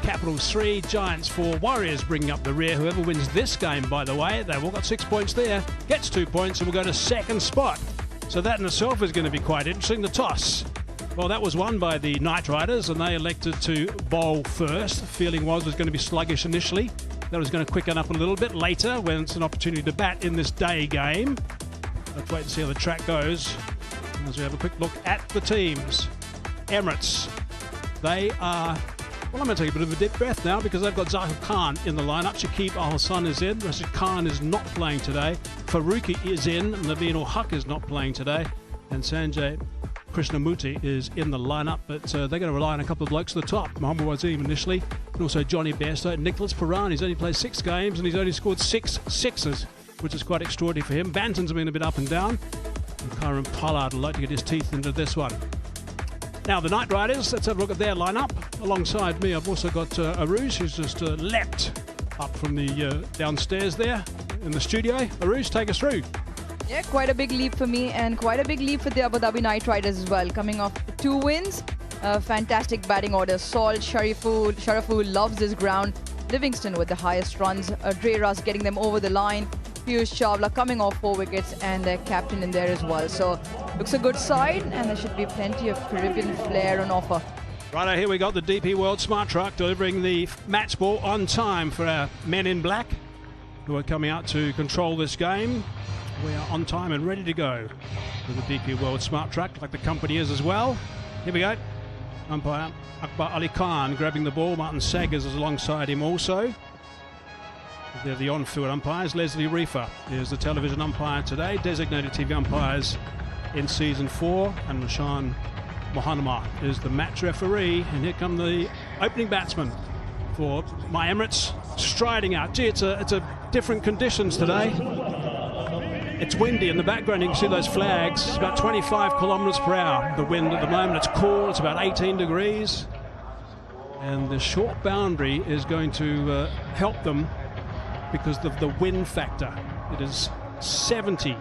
Capitals 3, Giants 4, Warriors bringing up the rear. Whoever wins this game, by the way, they've all got 6 points there, gets 2 points and will go to second spot. So that in itself is going to be quite interesting. The toss, well, that was won by the Knight Riders and they elected to bowl first. The feeling was it was going to be sluggish initially. That was going to quicken up a little bit later when it's an opportunity to bat in this day game. Let's wait and see how the track goes as we have a quick look at the teams. Emirates, they are, well, I'm going to take a bit of a deep breath now because they've got Zahir Khan in the lineup. Shakib Al Hassan is in. Rashid Khan is not playing today. Faruqi is in. Naveen ul Haq is not playing today. And Sanjay Krishnamurti is in the lineup, but they're going to rely on a couple of blokes at the top. Mohammad Wasim initially, and also Johnny Bestow. Nicholas Puran, he's only played 6 games and he's only scored 6 sixes, which is quite extraordinary for him. Banton's been a bit up and down. And Kyron Pollard would like to get his teeth into this one. Now the Knight Riders, let's have a look at their lineup. Alongside me, I've also got Arooj, who's just leapt up from the downstairs there in the studio. Arooj, take us through. Yeah, quite a big leap for me and quite a big leap for the Abu Dhabi Knight Riders as well. Coming off 2 wins, fantastic batting order. Saul Sharaful loves his ground. Livingston with the highest runs. Dre Russ getting them over the line. Piyush Chawla coming off 4 wickets and their captain in there as well. So looks a good side and there should be plenty of Caribbean flair on offer. Righto, here we got the DP World Smart Truck delivering the match ball on time for our men in black who are coming out to control this game. We are on time and ready to go with the DP World Smart Truck, like the company is as well. Here we go. Umpire Akbar Ali Khan grabbing the ball. Martin Saggers is alongside him also. They're the on-field umpires. Leslie Reefer is the television umpire today. Designated TV umpires in season 4. And Rashan Mohanama is the match referee. And here come the opening batsmen for My Emirates, striding out. Gee, it's a different conditions today. It's windy in the background. You can see those flags. It's about 25 kilometres per hour. The wind at the moment, it's cool. It's about 18 degrees. And the short boundary is going to help them because of the wind factor. It is 70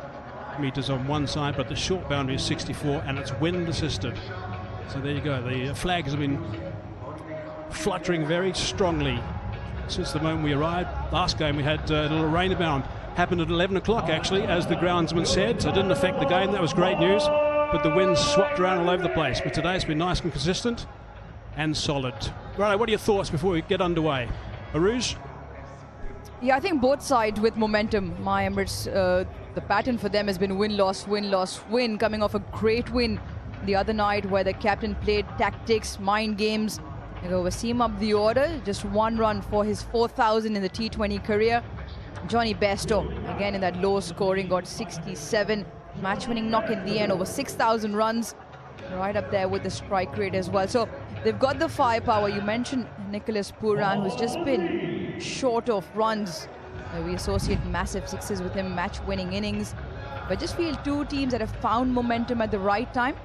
metres on one side, but the short boundary is 64 and it's wind assisted. So there you go. The flags have been fluttering very strongly since the moment we arrived. Last game we had a little rain abound. Happened at 11 o'clock actually, as the groundsman said, so it didn't affect the game. That was great news, but the winds swapped around all over the place. But today it's been nice and consistent and solid. Right, what are your thoughts before we get underway? Arooj? Yeah, I think both sides with momentum. My Emirates, the pattern for them has been win-loss, win-loss, win, coming off a great win the other night where the captain played tactics, mind games. You know, Wasim up the order, just 1 run for his 4,000 in the T20 career. Johnny Bestow, again in that low scoring, got 67. Match-winning knock in the end, over 6,000 runs. Right up there with the strike rate as well. So they've got the firepower. You mentioned Nicholas Puran, who's just been short of runs. We associate massive sixes with him, match-winning innings. But just feel 2 teams that have found momentum at the right time.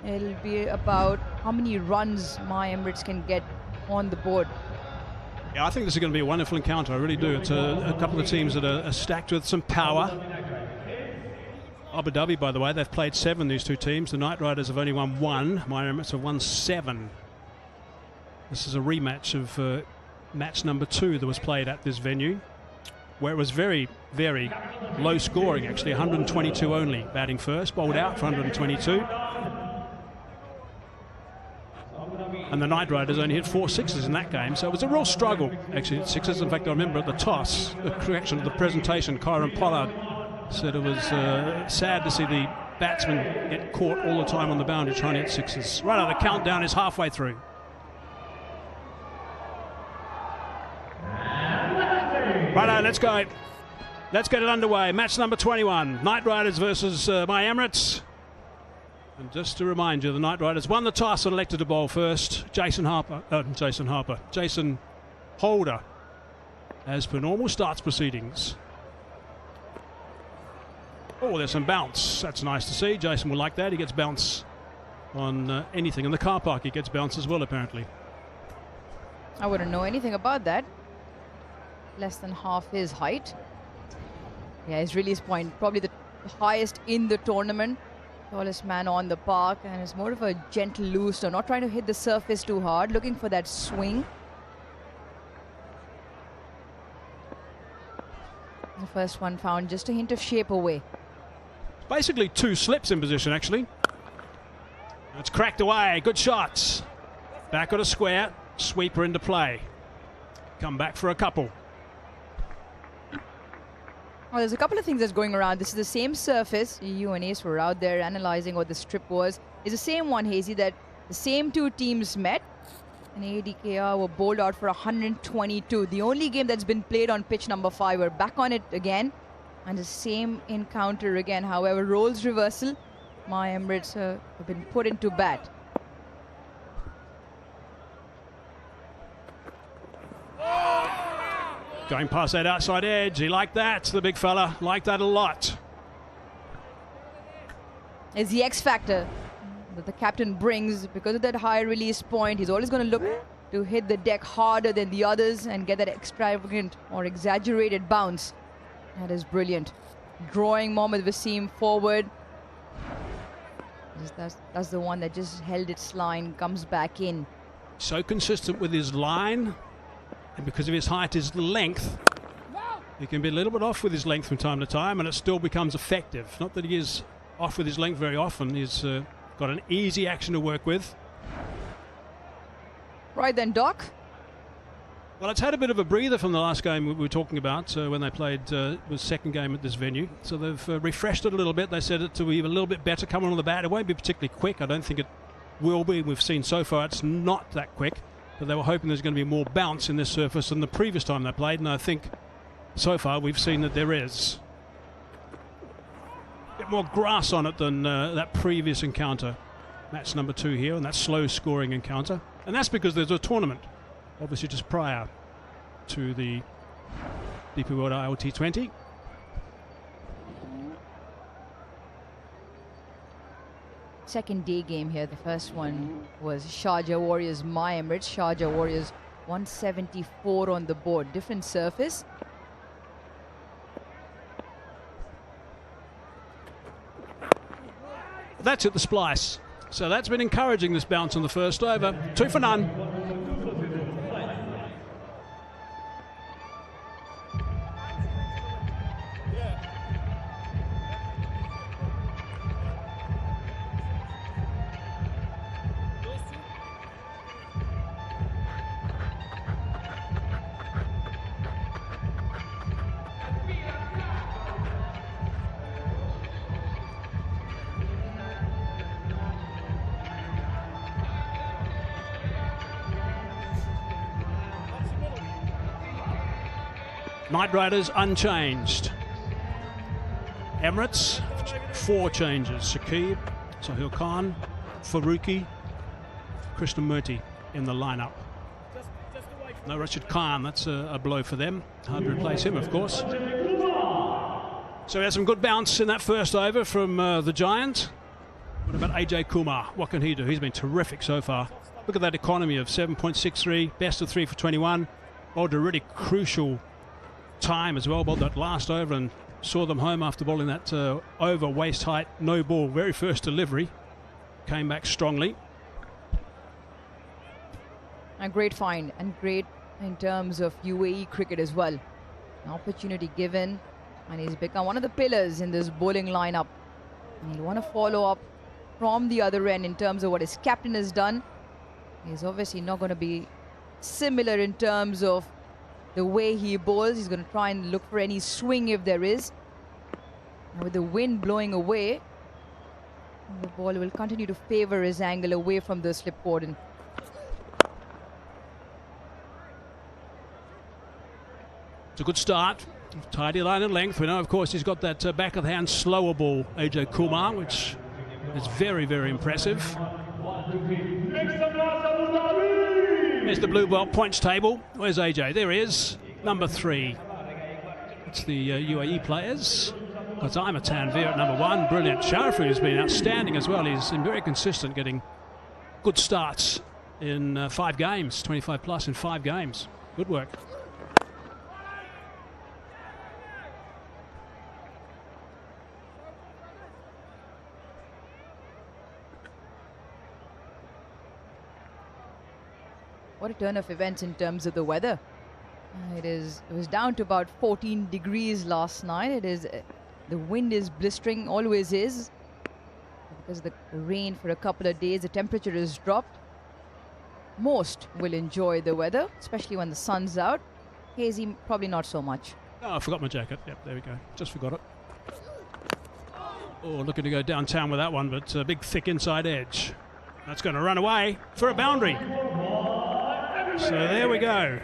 It'll be about how many runs My Emirates can get on the board. Yeah, I think this is going to be a wonderful encounter. I really do. It's a couple of teams that are stacked with some power. Abu Dhabi, by the way, they've played 7, these 2 teams. The Knight Riders have only won 1. My Emirates have won 7. This is a rematch of match number 2 that was played at this venue, where it was very, very low scoring, actually. 122 only batting first, bowled out for 122. And the Knight Riders only hit 4 sixes in that game, so it was a real struggle, actually, at sixes. In fact, I remember at the toss, the correction of the presentation, Kyron Pollard said it was sad to see the batsmen get caught all the time on the boundary trying to hit sixes. Right now, the countdown is halfway through. Righto, let's go. Let's get it underway. Match number 21, Knight Riders versus My Emirates. And just to remind you, the Knight Riders won the toss and elected to bowl first. Jason Holder, as per normal, starts proceedings. Oh, there's some bounce. That's nice to see. Jason will like that. He gets bounce on anything. In the car park, he gets bounce as well, apparently. I wouldn't know anything about that. Less than half his height. Yeah, his release point, probably the highest in the tournament. Tallest man on the park, and it's more of a gentle loose, so not trying to hit the surface too hard, looking for that swing. The first one found just a hint of shape away. Basically 2 slips in position, actually. It's cracked away. Good shots. Back at a square. Sweeper into play. Come back for a couple. Well, there's a couple of things that's going around. This is the same surface. You and Ace were out there analysing what the strip was. It's the same one, Hazy, that the same 2 teams met. And ADKR were bowled out for 122. The only game that's been played on pitch number 5. We're back on it again. And the same encounter again. However, roles reversal. My Emirates have been put into bat. Going past that outside edge. He liked that, the big fella. Liked that a lot. It's the X factor that the captain brings. Because of that high release point, he's always going to look to hit the deck harder than the others and get that extravagant or exaggerated bounce. That is brilliant. Drawing Mohammad Wasim forward. That's the one that just held its line, comes back in. So consistent with his line, and because of his height, his length, he can be a little bit off with his length from time to time, and it still becomes effective. Not that he is off with his length very often. He's got an easy action to work with. Right then, Doc. Well, it's had a bit of a breather from the last game we were talking about when they played the second game at this venue. So they've refreshed it a little bit. They said it to be a little bit better coming on the bat. It won't be particularly quick. I don't think it will be. We've seen so far it's not that quick. But they were hoping there's going to be more bounce in this surface than the previous time they played. And I think so far we've seen that there is. A bit more grass on it than that previous encounter. Match number 2 here, and that slow scoring encounter. And that's because there's a tournament. Obviously just prior to the DP World ILT20. Second day game here. The first one was Sharjah Warriors, My Emirates. Sharjah Warriors 174 on the board. Different surface. That's at the splice. So that's been encouraging, this bounce on the first over. 2 for none. Knight Riders unchanged. Emirates, 4 changes. Shakib, Sahil Khan, Faruqi, Krishnamurti in the lineup. No Rashid Khan, that's a blow for them. Hard to replace him, of course. So we had some good bounce in that first over from the Giant. What about AJ Kumar? What can he do? He's been terrific so far. Look at that economy of 7.63, best of 3 for 21. Bowled a really crucial time as well, bowled that last over and saw them home after bowling that over waist height, no ball, very first delivery. Came back strongly. A great find and great in terms of UAE cricket as well. An opportunity given, and he's become one of the pillars in this bowling lineup. And he'll want to follow up from the other end in terms of what his captain has done. He's obviously not going to be similar in terms of the way he bowls. He's going to try and look for any swing if there is. And with the wind blowing away, the ball will continue to favor his angle away from the slip cordon. It's a good start. Tidy line and length. We know, of course, he's got that back of the hand slower ball, AJ Kumar, which is very, very impressive. There's the blue belt points table. Where's AJ? There he is, number 3. It's the UAE players. Wasim Tanvir at number 1. Brilliant. Sharafi has been outstanding as well. He's been very consistent, getting good starts in 5 games, 25 plus in 5 games. Good work. What a turn of events in terms of the weather. It was down to about 14 degrees last night. The wind is blistering, always is. Because of the rain for a couple of days, the temperature has dropped. Most will enjoy the weather, especially when the sun's out. Hazy, probably not so much. Oh, I forgot my jacket. Yep, there we go. Just forgot it. Oh, looking to go downtown with that one, but a big, thick inside edge. That's going to run away for a boundary. So there we go.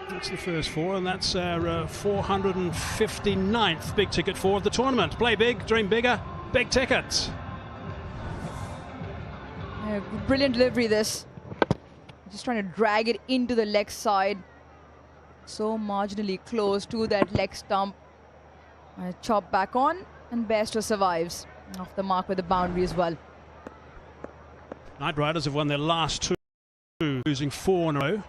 That's the first four, and that's our 459th big ticket four of the tournament. Play big, dream bigger, big tickets. Brilliant delivery, this. Just trying to drag it into the leg side. So marginally close to that leg stump. Chop back on, and Bestow survives. Off the mark with the boundary as well. Knight Riders have won their last two, losing 4 in a row.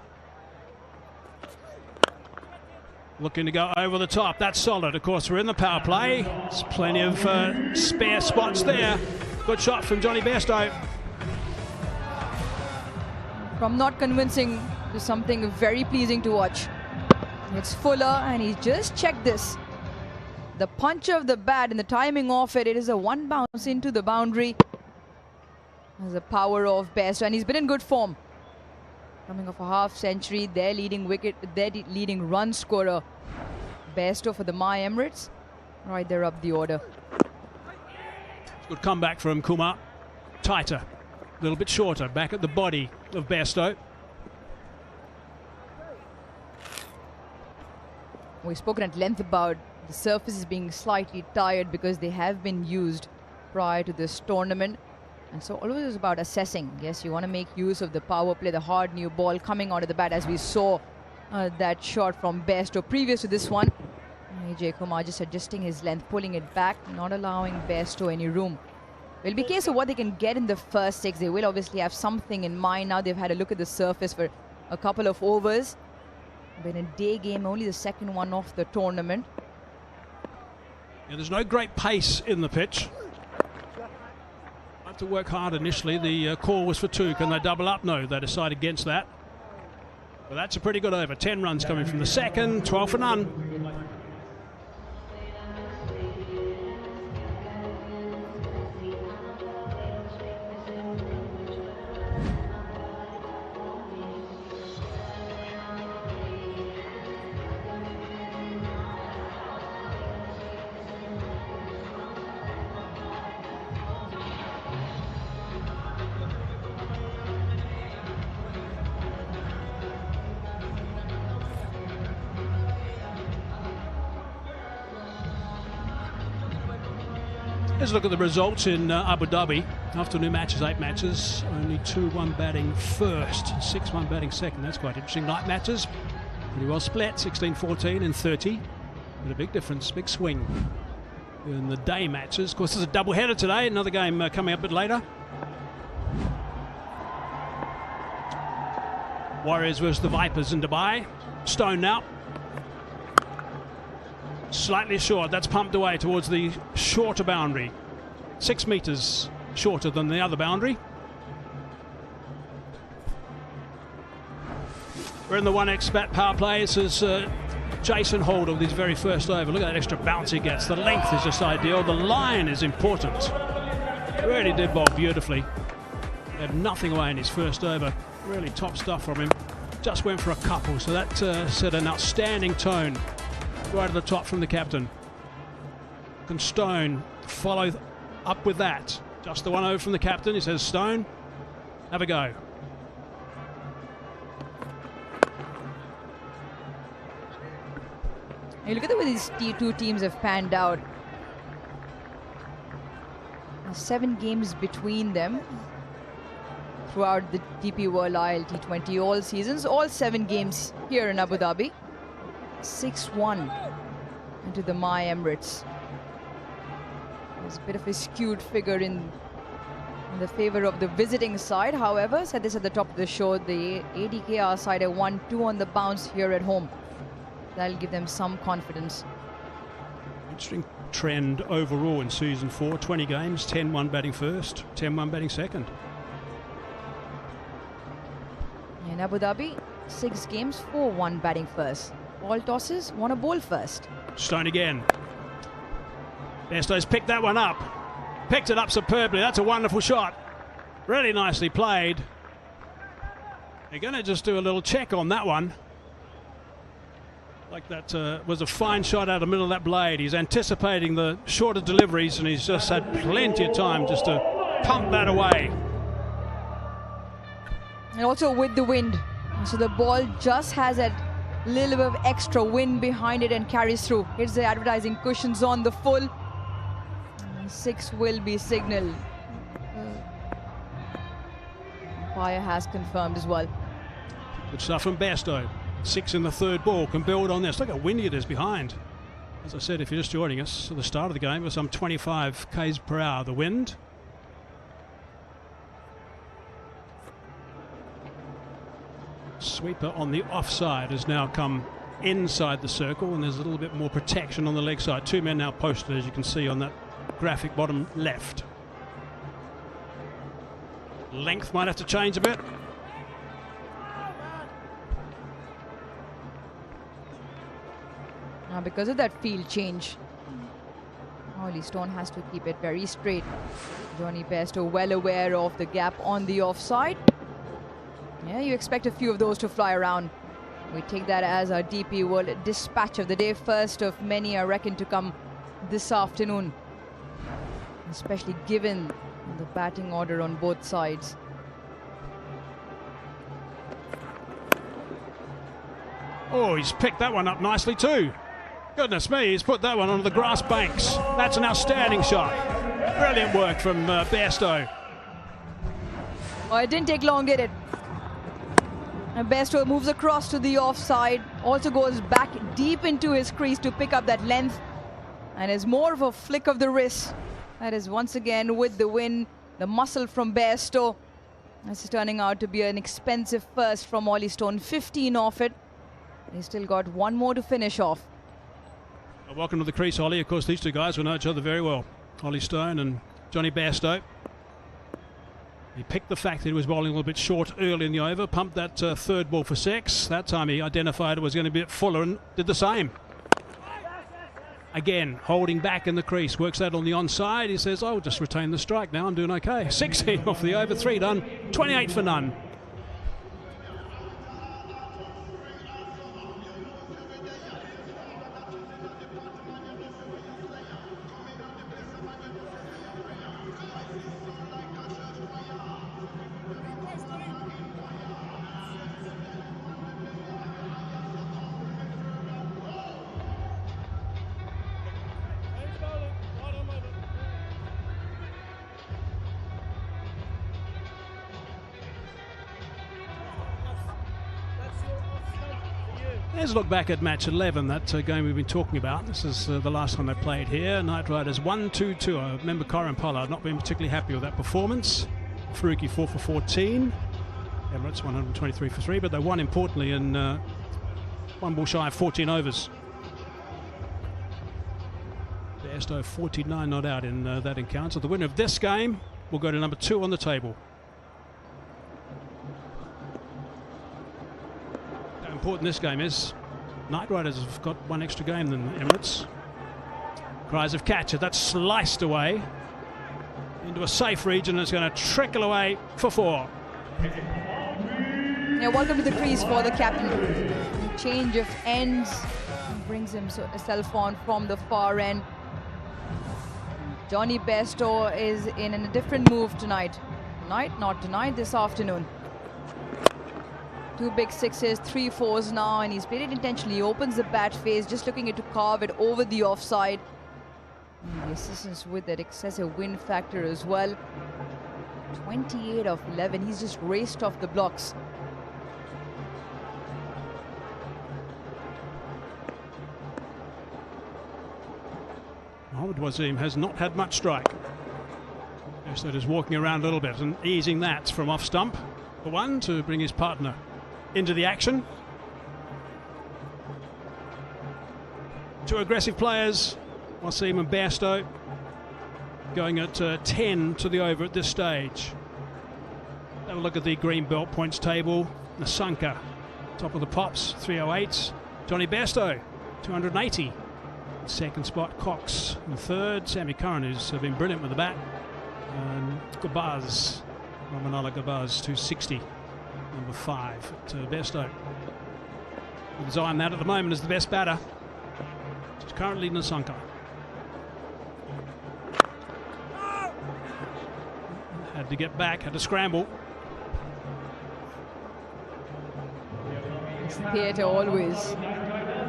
Looking to go over the top. That's solid. Of course, we're in the power play. There's plenty of spare spots there. Good shot from Johnny Bestow. From not convincing to something very pleasing to watch. It's Fuller, and he just checked this. The punch of the bat and the timing of it, it is a one bounce into the boundary. There's the power of Bestow, and he's been in good form. Coming off a half century, their leading leading run scorer. Bestow for the Emirates. Right there up the order. Good comeback from Kumar. Tighter, a little bit shorter, back at the body of Bestow. We've spoken at length about the surfaces being slightly tired because they have been used prior to this tournament. And so always is about assessing. Yes, you want to make use of the power play, the hard new ball coming out of the bat, as we saw that shot from Bestow previous to this one. Ajay Kumar just adjusting his length, pulling it back, not allowing Bestow any room. It'll be a case of what they can get in the first 6. They will obviously have something in mind now. They've had a look at the surface for a couple of overs. Been a day game, only the second one of the tournament. Yeah, there's no great pace in the pitch. Have to work hard initially. The call was for 2. Can they double up? No, they decide against that. But that's a pretty good over. 10 runs coming from the second, 12 for none. Let's look at the results in Abu Dhabi. Afternoon matches, 8 matches. Only 2-1 batting first, 6-1 batting second. That's quite interesting. Night matches, pretty well split, 16-14 and 30. But a big difference, big swing in the day matches. Of course, there's a double-header today. Another game coming up a bit later. Warriors versus the Vipers in Dubai. Stone now. Slightly short. That's pumped away towards the shorter boundary. 6 metres shorter than the other boundary. We're in the 1x bat power play. This is Jason Hold of his very first over. Look at that extra bounce he gets. The length is just ideal. The line is important. Really did bowl beautifully. Had nothing away in his first over. Really top stuff from him. Just went for a couple, so that set an outstanding tone right at the top from the captain. Can Stone follow up with that? Just the one over from the captain. He says, Stone, have a go. You look at the way these two teams have panned out. 7 games between them throughout the DP World ILT20 all seasons. All 7 games here in Abu Dhabi. 6-1 into the Emirates. There's a bit of a skewed figure in the favor of the visiting side. However, said this at the top of the show, the ADKR side have 1-2 on the bounce here at home. That'll give them some confidence. Interesting trend overall in season 4. 20 games, 10-1 batting first, 10-1 batting second. In Abu Dhabi, 6 games, 4-1 batting first. All tosses, want to bowl first. Stone again. Bestow's picked that one up. Picked it up superbly. That's a wonderful shot. Really nicely played. They're going to just do a little check on that one. Like that was a fine shot out of the middle of that blade. He's anticipating the shorter deliveries, and he's just had plenty of time just to pump that away. And also with the wind. So the ball just has that little bit of extra wind behind it and carries through. Hits the advertising cushions on the full. 6 will be signaled. Umpire has confirmed as well. Good stuff from Bestow. 6 in the third ball, can build on this. Look how windy it is behind. As I said, if you're just joining us, at the start of the game was some 25 k's per hour, the wind. Sweeper on the offside has now come inside the circle, and there's a little bit more protection on the leg side. 2 men now posted, as you can see on that graphic bottom left. Length might have to change a bit. Now because of that field change, Ollie Stone has to keep it very straight. Johnny Bestow well aware of the gap on the offside. Yeah, you expect a few of those to fly around. We take that as our DP World dispatch of the day. First of many, I reckon, to come this afternoon. Especially given the batting order on both sides. Oh, he's picked that one up nicely too. Goodness me, he's put that one onto the grass banks. That's an outstanding shot. Brilliant work from Bestow. Oh, it didn't take long, did it? And Bestow moves across to the offside. Also goes back deep into his crease to pick up that length. And is more of a flick of the wrist. That is once again with the win. The muscle from Bestow. This is turning out to be an expensive first from Ollie Stone. 15 off it. He's still got 1 more to finish off. Welcome to the crease, Ollie. Of course, these two guys will know each other very well. Ollie Stone and Johnny Bestow. He picked the fact that he was bowling a little bit short early in the over, pumped that third ball for 6. That time he identified it was going to be a bit fuller and did the same. Again, holding back in the crease, works that on the onside. He says, "I'll just retain the strike now, I'm doing okay." 16 off the over, 3 done, 28 for none. Let's look back at match 11, that game we've been talking about. This is the last time they played here. Knight Riders 1-2-2. I remember Corin Pollard not being particularly happy with that performance. Faruqi 4 for 14. Emirates 123 for 3, but they won importantly in 1 ball shy of 14 overs. Bestow 49 not out in that encounter. The winner of this game will go to number 2 on the table. How important this game is. Knight Riders have got 1 extra game than Emirates. Cries of catch. That's sliced away into a safe region. It's going to trickle away for 4. Yeah, welcome to the crease for the captain. Change of ends brings himself on from the far end. Johnny Bestow is in a different move tonight. Tonight, not tonight, this afternoon. 2 big 6s, 3 4s now, and he's played it intentionally. He opens the bat face, just looking to carve it over the offside. And the assistance with that excessive wind factor as well. 28 of 11. He's just raced off the blocks. Mohammad Wasim has not had much strike. Bestow is walking around a little bit and easing that from off stump. For 1 to bring his partner into the action. 2 aggressive players, Wasim and Bestow, going at 10 to the over at this stage. Have a look at the green belt points table. Nasanka, top of the pops, 308. Johnny Bestow, 280. Second spot, Cox. And third, Sammy Curran, who's been brilliant with the bat. And Gabaz, Ramanala Gabaz, 260. Number 5 at Bestow. His eye on that at the moment is the best batter. It's currently Nasanka. Had to get back, had to scramble. It's theatre always.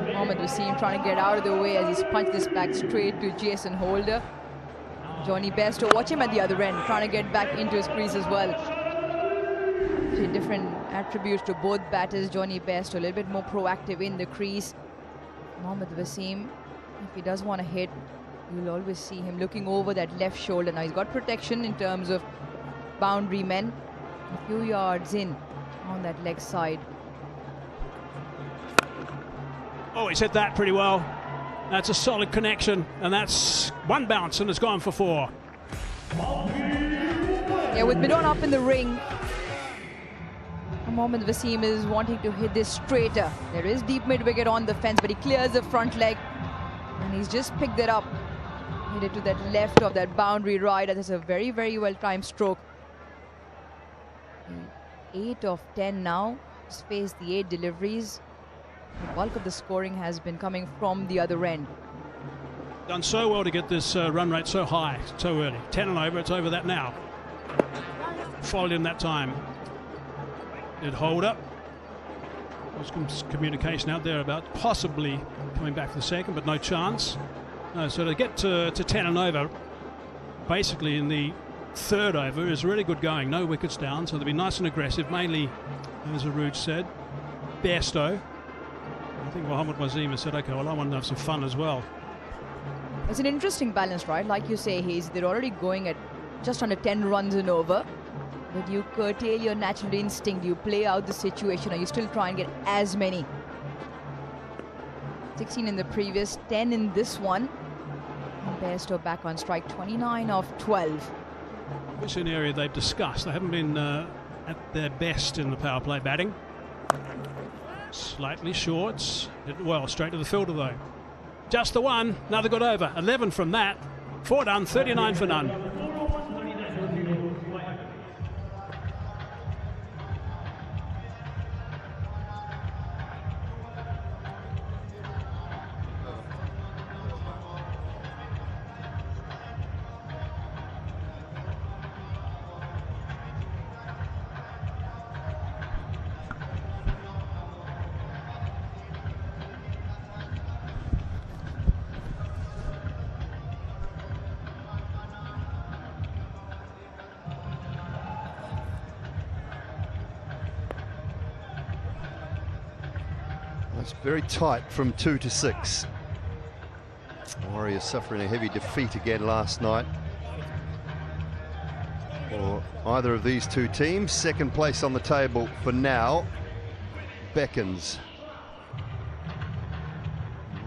Mohammad Wasim trying to get out of the way as he's punched this back straight to Jason Holder. Johnny Bestow, watch him at the other end, trying to get back into his crease as well. Different attributes to both batters. Johnny Bestow a little bit more proactive in the crease. Mohammad Wasim, if he does want to hit, you'll always see him looking over that left shoulder. Now he's got protection in terms of boundary men. A few yards in on that leg side. Oh, he's hit that pretty well. That's a solid connection, and that's one bounce, and it's gone for 4. Yeah, with mid-on up in the ring, Mohammad Wasim is wanting to hit this straighter. There is deep mid-wicket on the fence, but he clears the front leg, and he's just picked it up. Hit it to that left of that boundary right. That's a very, very well-timed stroke. 8 of 10 now. Just faced the 8 deliveries. The bulk of the scoring has been coming from the other end. Done so well to get this run rate so high, so early. 10 and over, it's over that now. Followed in that time. Did Holder. There's some communication out there about possibly coming back for the second, but no chance. No, so to get to 10 and over, basically in the third over, is really good going. No wickets down, so they'll be nice and aggressive, mainly, as Arooj said, Bestow. I think Mohammad Wasim has said, okay, well, I want to have some fun as well. It's an interesting balance, right? Like you say, they're already going at just under 10 runs and over. But you curtail your natural instinct, you play out the situation, or you still try and get as many. 16 in the previous, 10 in this one. And Bestow back on strike, 29 of 12. It's an area they've discussed. They haven't been at their best in the power play batting. Slightly short. Did well, straight to the fielder though. Just the one, another got over. 11 from that. 4 done, 39 for none. It's very tight from 2 to 6. Warriors suffering a heavy defeat again last night. For either of these two teams, second place on the table for now beckons.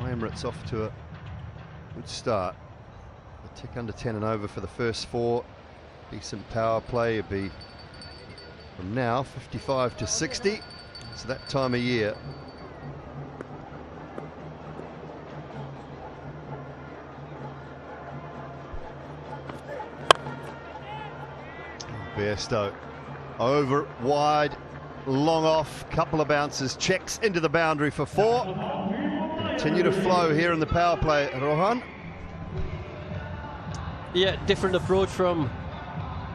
Emirates off to a good start. A tick under 10 and over for the first 4. Decent power play. It'd be from now 55 to 60. It's that time of year. Bestow over, wide, long off, couple of bounces, checks into the boundary for 4. Continue to flow here in the power play, Rohan. Yeah, different approach from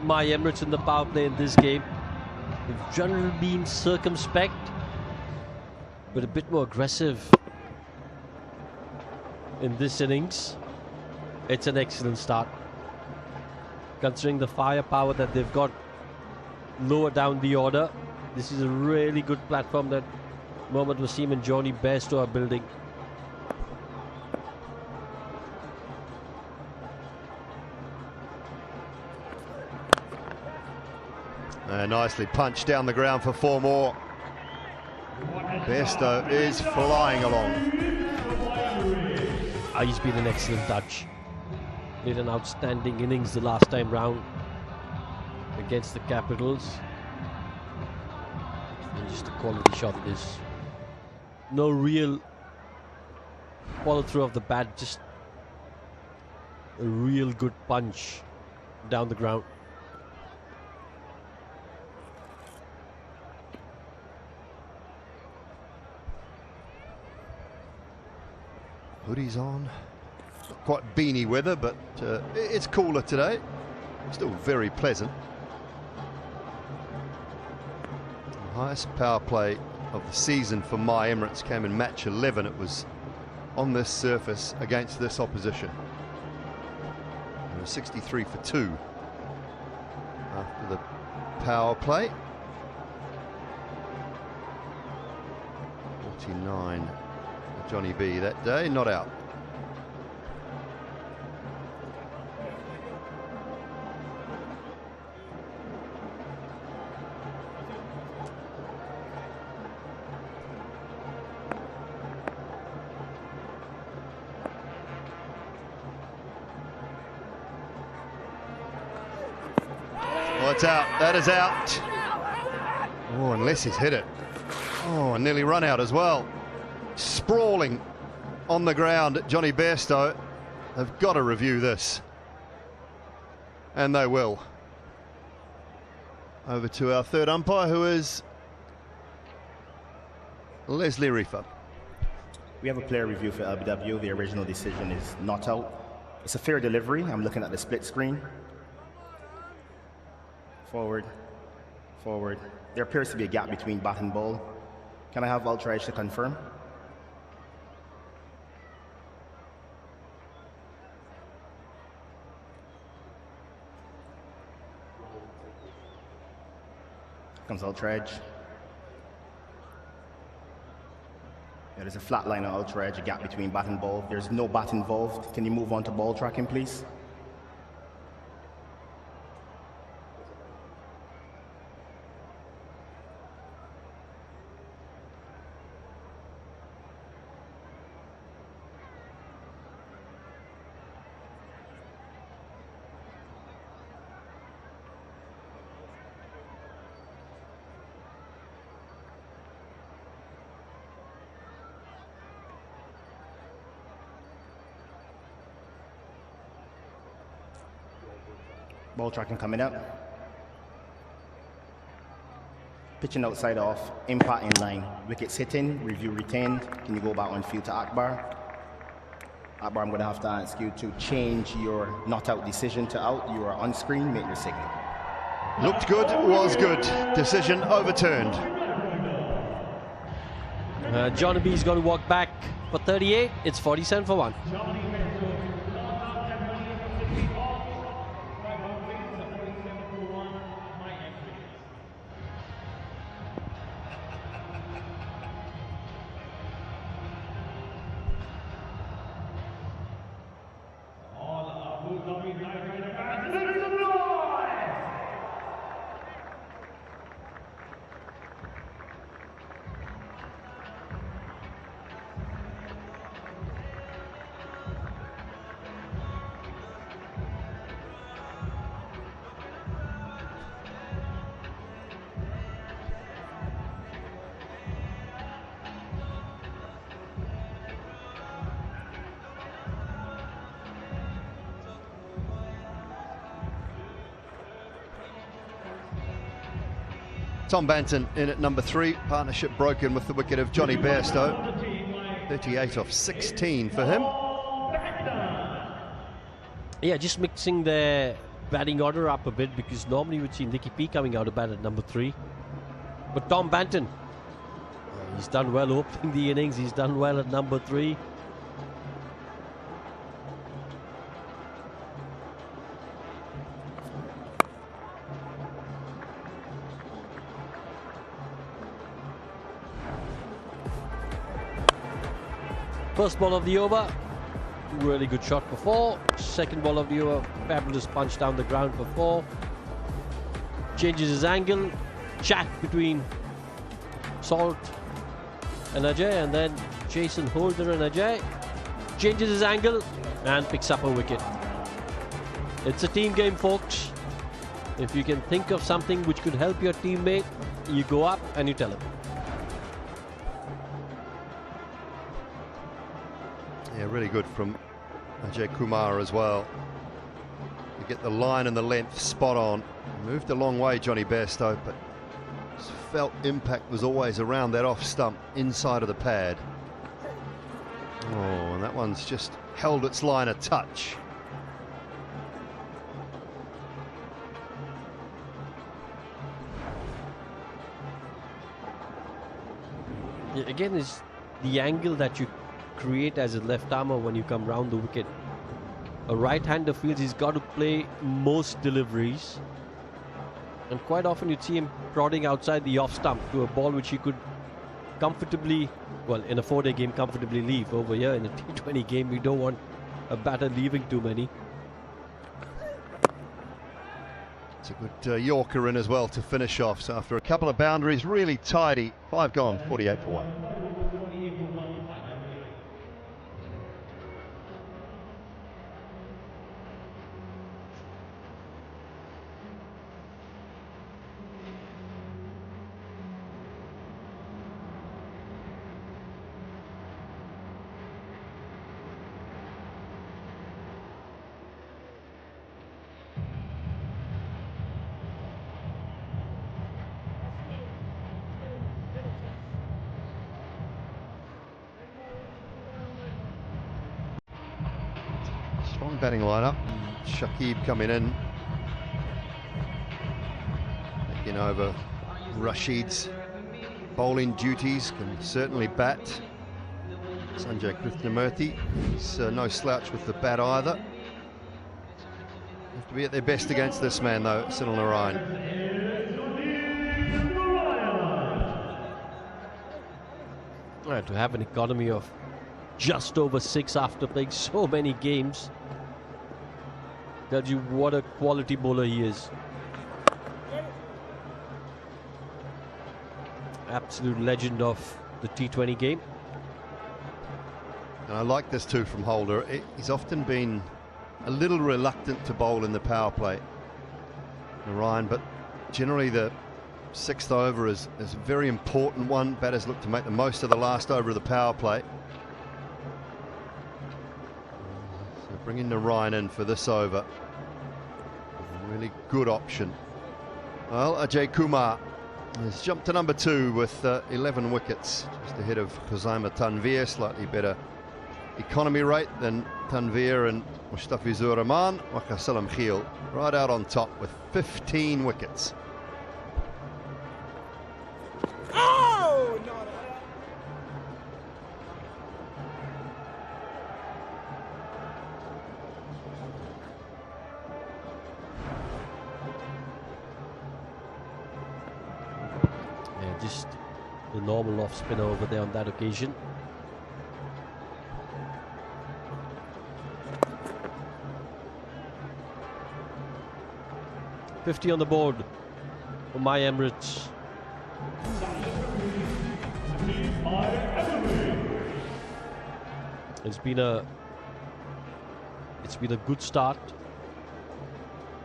my Emirates in the power play in this game. They've generally been circumspect, but a bit more aggressive in this innings. It's an excellent start, considering the firepower that they've got lower down the order. This is a really good platform that Mohammad Wasim and Johnny Bestow are building. Nicely punched down the ground for 4 more. Bestow is flying along. He's been an excellent touch. Did an outstanding innings the last time round against the Capitals. And just a quality shot. There's no real follow through of the bat, just a real good punch down the ground. Hoodies on. Not quite beanie weather, but it's cooler today. Still very pleasant. The highest power play of the season for My Emirates came in match 11. It was on this surface against this opposition. It was 63 for 2 after the power play. 49 for Johnny B that day, not out. It's out. That is out. Oh, unless he's hit it. Oh, and nearly run out as well. Sprawling on the ground, Johnny Bestow. They've got to review this. And they will. Over to our third umpire, who is Leslie Reefer. We have a player review for LBW. The original decision is not out. It's a fair delivery. I'm looking at the split screen. Forward, forward. There appears to be a gap between bat and ball. Can I have Ultra Edge to confirm? Comes Ultra Edge. There's a flat line on Ultra Edge, a gap between bat and ball. There's no bat involved. Can you move on to ball tracking, please? Ball tracking coming up. Pitching outside off, impact in line. Wickets hitting, review retained. Can you go back on field to Akbar? Akbar, I'm going to have to ask you to change your not out decision to out. You are on screen, make your signal. Looked good, was good. Decision overturned. Johnny B's got to walk back for 38. It's 47 for 1. Tom Banton in at number 3. Partnership broken with the wicket of Johnny Bestow. 38 off 16 for him. Yeah, just mixing the batting order up a bit, because normally you would see Nicky P coming out of bat at number 3. But Tom Banton, he's done well opening the innings. He's done well at number 3. First ball of the over, really good shot for 4. Second ball of the over, fabulous punch down the ground for 4. Changes his angle, chat between Salt and Ajay, and then Jason Holder and Ajay. Changes his angle and picks up a wicket. It's a team game, folks. If you can think of something which could help your teammate, you go up and you tell him. Yeah, really good from Ajay Kumar as well. To get the line and the length spot on. Moved a long way, Johnny Bestow, but felt impact was always around that off stump, inside of the pad. Oh, and that one's just held its line a touch. Yeah, again, is the angle that you create as a left armer when you come round the wicket. A right-hander feels he's got to play most deliveries, and quite often you'd see him prodding outside the off stump to a ball which he could comfortably, well, in a 4-day game, comfortably leave. Over here in a T20 game, you don't want a batter leaving too many. It's a good Yorker in as well to finish off. So after a couple of boundaries, really tidy. 5 gone, 48 for 1. Strong batting lineup. Shakib coming in, taking over Rashid's bowling duties. Can certainly bat. Sanjay Krishnamurthy, he's no slouch with the bat either. Have to be at their best against this man though, Sunil Narayan. Right, to have an economy of just over 6 after playing so many games tells you what a quality bowler he is. Absolute legend of the T20 game. And I like this too from Holder. He's often been a little reluctant to bowl in the power play, Narayan, but generally the 6th over is a very important one. Batters look to make the most of the last over of the power play. So bringing Narayan in for this over, a really good option. Well, Ajay Kumar has jumped to number 2 with 11 wickets, just ahead of Khuzaima Tanveer. Slightly better economy rate than Tanveer and Mustafizur Rahman. Waqasalam Kheel right out on top with 15 wickets. Oh, no. Yeah, just the normal off spinner over there on that occasion. $50 on the board for my Emirates. It's been a good start.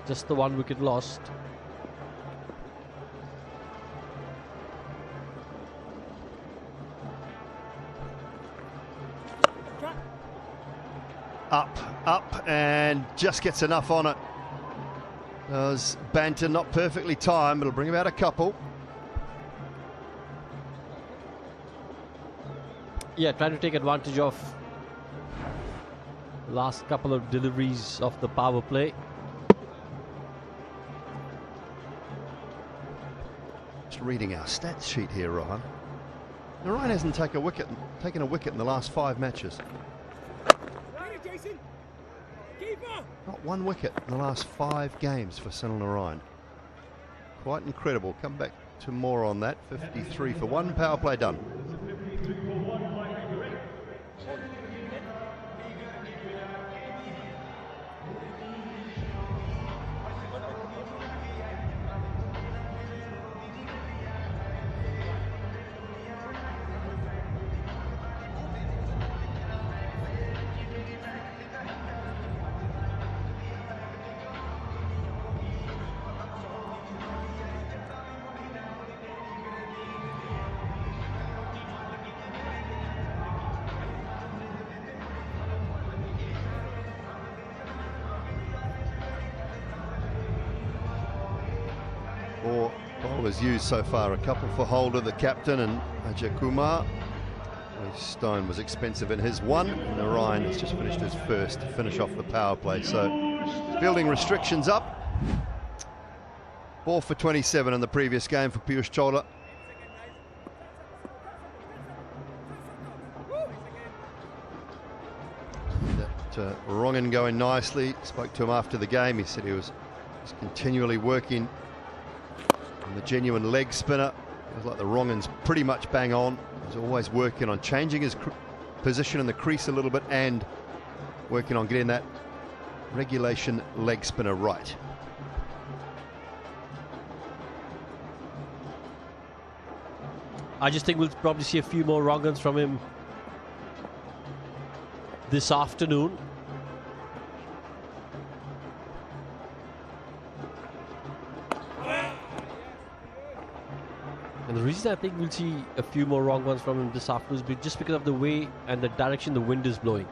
Just the 1 wicket lost. Up, and just gets enough on it. Does Banton, not perfectly timed, but it'll bring about a couple. Yeah, trying to take advantage of the last couple of deliveries of the power play. Just reading our stats sheet here, Ryan. Narayan hasn't taken a wicket in the last 5 matches. Not 1 wicket in the last 5 games for Sunil Narayan. Quite incredible. Come back to more on that. 53 for 1. Power play done. 4 bowlers used so far. A couple for Holder, the captain, and Ajay Kumar. Stone was expensive in his 1, and Narayan has just finished his first to finish off the power play. So fielding restrictions up. 4 for 27 in the previous game for Piyush Chawla. Rongan going nicely. Spoke to him after the game. He said he was continually working on the genuine leg spinner. It was like the Rongan's pretty much bang on. He's always working on changing his position in the crease a little bit and working on getting that regulation leg spinner right. I just think we'll probably see a few more Rongans from him this afternoon. And the reason I think we'll see a few more wrong ones from him this afternoon is just because of the way and the direction the wind is blowing.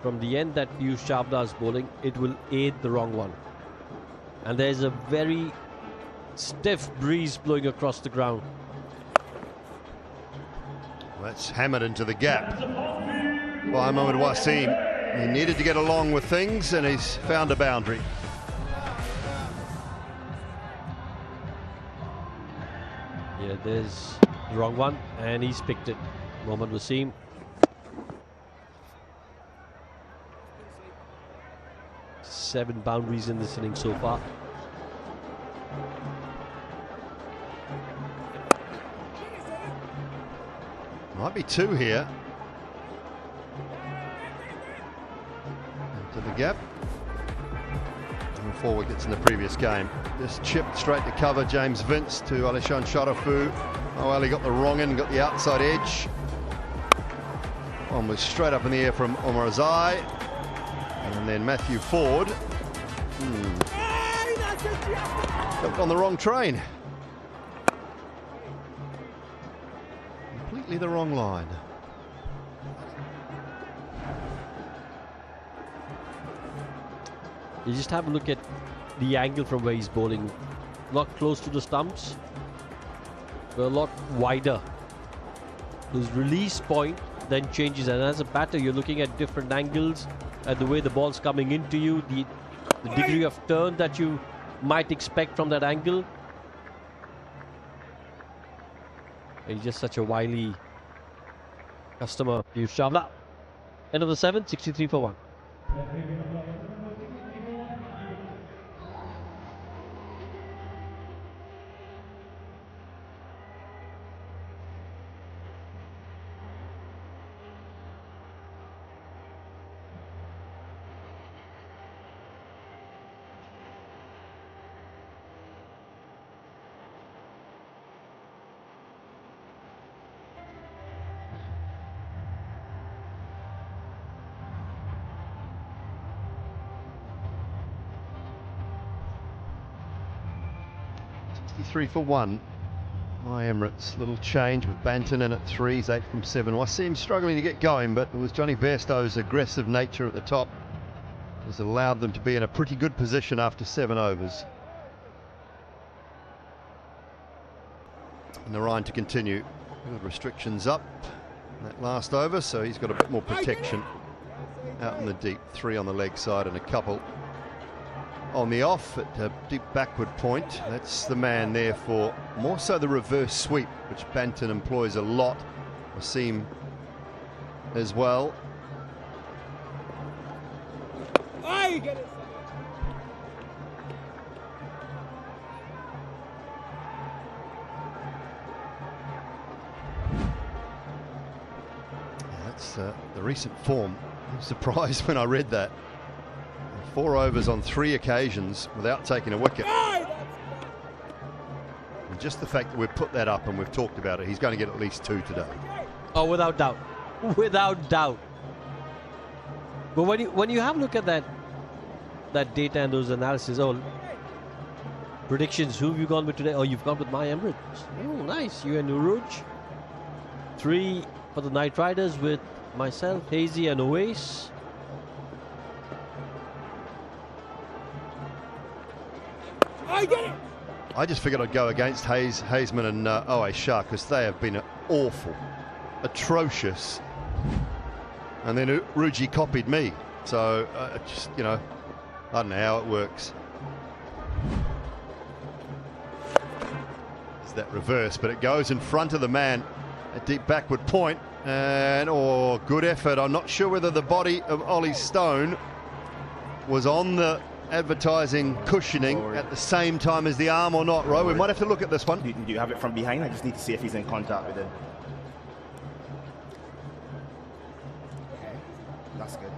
From the end that Piyush Chawla is bowling, it will aid the wrong one. And there's a very stiff breeze blowing across the ground. That's hammered into the gap by Mohammad Wasim. He needed to get along with things, and he's found a boundary. Yeah, there's the wrong one, and he's picked it. Mohammad Wasim. Seven boundaries in this innings so far. Might be 2 here. Into the gap. And 4 wickets in the previous game. Just chipped straight to cover. James Vince to Alishan Sharafu. Oh well, he got the wrong end, got the outside edge. One was straight up in the air from Omar Azai. And then Matthew Ford. Jumped on the wrong train. Completely the wrong line. You just have a look at the angle from where he's bowling. Not close to the stumps, but a lot wider. His release point then changes, and as a batter you're looking at different angles and the way the ball's coming into you, the degree of turn that you might expect from that angle. He's just such a wily customer. Piyush Chawla. End of the 7, 63 for 1. Three for 1. My Emirates, little change with Banton in at 3s, 8 from 7. Wasim struggling to get going, but it was Johnny Bestow's aggressive nature at the top has allowed them to be in a pretty good position after 7 overs. And Narayan to continue. Good restrictions up that last over, so he's got a bit more protection out in the deep. 3 on the leg side and a couple on the off at a deep backward point. That's the man there for more so the reverse sweep, which Banton employs a lot. Wasim as well. That's the recent form. I was surprised when I read that. 4 overs on 3 occasions without taking a wicket. And just the fact that we've put that up and we've talked about it, he's going to get at least 2 today. Oh, without doubt. Without doubt. But when you have a look at that data and those analysis, predictions, who have you gone with today? Oh, you've gone with my Emirates. Oh, nice. You and Uruj. 3 for the Knight Riders with myself, Hazy and Oais. I just figured I'd go against Hazeman and Owe Shah, because they have been awful, atrocious. And then Ruji copied me. So, just, you know, I don't know how it works. It's that reverse, but it goes in front of the man. A deep backward point. And, oh, good effort. I'm not sure whether the body of Ollie Stone was on the advertising cushioning at the same time as the arm or not, Ro. We might have to look at this one. Do you have it from behind? I just need to see if he's in contact with it. Okay, that's good.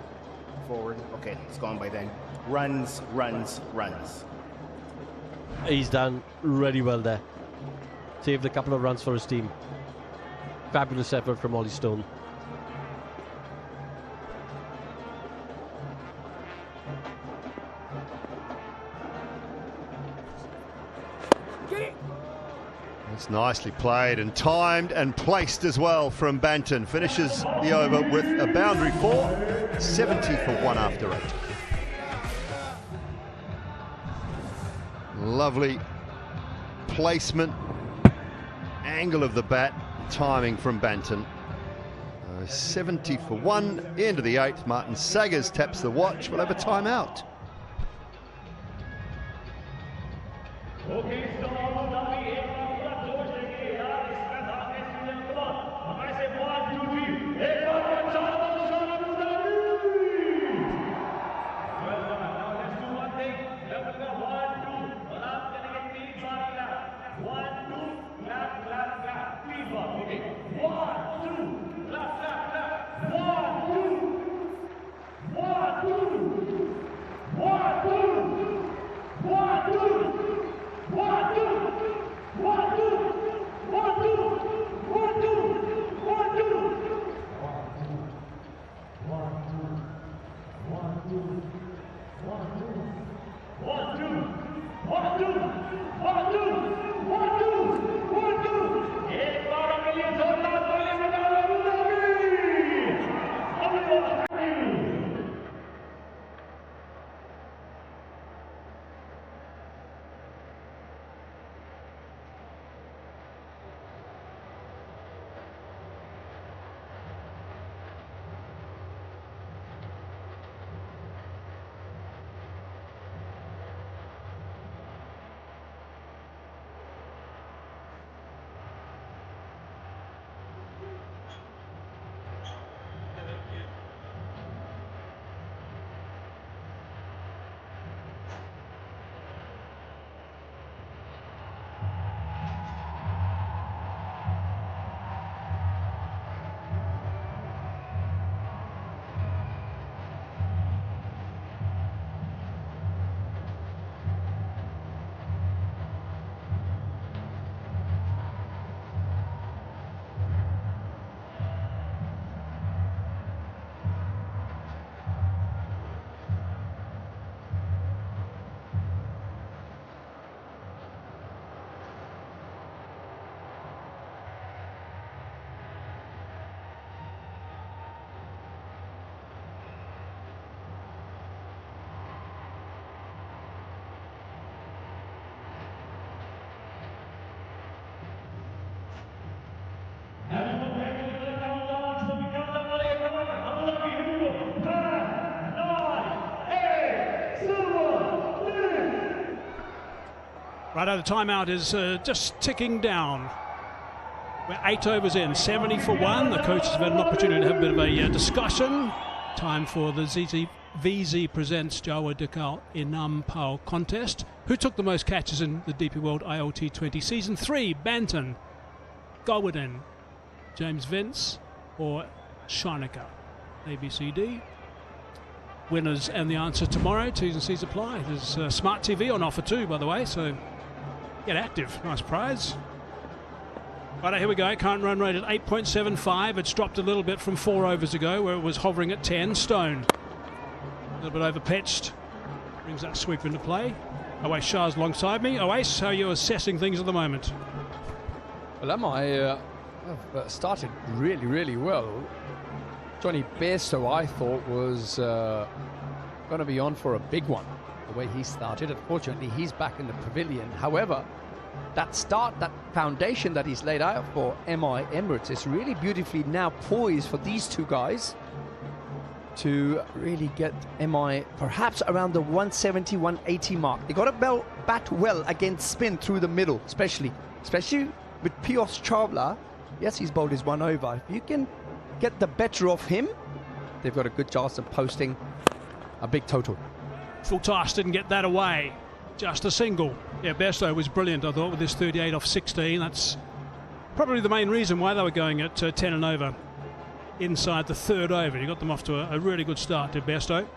Forward. Okay, it's gone by then. Runs, runs, runs. He's done really well there. Saved a couple of runs for his team. Fabulous effort from Ollie Stone. It's nicely played and timed and placed as well from Banton. Finishes the over with a boundary for 70 for 1 after 8. Lovely placement, angle of the bat, timing from Banton. 70 for 1, end of the 8th. Martin Saggers taps the watch. We'll have a timeout. Righto, the timeout is just ticking down. We're 8 overs in, 70 for 1. The coaches have had an opportunity to have a bit of a discussion. Time for the VZ Presents Jawa Dekal Inam Pau contest. Who took the most catches in the DP World ILT20 Season 3? Banton, Gowden, James Vince or Shinaka? ABCD. Winners and the answer tomorrow. T's and C's apply. There's Smart TV on offer too, by the way, so get active. Nice prize. Right, here we go. Current run rate at 8.75. It's dropped a little bit from 4 overs ago where it was hovering at 10. Stone. A little bit over pitched. Brings that sweep into play. Owe Shah's alongside me. Oase, how are you assessing things at the moment? Well, am I started really, really well. Johnny Bestow, I thought, was going to be on for a big one. the way he started. Unfortunately, he's back in the pavilion. However, that start, that foundation that he's laid out for MI Emirates is really beautifully now poised for these two guys to really get MI perhaps around the 170, 180 mark. They got to bat well against spin through the middle, especially with Piyush Chawla. Yes, he's bowled his one over. If you can get the better of him, they've got a good chance of posting a big total. Full toss, didn't get that away. Just a single. Yeah, Bestow was brilliant, I thought, with this 38 off 16. That's probably the main reason why they were going at 10 and over inside the third over. You got them off to a really good start, did Bestow.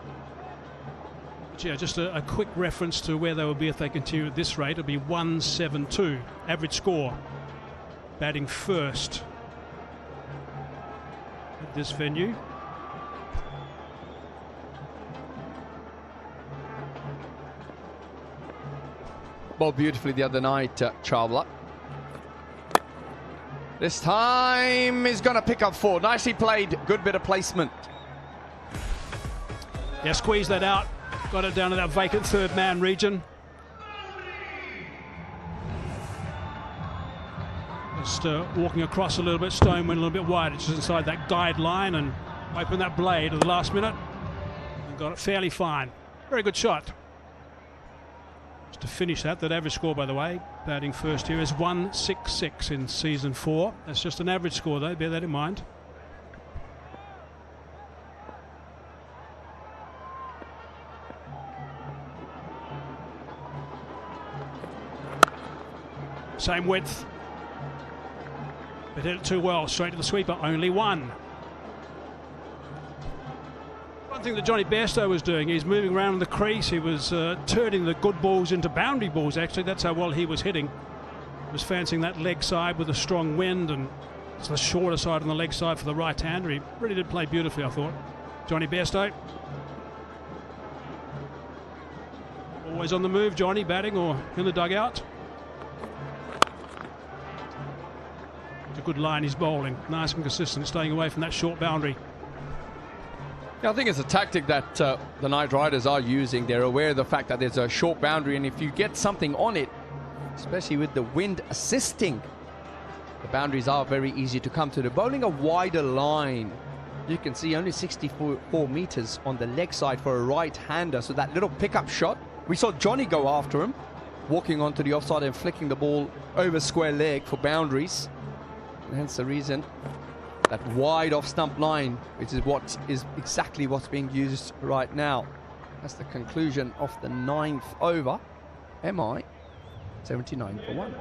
But yeah, just a quick reference to where they will be if they continue at this rate. It'll be 172, average score. Batting first at this venue. Bowled beautifully the other night, Chawla. This time he's going to pick up 4. Nicely played, good bit of placement. Yeah, squeeze that out. Got it down to that vacant third man region. Just walking across a little bit, Stone went a little bit wide, just inside that guideline, and opened that blade at the last minute and got it fairly fine. Very good shot. Just to finish that average score, by the way, batting first here is 166 in season 4. That's just an average score though, bear that in mind. Same width. But hit it too well, straight to the sweeper, only 1. One thing that Johnny Bestow was doing, he's moving around the crease, he was turning the good balls into boundary balls actually, that's how well he was hitting. He was fancying that leg side with a strong wind, and it's the shorter side on the leg side for the right-hander. He really did play beautifully, I thought. Johnny Bestow. Always on the move, Johnny, batting or in the dugout. It's a good line he's bowling, nice and consistent, staying away from that short boundary. Yeah, I think it's a tactic that the Knight Riders are using. They're aware of the fact that there's a short boundary, and if you get something on it, especially with the wind assisting, the boundaries are very easy to come to. They're bowling a wider line. You can see only 64 meters on the leg side for a right-hander, so that little pickup shot, we saw Johnny go after him, walking onto the offside and flicking the ball over square leg for boundaries. And hence the reason that wide off stump line, which is exactly what's being used right now. That's the conclusion of the 9th over. MI 79 for 1.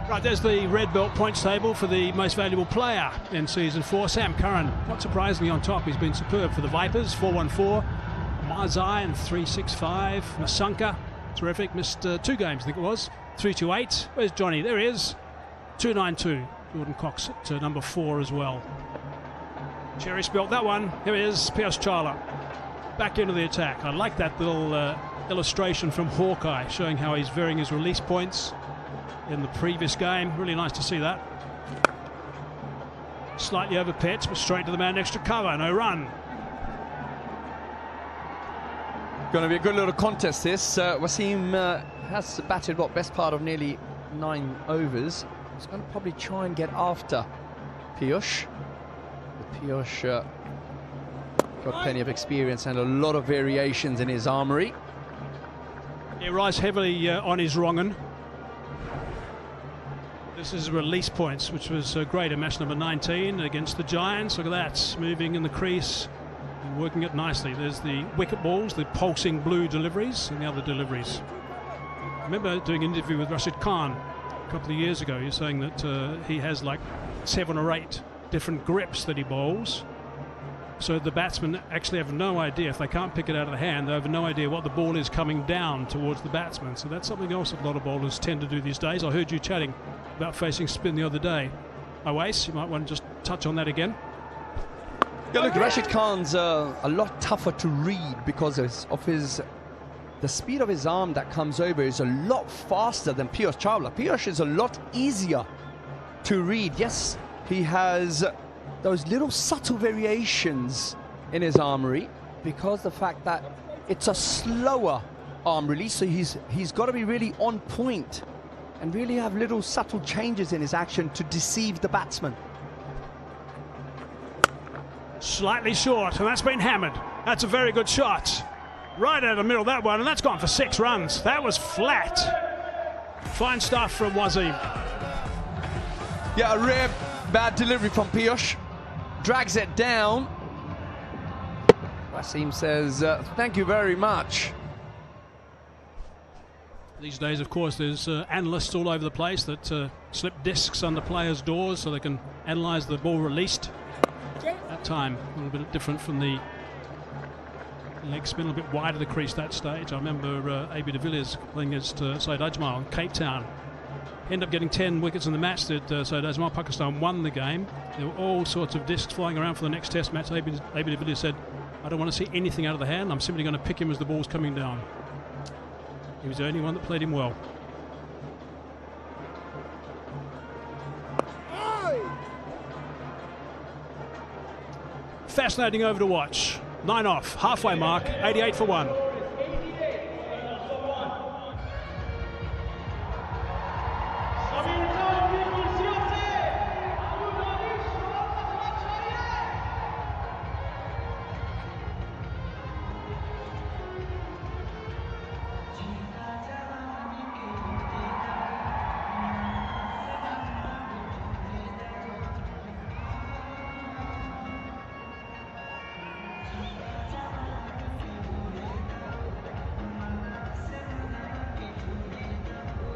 Right, there's the red belt points table for the most valuable player in season 4. Sam Curran, not surprisingly on top. He's been superb for the Vipers. 414. Marzai and 365. Masunka, terrific. Missed 2 games, I think it was. 328. Where's Johnny? There he is. 292. Jordan Cox at number 4 as well. Cherry spelt that one. Here he is, Piyush Chawla. Back into the attack. I like that little illustration from Hawkeye showing how he's varying his release points in the previous game. Really nice to see that. Slightly over pitch, but straight to the man next to cover. No run. Going to be a good little contest this. Wasim has batted best part of nearly 9 overs. He's going to probably try and get after Piyush. But Piyush got plenty of experience and a lot of variations in his armoury. He relies heavily on his wrong-un. This is release points, which was great in match number 19 against the Giants. Look at that, moving in the crease and working it nicely. There's the wicket balls, the pulsing blue deliveries, and the other deliveries. I remember doing an interview with Rashid Khan a couple of years ago. He was saying that he has like 7 or 8 different grips that he bowls. So the batsmen actually have no idea, if they can't pick it out of the hand, they have no idea what the ball is coming down towards the batsman. So that's something else a lot of bowlers tend to do these days. I heard you chatting about facing spin the other day. Wasim, you might want to just touch on that again. Yeah, look, Rashid Khan's a lot tougher to read because of the speed of his arm that comes over is a lot faster than Piyush Chawla. Piyush is a lot easier to read. Yes, he has those little subtle variations in his armory because the fact that it's a slower arm release, so he's got to be really on point and really have little subtle changes in his action to deceive the batsman. Slightly short, and that's been hammered. That's a very good shot. Right out of the middle, that one, and that's gone for 6 runs. That was flat. Fine stuff from Wasim. Yeah, a rare bad delivery from Piyush. Drags it down. Wasim says, thank you very much. These days, of course, there's analysts all over the place that slip discs under players' doors so they can analyse the ball released. That time, a little bit different from the leg spin, a little bit wide of the crease that stage. I remember AB de Villiers playing against Syed Ajmal in Cape Town. Ended up getting 10 wickets in the match that Syed Ajmal, Pakistan won the game. There were all sorts of discs flying around for the next test match. AB de Villiers said, I don't want to see anything out of the hand. I'm simply going to pick him as the ball's coming down. He was the only one that played him well. Fascinating over to watch. 9 off, halfway mark, 88 for 1.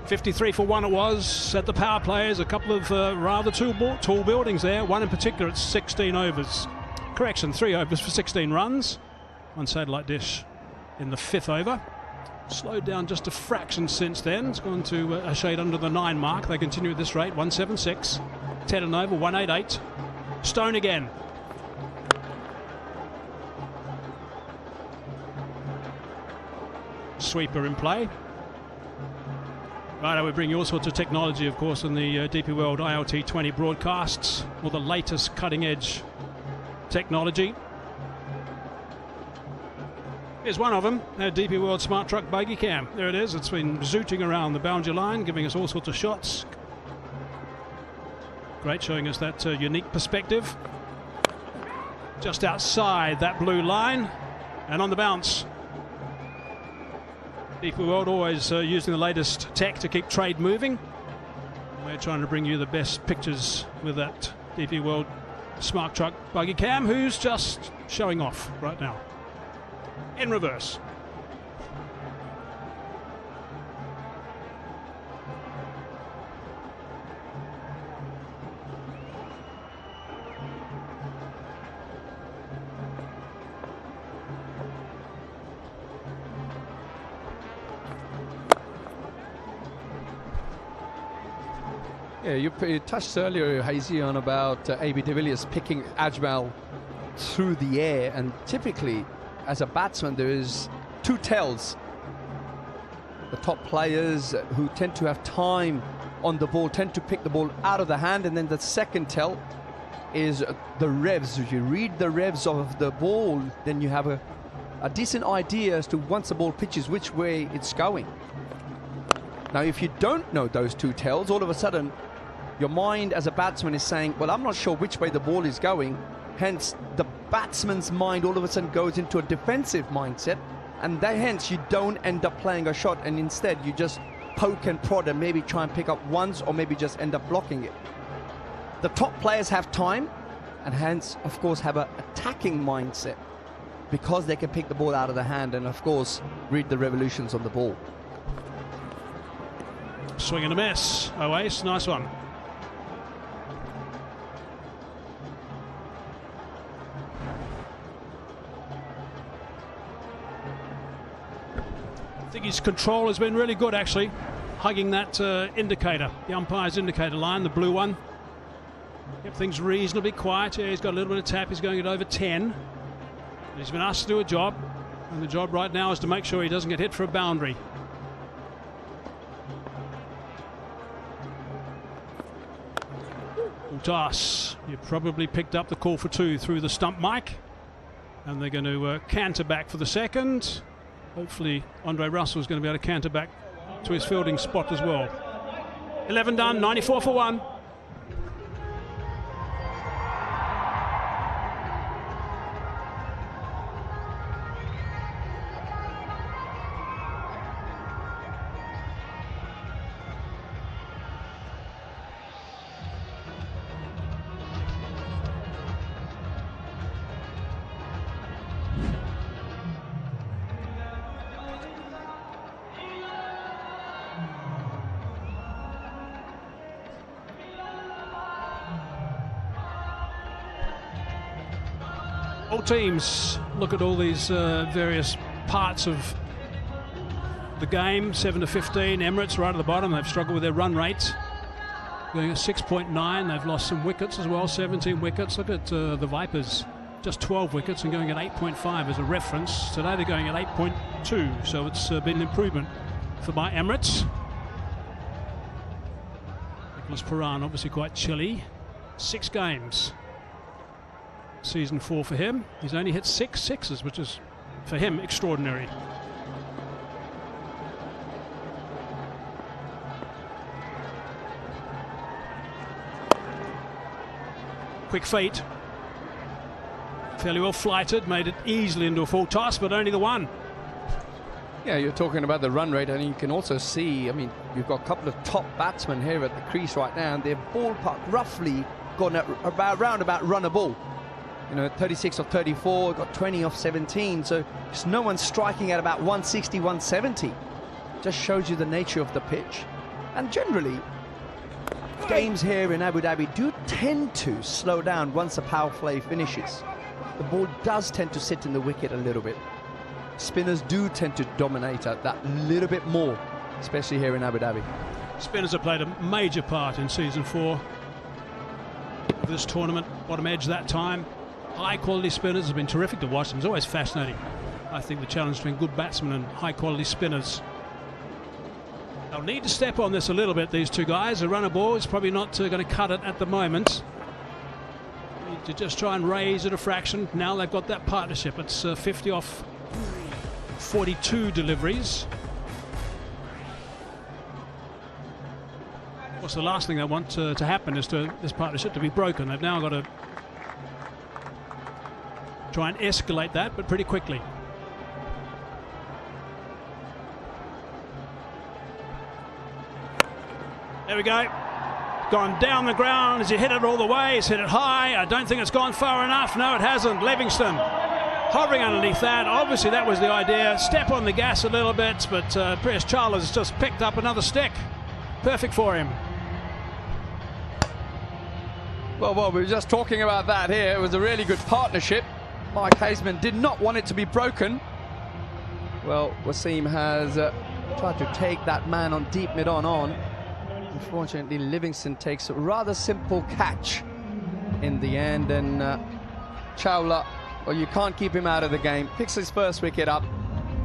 .53 for 1 it was at the power players. A couple of rather tall buildings there. One in particular at 16 overs. Correction, 3 overs for 16 runs. One satellite dish in the 5th over. Slowed down just a fraction since then. It's gone to a shade under the 9 mark. They continue at this rate. 176. 10 and over. 188. Stone again. Sweeper in play. Right, we bring you all sorts of technology, of course, in the DP World ILT20 broadcasts, all the latest cutting-edge technology. Here's one of them, our DP World Smart Truck Bogey Cam. There it is, it's been zooting around the boundary line, giving us all sorts of shots. Great, showing us that unique perspective. Just outside that blue line, and on the bounce. DP World always using the latest tech to keep trade moving. We're trying to bring you the best pictures with that DP World Smart Truck Bogey Cam, who's just showing off right now. In reverse. Yeah, you touched earlier, Hazy, on about AB de Villiers picking Ajmal through the air, and typically, as a batsman, there is 2 tells. The top players who tend to have time on the ball tend to pick the ball out of the hand, and then the second tell is the revs. If you read the revs of the ball, then you have a decent idea as to once the ball pitches which way it's going. Now, if you don't know those 2 tells, all of a sudden, your mind as a batsman is saying, well, I'm not sure which way the ball is going. Hence, the batsman's mind all of a sudden goes into a defensive mindset, and hence you don't end up playing a shot, and instead you just poke and prod and maybe try and pick up once, or maybe just end up blocking it. The top players have time, and hence, of course, have an attacking mindset because they can pick the ball out of the hand and, of course, read the revolutions on the ball. Swing and a miss. Oace, nice one. think his control has been really good, actually. Hugging that indicator, the umpire's indicator line, the blue one. Kept things reasonably quiet. Yeah, he's got a little bit of tap. He's going at over 10. He's been asked to do a job, and the job right now is to make sure he doesn't get hit for a boundary. Toss. You probably picked up the call for 2 through the stump mic, and they're going to canter back for the second. Hopefully Andre Russell's going to be able to canter back to his fielding spot as well. 11 done, 94 for 1. All teams look at all these various parts of the game. 7 to 15, Emirates right at the bottom. They've struggled with their run rate. Going at 6.9. They've lost some wickets as well, 17 wickets. Look at the Vipers, just 12 wickets and going at 8.5 as a reference. Today they're going at 8.2, so it's been an improvement for my Emirates. Nicholas Paran obviously quite chilly. 6 games. Season 4 for him. He's only hit 6 sixes, which is for him extraordinary. Quick feet. Fairly well flighted, made it easily into a full toss, but only the one. Yeah, you're talking about the run rate, and you can also see, I mean, you've got a couple of top batsmen here at the crease right now, and they're ballpark roughly gone at round about run a ball. You know, 36 of 34, got 20 off 17, so just no one's striking at about 160, 170. Just shows you the nature of the pitch. And generally, games here in Abu Dhabi do tend to slow down once the power play finishes. The ball does tend to sit in the wicket a little bit. Spinners do tend to dominate at that little bit more, especially here in Abu Dhabi. Spinners have played a major part in season 4 of this tournament. Bottom edge that time. High quality spinners have been terrific to watch. It's always fascinating. I think the challenge between good batsmen and high quality spinners. They'll need to step on this a little bit, these two guys. A runner ball is probably not going to cut it at the moment. Need to just try and raise it a fraction. Now they've got that partnership. It's 50 off 42 deliveries. Of course, the last thing they want to happen is to this partnership to be broken. They've now got to try and escalate that, but pretty quickly. There we go. Gone down the ground. Has he hit it all the way? He's hit it high. I don't think it's gone far enough. No, it hasn't. Livingston hovering underneath that. Obviously, that was the idea. Step on the gas a little bit, but Priyash Chawla has just picked up another stick. Perfect for him. Well, we were just talking about that here. It was a really good partnership. Mike Haseman did not want it to be broken. Well, Wasim has tried to take that man on deep mid-on. Unfortunately, Livingston takes a rather simple catch in the end, and Chawla, well, you can't keep him out of the game. Picks his first wicket up,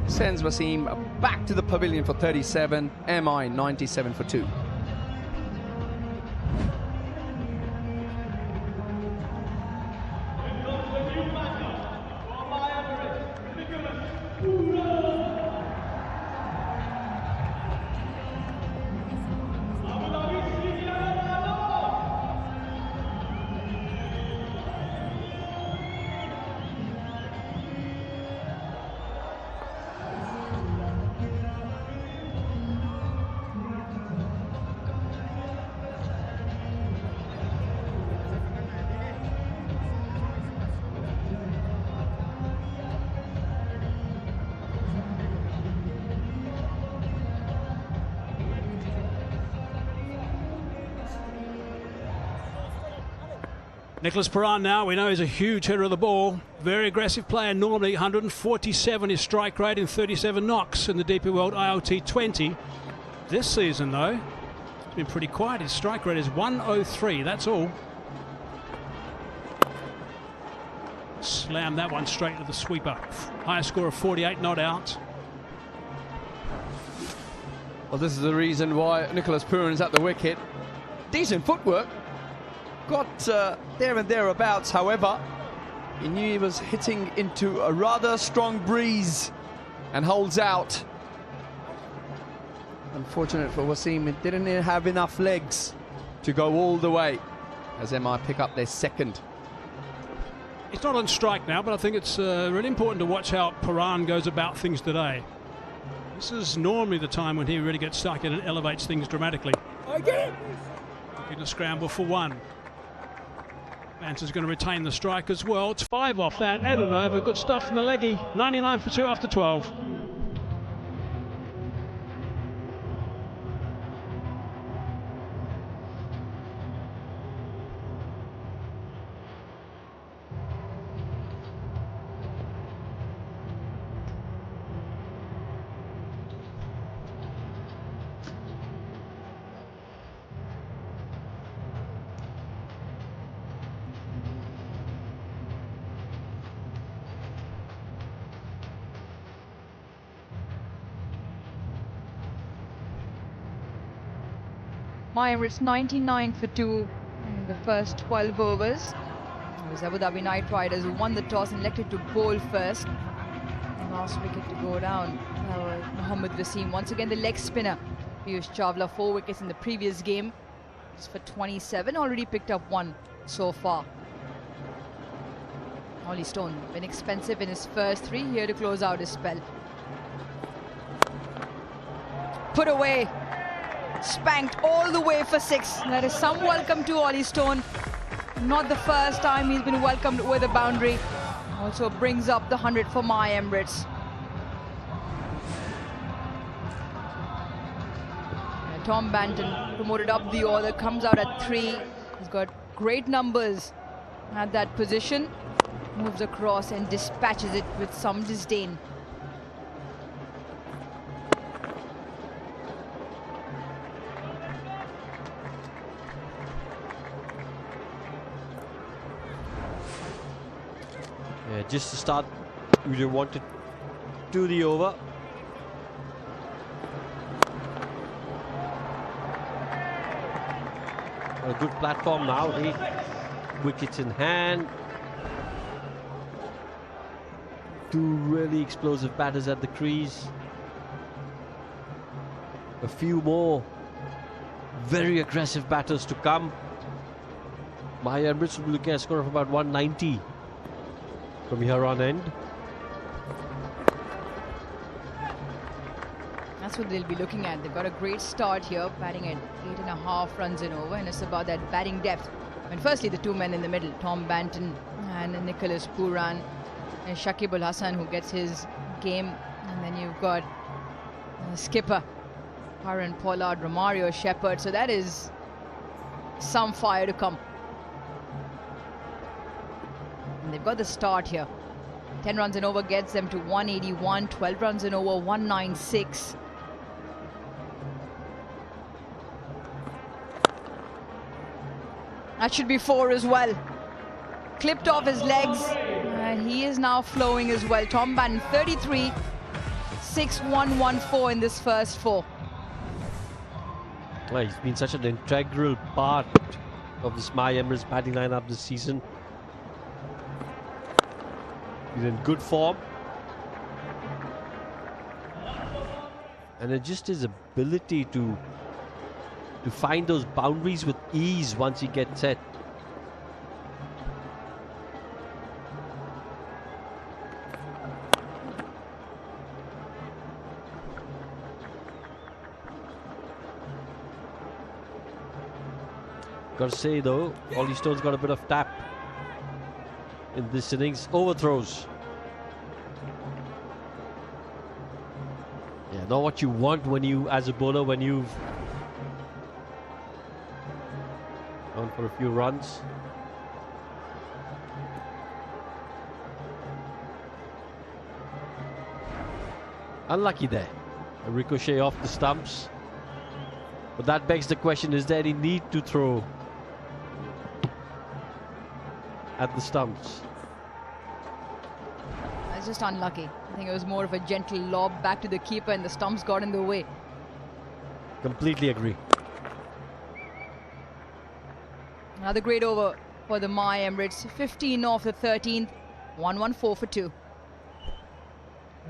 sends Wasim back to the pavilion for 37, MI 97 for 2. Nicholas Perrin now, we know he's a huge hitter of the ball. Very aggressive player normally. 147 his strike rate in 37 knocks in the DP World ILT20. This season though, it's been pretty quiet. His strike rate is 103, that's all. Slam that one straight to the sweeper. Highest score of 48, not out. Well, this is the reason why Nicholas Perrin's at the wicket. Decent footwork. Got there and thereabouts, however. He knew he was hitting into a rather strong breeze and holds out. Unfortunate for Wasim, it didn't have enough legs to go all the way as MI pick up their second. He's not on strike now, but I think it's really important to watch how Perrin goes about things today. This is normally the time when he really gets stuck in and elevates things dramatically. I get it. Looking to scramble for one. Manton's going to retain the strike as well. It's 5 off that. Headed over. Good stuff from the leggy. 99 for 2 after 12. Emirates 99 for 2 in the first 12 overs. It was Abu Dhabi Knight Riders who won the toss and elected to bowl first. Last wicket to go down. Mohammad Wasim, once again the leg spinner. Piyush Chawla, 4 wickets in the previous game. He's for 27, already picked up 1 so far. Ollie Stone, been expensive in his first 3, here to close out his spell. Put away. Spanked all the way for 6. That is some welcome to Ollie Stone. Not the first time he's been welcomed with a boundary. Also brings up the 100 for my Emirates. And Tom Banton promoted up the order, comes out at 3. He's got great numbers at that position. Moves across and dispatches it with some disdain. Just to start, we want to do the over. A good platform now, 8 wickets in hand. 2 really explosive batters at the crease. A few more very aggressive batters to come. My Emirates will be looking at a score of about 190. From here on end. That's what they'll be looking at. They've got a great start here, batting at 8.5 runs in over, and it's about that batting depth. I mean, firstly, the 2 men in the middle, Tom Banton and Nicholas Perrin, and Shakib Al Hasan, who gets his game, and then you've got skipper Aaron Pollard, Romario Shepherd. So that is some fire to come. And they've got the start here. 10 runs and over gets them to 181. 12 runs and over, 196. That should be 4 as well. Clipped off his legs. And he is now flowing as well. Tom Banton, 33. 6-1-1-4 in this first 4. Well, he's been such an integral part of this My Emirates batting lineup this season. He's in good form. And it's just his ability to find those boundaries with ease once he gets set. Got to say though, Ollie Stone's got a bit of tap in this innings. Overthrows. Yeah, not what you want when you, as a bowler, when you've gone for a few runs. Unlucky there. A ricochet off the stumps. But that begs the question, is there any need to throw at the stumps? It's just unlucky. I think it was more of a gentle lob back to the keeper and the stumps got in the way. Completely agree. Another great over for the My Emirates. 15 off the 13th. 114 for 2.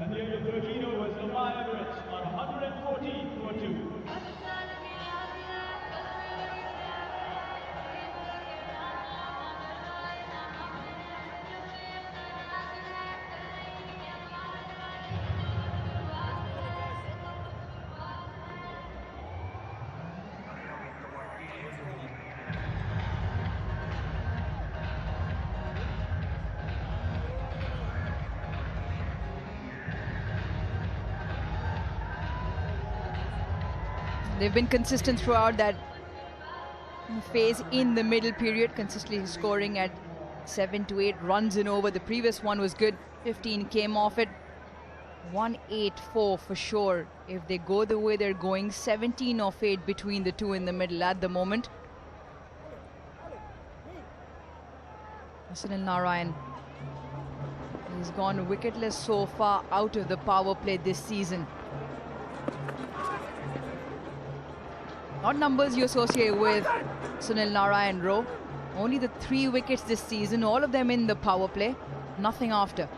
And the end of 13 overs, the My Emirates on 114 for 2. They've been consistent throughout that phase in the middle period, consistently scoring at 7 to 8 runs in over. The previous one was good. 15 came off it. 184 for sure. If they go the way they're going, 17 off 8 between the two in the middle at the moment. Sunil Narayan. He's gone wicketless so far out of the power play this season. Not numbers you associate with Sunil Narayan, Ro. Only the 3 wickets this season, all of them in the power play, nothing after.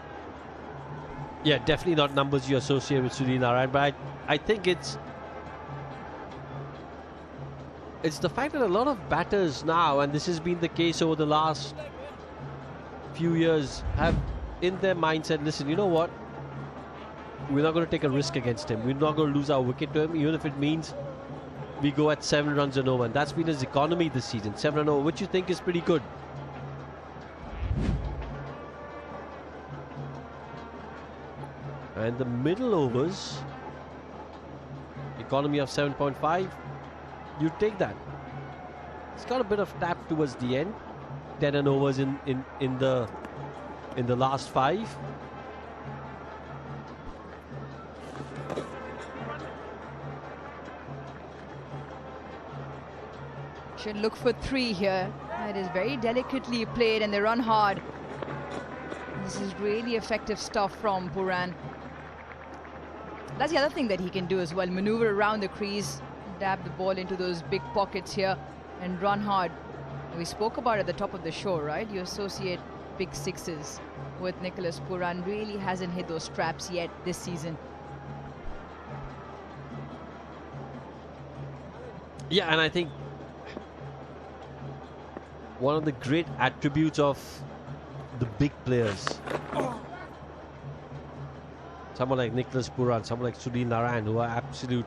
Yeah, definitely not numbers you associate with Sunil Narayan, but I think it's the fact that a lot of batters now, and this has been the case over the last few years, have in their mindset, listen, you know what? We're not going to take a risk against him. We're not going to lose our wicket to him, even if it means we go at 7 runs and over, and that's been his economy this season. 7 and over, which you think is pretty good. And the middle overs, economy of 7.5, you take that. It's got a bit of tap towards the end. 10 and overs in the last 5. Should look for 3 here. It is very delicately played and they run hard. This is really effective stuff from Puran. That's the other thing that he can do as well. Maneuver around the crease, dab the ball into those big pockets here and run hard. We spoke about it at the top of the show, right? You associate big sixes with Nicholas Puran. Really hasn't hit those traps yet this season. Yeah, and I think one of the great attributes of the big players, someone like Nicholas Puran, someone like Sunil Narayan, who are absolute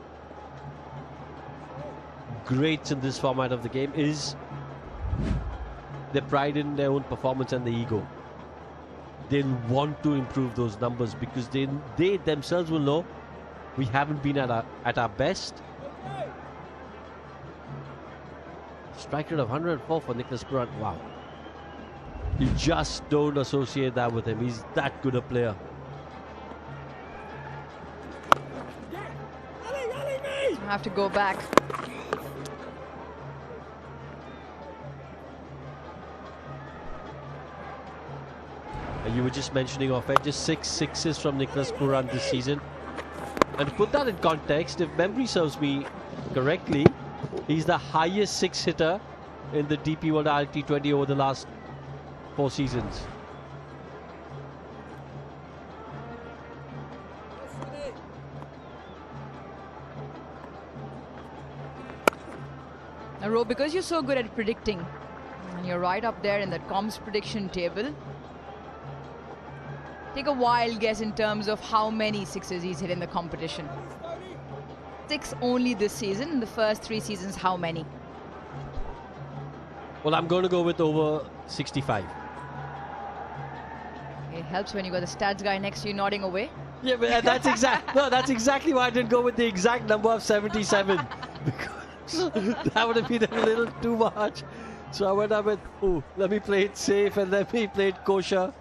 greats in this format of the game, is their pride in their own performance and the ego. They'll want to improve those numbers because they themselves will know we haven't been at our best. Strike rate of 104 for Nicholas Puran. Wow. You just don't associate that with him. He's that good a player. I have to go back. You were just mentioning off it, just 6 sixes from Nicholas Puran this season. And to put that in context, if memory serves me correctly, he's the highest 6 hitter in the DP World ILT20 over the last 4 seasons. Now, Ro, because you're so good at predicting, and you're right up there in that comms prediction table, take a wild guess in terms of how many sixes he's hit in the competition. 6 only this season. In the first 3 seasons, how many? Well, I'm going to go with over 65. It helps when you got the stats guy next to you nodding away. Yeah, but that's that's exactly why I didn't go with the exact number of 77. Because that would have been a little too much. So I went up with, let me play it safe, and let me play it kosher.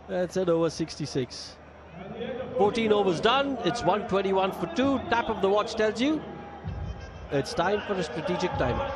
That's an over 66. At the end of 14 overs done. It's 121 for 2. Tap of the watch tells you it's time for a strategic timeout.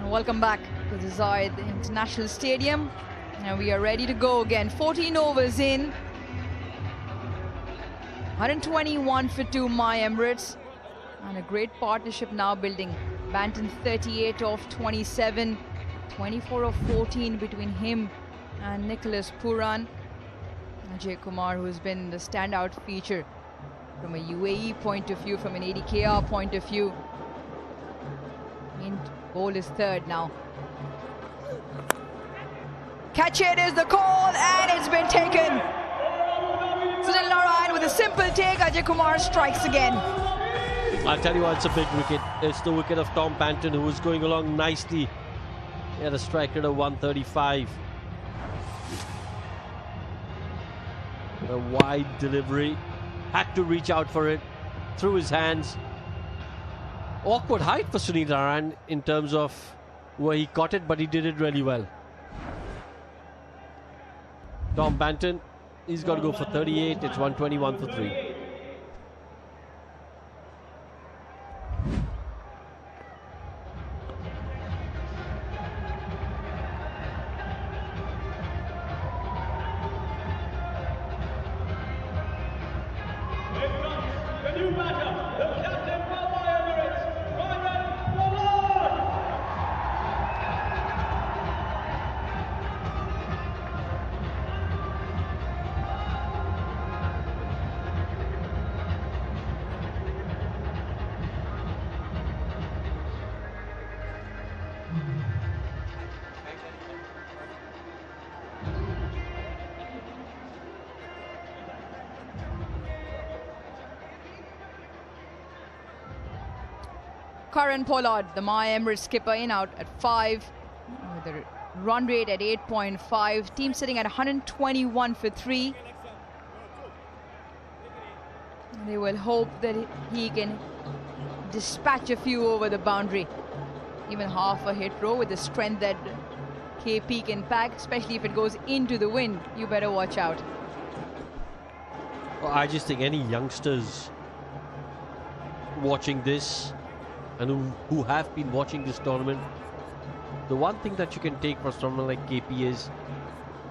Welcome back to the Zayed International Stadium, and we are ready to go again. 14 overs in, 121 for 2 My Emirates, and a great partnership now building. Banton 38 off 27, 24 of 14 between him and Nicholas Puran. Ajay Kumar, who's been the standout feature from a UAE point of view, from an ADKR point of view. In ball is third now. Catch it is the call, and it's been taken. Sunil Narayan with a simple take. Ajay Kumar strikes again. I'll tell you what, it's a big wicket. It's the wicket of Tom Banton, who was going along nicely. He had a strike rate of 135. A wide delivery. Had to reach out for it. Through his hands. Awkward height for Sunil Narayan in terms of where he caught it, but he did it really well. Tom Banton, he's got to go for 38. It's 121 for 3. Karan Pollard, the My Emirates skipper, in out at 5 with a run rate at 8.5. Team sitting at 121 for 3. And they will hope that he can dispatch a few over the boundary. Even half a hit row with the strength that KP can pack, especially if it goes into the wind. You better watch out. Well, I just think any youngsters watching this and who have been watching this tournament, the one thing that you can take from someone like KP is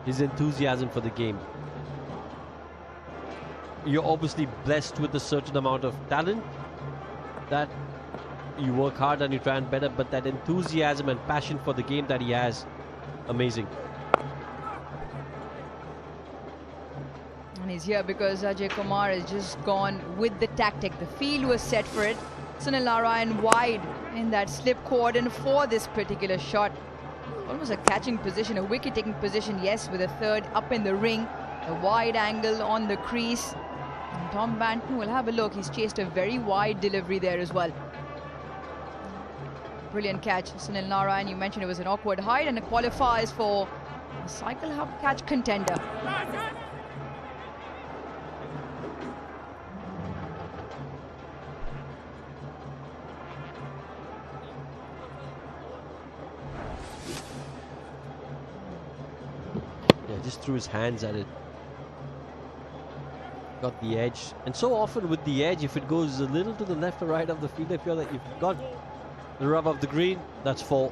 his enthusiasm for the game. You're obviously blessed with a certain amount of talent that you work hard and you try and better, but that enthusiasm and passion for the game that he has, amazing. And he's here because Ajay Kumar has just gone with the tactic. The field was set for it. Sunil Narayan wide in that slip cordon for this particular shot. Almost a catching position, a wicket-taking position, yes, with a third up in the ring. A wide angle on the crease. And Tom Banton will have a look. He's chased a very wide delivery there as well. Brilliant catch. Sunil Narayan, you mentioned it was an awkward height, and it qualifies for a cycle hub catch contender. Yeah, just threw his hands at it. Got the edge. And so often with the edge, if it goes a little to the left or right of the field, I feel like if you've got the rub of the green, that's 4.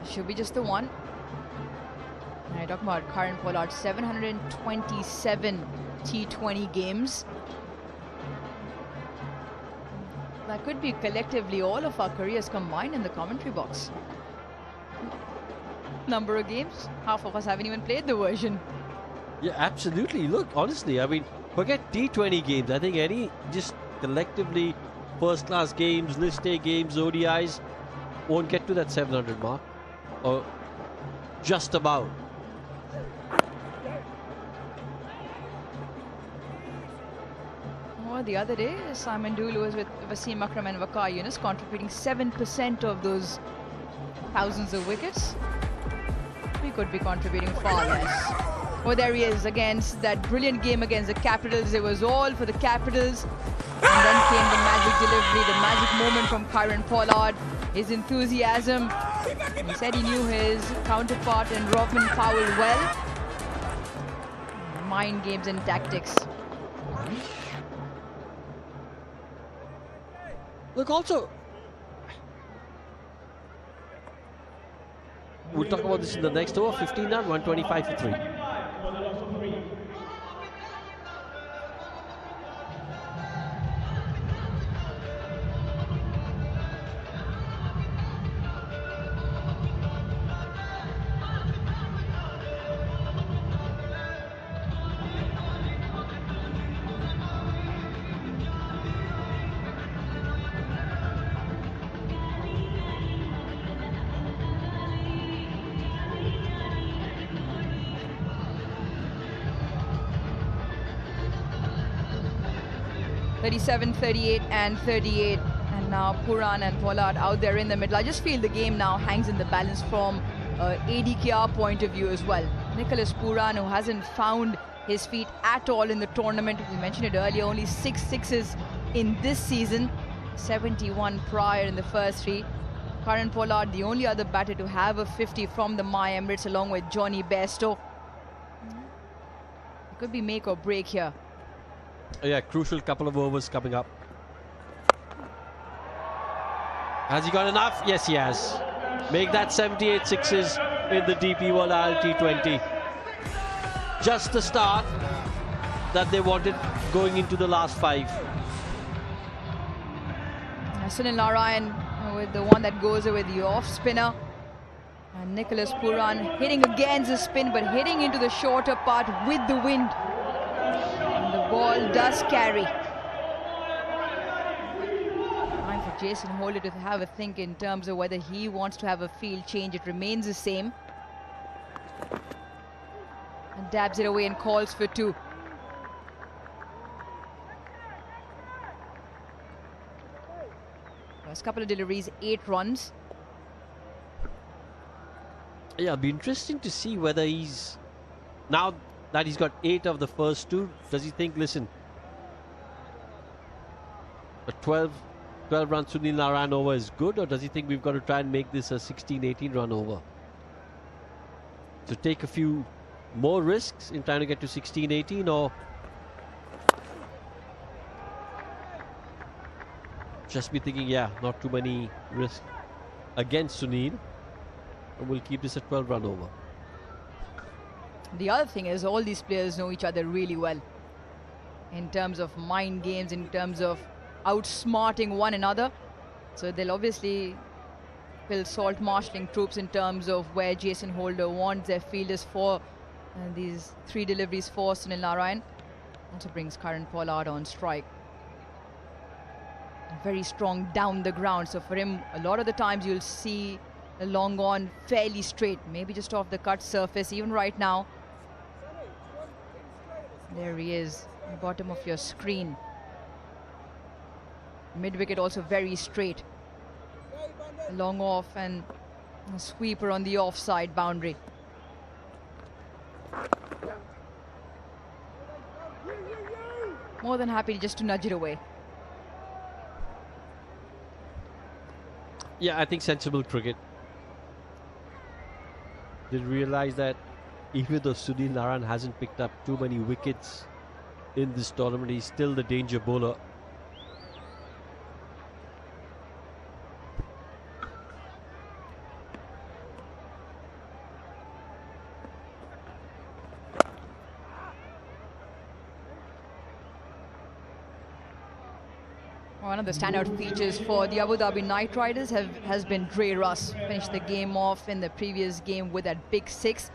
Should be just the one. And I talk about Karan Pollard, 727 T20 games. That could be collectively all of our careers combined in the commentary box. Number of games, half of us haven't even played the version. Yeah, absolutely. Look, honestly, I mean, forget T20 games. I think any just collectively first-class games, list A games, ODIs won't get to that 700 mark. Or just about. Well, the other day, Simon Dool was with Wasim Akram and Waqar Yunus, contributing 7% of those thousands of wickets. We could be contributing far less. Oh, there he is against that brilliant game against the Capitals. It was all for the Capitals. And then came the magic delivery, the magic moment from Karan Pollard. His enthusiasm. He said he knew his counterpart and Robin Powell well. Mind games and tactics. Look, also, we'll talk about this in the next over. 15 run, 125 for 3. .37, 38 and 38, and now Puran and Pollard out there in the middle. I just feel the game now hangs in the balance from ADKR point of view as well. Nicholas Puran, who hasn't found his feet at all in the tournament. We mentioned it earlier, only 6 sixes in this season, 71 prior in the first 3. Karan Pollard, the only other batter to have a 50 from the My Emirates, along with Johnny Bestow. It could be make or break here. Yeah, crucial couple of overs coming up. Has he got enough? Yes, he has. Make that 78 sixes in the DP World ILT20. Just the start that they wanted going into the last 5. Sunil Narayan with the one that goes with the off spinner. And Nicholas Puran hitting against the spin, but hitting into the shorter part with the wind. And the ball does carry. Time for Jason Holder to have a think in terms of whether he wants to have a field change. It remains the same. And dabs it away and calls for 2. First couple of deliveries, 8 runs. Yeah, it'll be interesting to see whether he's, now that he's got 8 of the first 2, does he think, listen, a 12 run Sunil Narayan over is good, or does he think we've got to try and make this a 16-18 run over? So take a few more risks in trying to get to 16-18, or just be thinking, yeah, not too many risks against Sunil, and we'll keep this at 12 run over. The other thing is all these players know each other really well in terms of mind games, in terms of outsmarting one another. So they'll obviously build salt marshalling troops in terms of where Jason Holder wants their fielders for. And these 3 deliveries for Sunil Narayan. Also brings Karan Pollard on strike. Very strong down the ground. So for him, a lot of the times you'll see a long on fairly straight, maybe just off the cut surface. Even right now, there he is, bottom of your screen. Mid-wicket also very straight. Long off and a sweeper on the offside boundary. More than happy just to nudge it away. Yeah, I think sensible cricket. They realize that even though Sunil Narayan hasn't picked up too many wickets in this tournament, he's still the danger bowler. One of the standout features for the Abu Dhabi Knight Riders has been Dre Russ. Finished the game off in the previous game with that big 6.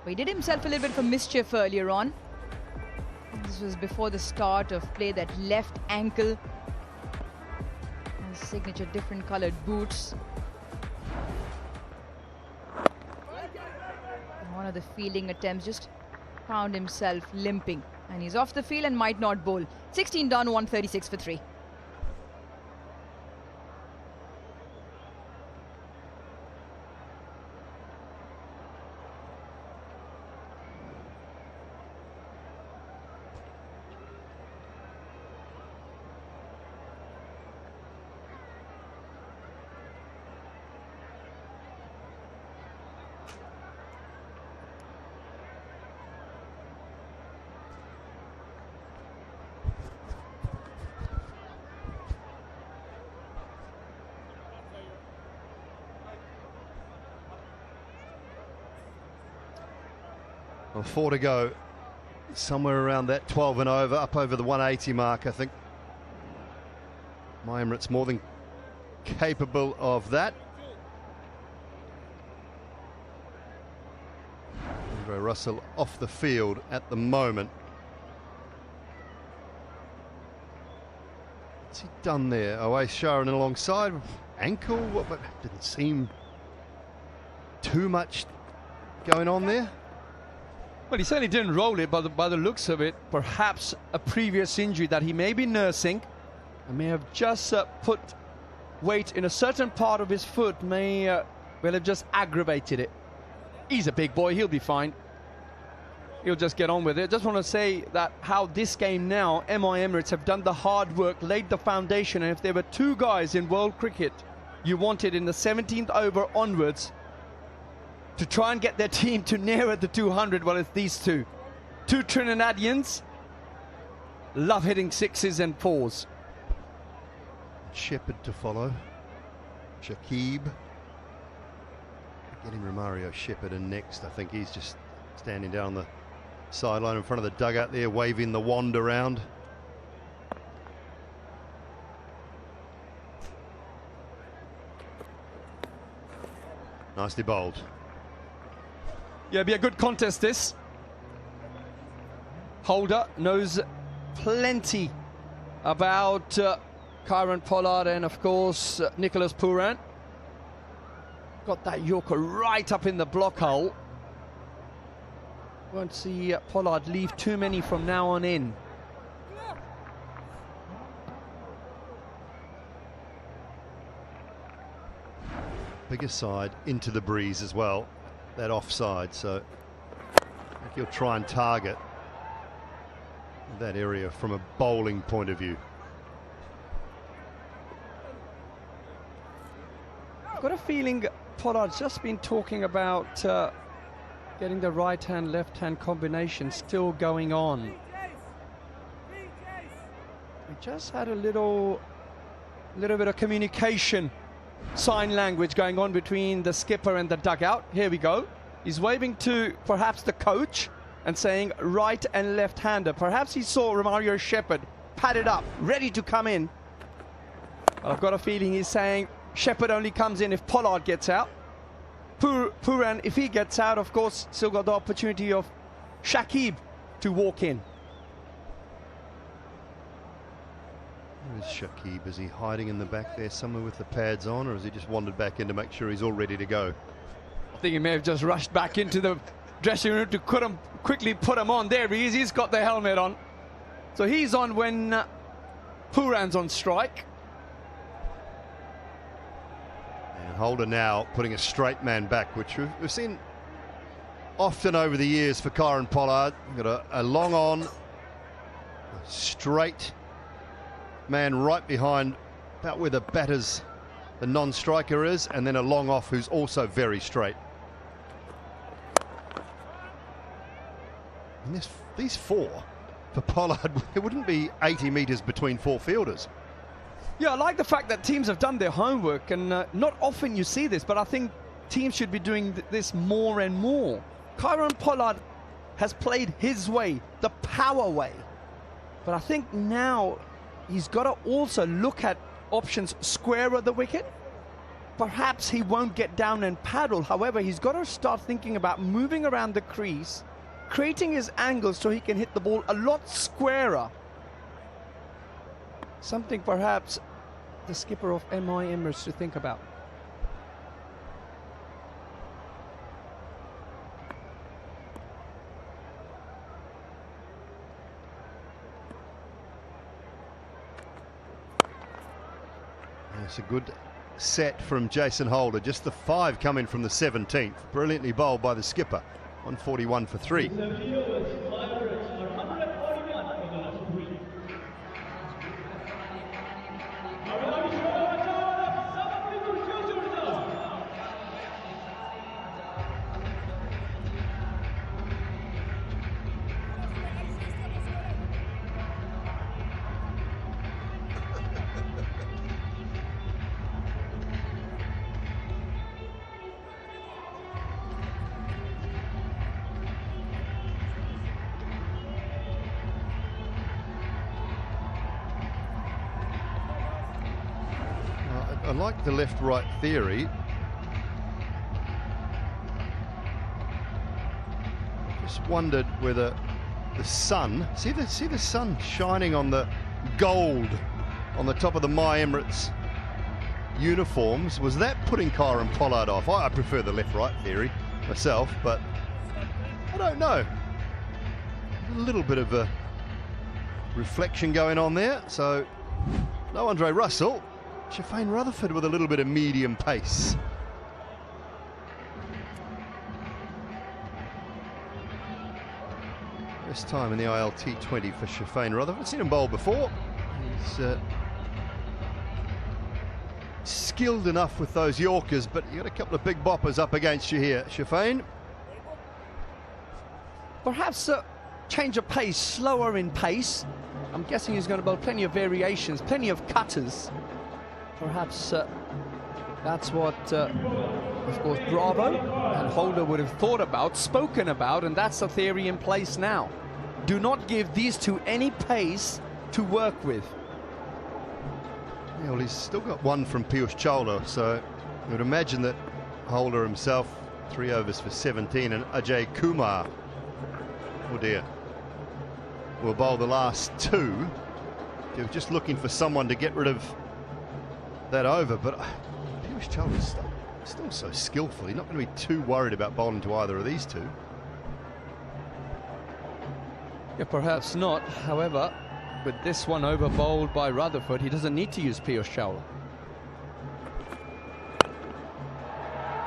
But he did himself a little bit of mischief earlier on. This was before the start of play, that left ankle. His signature different coloured boots. And one of the fielding attempts just found himself limping. And he's off the field and might not bowl. 16 done, 136 for 3. Well, 4 to go, somewhere around that 12 and over, up over the 180 mark, I think. My Emirates more than capable of that. Andre Russell off the field at the moment. What's he done there? Away Sharon alongside, ankle, what, didn't seem too much going on there. Well, he certainly didn't roll it, but by the looks of it, perhaps a previous injury that he may be nursing and may have just put weight in a certain part of his foot, may well have just aggravated it. He's a big boy, he'll be fine. He'll just get on with it. Just want to say that how this game now, MI Emirates have done the hard work, laid the foundation, and if there were 2 guys in world cricket you wanted in the 17th over onwards to try and get their team to nearer the 200, well, it's these 2. 2 Trinidadians love hitting 6s and 4s. Shepherd to follow. Shakib. Getting Romario Shepherd in next. I think he's just standing down the sideline in front of the dugout there, waving the wand around. Nicely bowled. Yeah, be a good contest this. Holder knows plenty about Kyron Pollard and of course Nicholas Pooran. Got that Yorker right up in the block hole. Won't see Pollard leave too many from now on in. Bigger side into the breeze as well. that offside, so I think he'll try and target that area from a bowling point of view. I've got a feeling Pollard's just been talking about getting the right-hand, left-hand combination still going on. We just had a little bit of communication, sign language going on between the skipper and the dugout. Here we go. He's waving to perhaps the coach and saying right and left-hander. Perhaps he saw Romario Shepherd padded up, ready to come in. But I've got a feeling he's saying Shepherd only comes in if Pollard gets out. Pooran, if he gets out, of course, still got the opportunity of Shakib to walk in. Where's Shakib? Is he hiding in the back there somewhere with the pads on, or has he just wandered back in to make sure he's all ready to go? I think he may have just rushed back into the dressing room to quickly put him on. There he is. He's got the helmet on. So he's on when Pooran's on strike. And Holder now putting a straight man back, which we've seen often over the years for Kieron Pollard. Got a long on, a straight man right behind about where the batter's, the non-striker is, and then a long off who's also very straight. And these four for Pollard, it wouldn't be 80 metres between four fielders. Yeah, I like the fact that teams have done their homework, and not often you see this, but I think teams should be doing this more and more. Kieron Pollard has played his way, the power way, but I think now he's got to also look at options square of the wicket. Perhaps he won't get down and paddle. However, he's got to start thinking about moving around the crease, creating his angles so he can hit the ball a lot squarer. Something perhaps the skipper of MI Emirates to think about. It's a good set from Jason Holder, just the 5 coming from the 17th. Brilliantly bowled by the skipper. 141 for 3. I like the left-right theory. Just wondered whether the sun, see the sun shining on the gold on the top of the My Emirates uniforms, was that putting Kieron Pollard off? I prefer the left-right theory myself, but I don't know. A little bit of a reflection going on there. So no Andre Russell. Shafane Rutherford with a little bit of medium pace. First time in the ILT20 for Shafane Rutherford. I've seen him bowl before. He's skilled enough with those Yorkers, but you got a couple of big boppers up against you here, Shafane. Perhaps a change of pace, slower in pace. I'm guessing he's going to bowl plenty of variations, plenty of cutters. Perhaps that's what, of course, Bravo and Holder would have thought about, spoken about, and that's the theory in place now. Do not give these two any pace to work with. Yeah, well, he's still got one from Piyush Chawla, so I would imagine that Holder himself, 3 overs for 17, and Ajay Kumar, oh dear, will bowl the last 2. They were just looking for someone to get rid of that over, but Piyush Chawla's still so skillful. He's not going to be too worried about bowling to either of these two. Yeah, perhaps not. However, with this one over bowled by Rutherford, he doesn't need to use Piyush Chawla.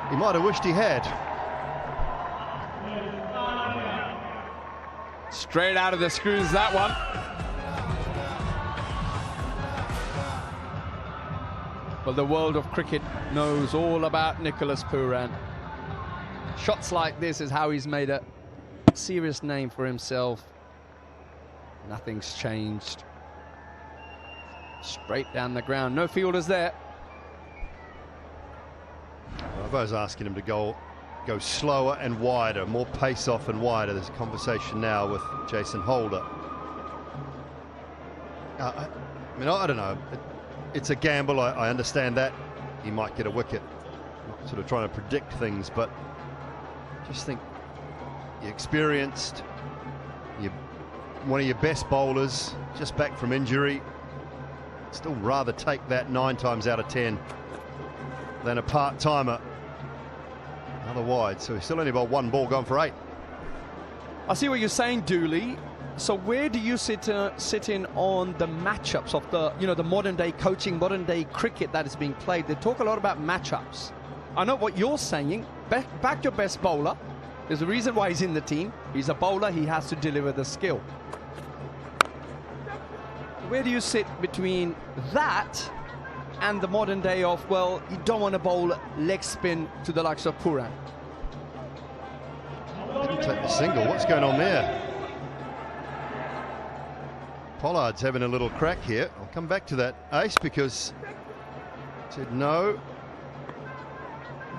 He might have wished he had. Straight out of the screws, that one. Well, the world of cricket knows all about Nicholas Pooran. Shots like this is how he's made a serious name for himself. Nothing's changed. Straight down the ground, no fielders there. Well, I was asking him to go slower and wider, more pace off and wider. There's a conversation now with Jason Holder. I mean, I don't know. It's a gamble. I understand that. He might get a wicket. Not sort of trying to predict things, but just think you're experienced. You're one of your best bowlers, just back from injury. Still rather take that 9 times out of 10 than a part-timer. Another wide, so he's still only about 1 ball, gone for 8. I see what you're saying, Dooley. So where do you sit in on the matchups of the, the modern day coaching, modern day cricket that is being played? They talk a lot about matchups. I know what you're saying. Back your best bowler. There's a reason why he's in the team. He's a bowler. He has to deliver the skill. Where do you sit between that and the modern day of, well, you don't want to bowl leg spin to the likes of Pooran? Didn't take the single. What's going on there? Pollard's having a little crack here. I'll come back to that, Ace, because he said no.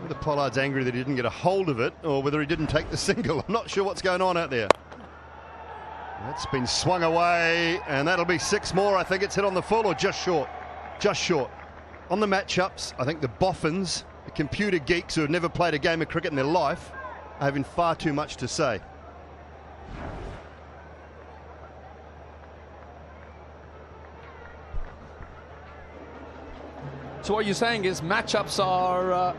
Whether Pollard's angry that he didn't get a hold of it or whether he didn't take the single. I'm not sure what's going on out there. That's been swung away, and that'll be 6 more. I think it's hit on the full or just short. Just short. On the matchups, I think the boffins, the computer geeks who have never played a game of cricket in their life, are having far too much to say. So what you're saying is matchups are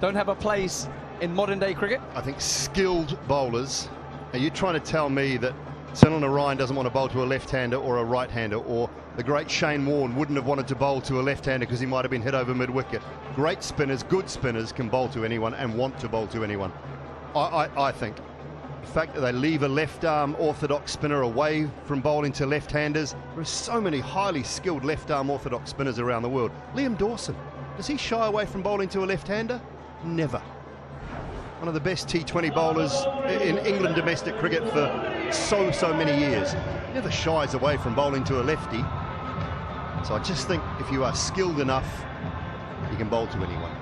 don't have a place in modern day cricket? I think skilled bowlers. Are you trying to tell me that Sunil Narayan doesn't want to bowl to a left-hander or a right-hander, or the great Shane Warne wouldn't have wanted to bowl to a left-hander because he might have been hit over mid-wicket? Great spinners, good spinners can bowl to anyone and want to bowl to anyone. I think the fact that they leave a left-arm orthodox spinner away from bowling to left-handers, there are so many highly skilled left-arm orthodox spinners around the world. Liam Dawson, does he shy away from bowling to a left-hander? Never. One of the best T20 bowlers in England domestic cricket for so many years. Never shies away from bowling to a lefty. So I just think if you are skilled enough, you can bowl to anyone.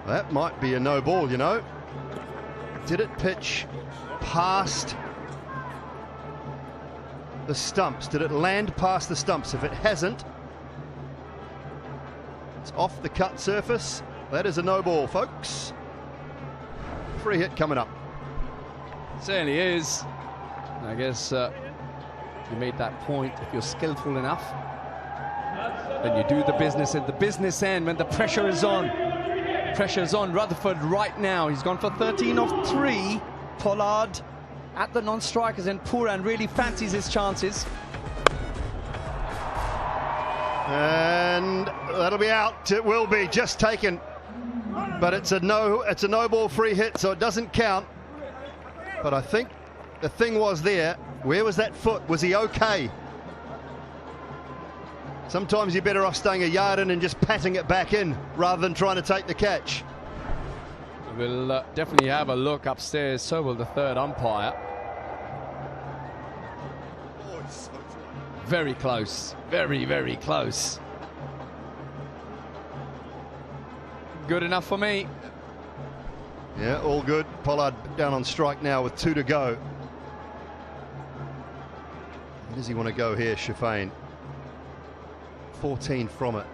That might be a no ball, you know. Did it pitch past the stumps? Did it land past the stumps? If it hasn't, it's off the cut surface. That is a no ball, folks. Free hit coming up. Certainly is. I guess you made that point. If you're skillful enough, then you do the business at the business end when the pressure is on. Pressure's on Rutherford right now. He's gone for 13 off 3. Pollard at the non-strikers, and Pooran really fancies his chances. And that'll be out. It will be just taken, but it's a no ball free hit, so it doesn't count. But I think the thing was there. Where was that foot? Was he okay? Sometimes you're better off staying a yard in and just patting it back in rather than trying to take the catch. We'll definitely have a look upstairs. So will the third umpire. Very close. Very close. Good enough for me. Yeah, all good. Pollard down on strike now with 2 to go. Where does he want to go here, Shafane? 14 from it.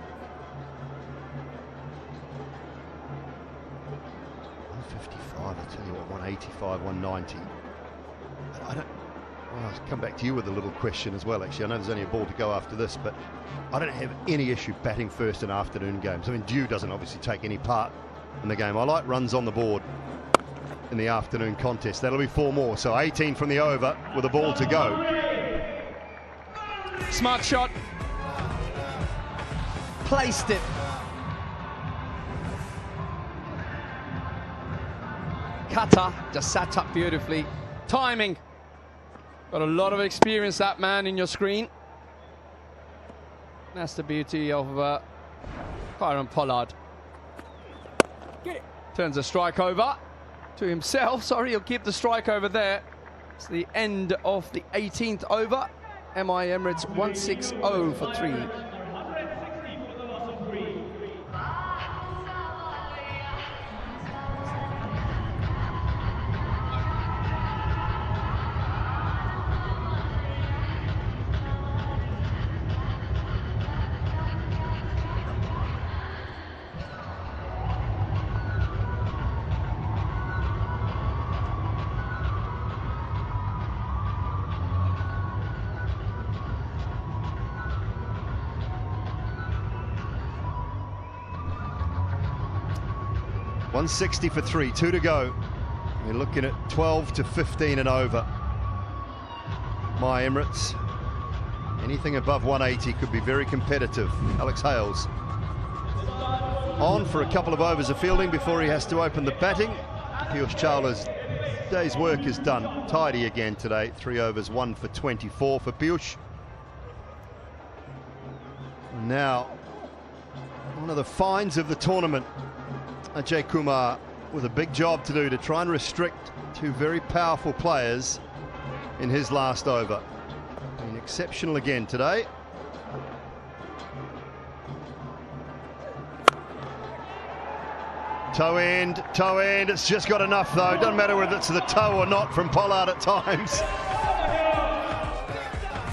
155, I tell you what, 185, 190. I don't. Well, I'll come back to you with a little question as well, actually. I know there's only a ball to go after this, but I don't have any issue batting first in afternoon games. I mean, Dew doesn't obviously take any part in the game. I like runs on the board in the afternoon contest. That'll be 4 more, so 18 from the over with a ball to go. Smart shot. Placed it. cutter, just sat up beautifully. Timing. Got a lot of experience, that man, in your screen. That's the beauty of Kieron Pollard. Turns the strike over to himself. Sorry, he'll keep the strike over there. It's the end of the 18th over. MI Emirates 160 for 3. .160 for 3, 2 to go. We're looking at 12 to 15 and over. My Emirates. Anything above 180 could be very competitive. Alex Hales on for a couple of overs of fielding before he has to open the batting. Piyush Chawla's day's work is done. Tidy again today. 3 overs, 1 for 24 for Piyush. Now, one of the finds of the tournament, Ajay Kumar with a big job to do to try and restrict 2 very powerful players in his last over. Been exceptional again today. Toe end, it's just got enough though. Doesn't matter whether it's the toe or not from Pollard at times.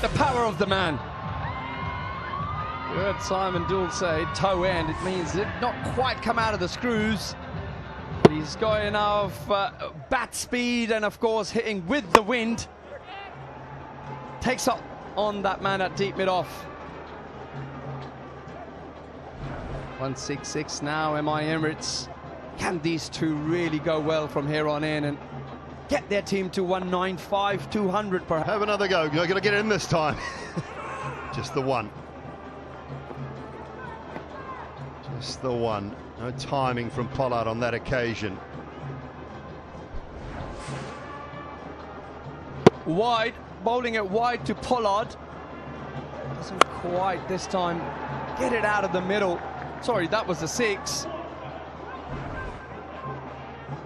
The power of the man. You heard Simon Dool say toe end. It means it not quite come out of the screws. But he's got enough bat speed and of course hitting with the wind. Takes up on that man at deep mid-off. 166 now, MI Emirates. Can these two really go well from here on in and get their team to 195, 200 perhaps? Have another go. You're going to get it in this time. Just the one. Just the one. No timing from Pollard on that occasion. Wide, bowling it wide to Pollard. Doesn't quite this time get it out of the middle. Sorry, that was the 6.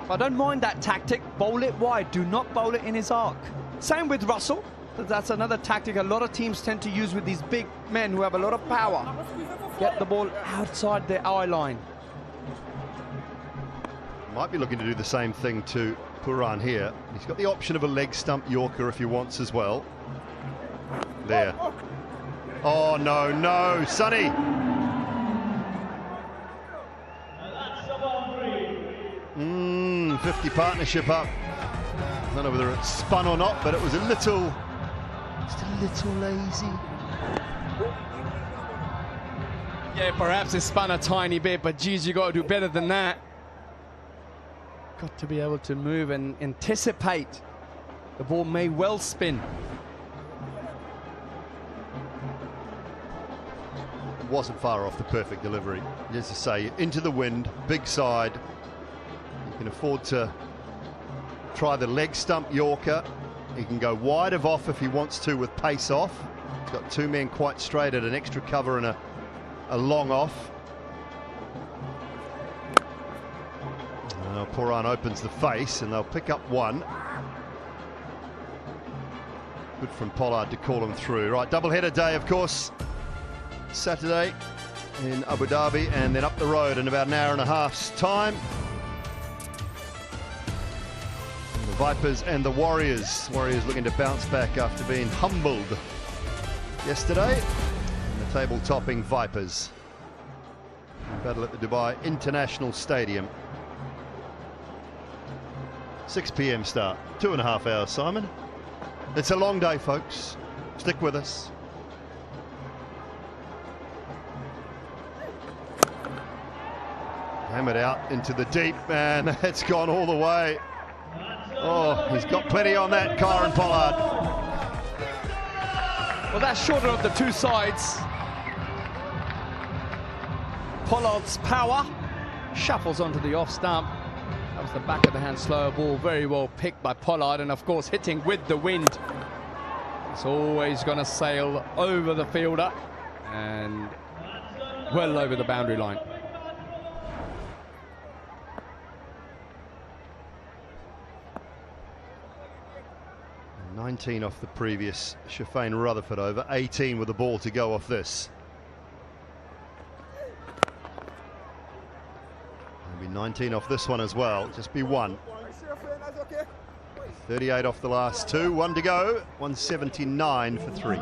I don't mind that tactic. Bowl it wide. Do not bowl it in his arc. Same with Russell. That's another tactic a lot of teams tend to use with these big men who have a lot of power. Get the ball outside their eye line. Might be looking to do the same thing to Pooran here. He's got the option of a leg stump Yorker if he wants as well. There. Oh, no, Sonny. 50 partnership up. I don't know whether it's spun or not, but it was a little, just a little lazy. Yeah, perhaps it spun a tiny bit, but geez, you got to do better than that. Got to be able to move and anticipate. The ball may well spin. It wasn't far off the perfect delivery. As I say, into the wind, big side. You can afford to try the leg stump Yorker. He can go wide of off if he wants to with pace off. He's got 2 men quite straight at an extra cover and a long off. Now Pooran opens the face and they'll pick up 1. Good from Pollard to call him through. Right, doubleheader day, of course. Saturday in Abu Dhabi and then up the road in about an hour and a half's time. The Vipers and the Warriors. Warriors looking to bounce back after being humbled yesterday. And the table-topping Vipers. Battle at the Dubai International Stadium. 6 p.m. start. 2.5 hours, Simon. It's a long day, folks. Stick with us. Hammered out into the deep, man. It's gone all the way. Oh, he's got plenty on that, Kieron Pollard. Well, that's shorter of the 2 sides. Pollard's power shuffles onto the off stump. That was the back of the hand slower ball, very well picked by Pollard, and of course hitting with the wind. It's always going to sail over the fielder and well over the boundary line. 19 off the previous Shafane Rutherford over, 18 with the ball to go off this. Maybe 19 off this one as well, just be one. 38 off the last two, one to go, 179 for three.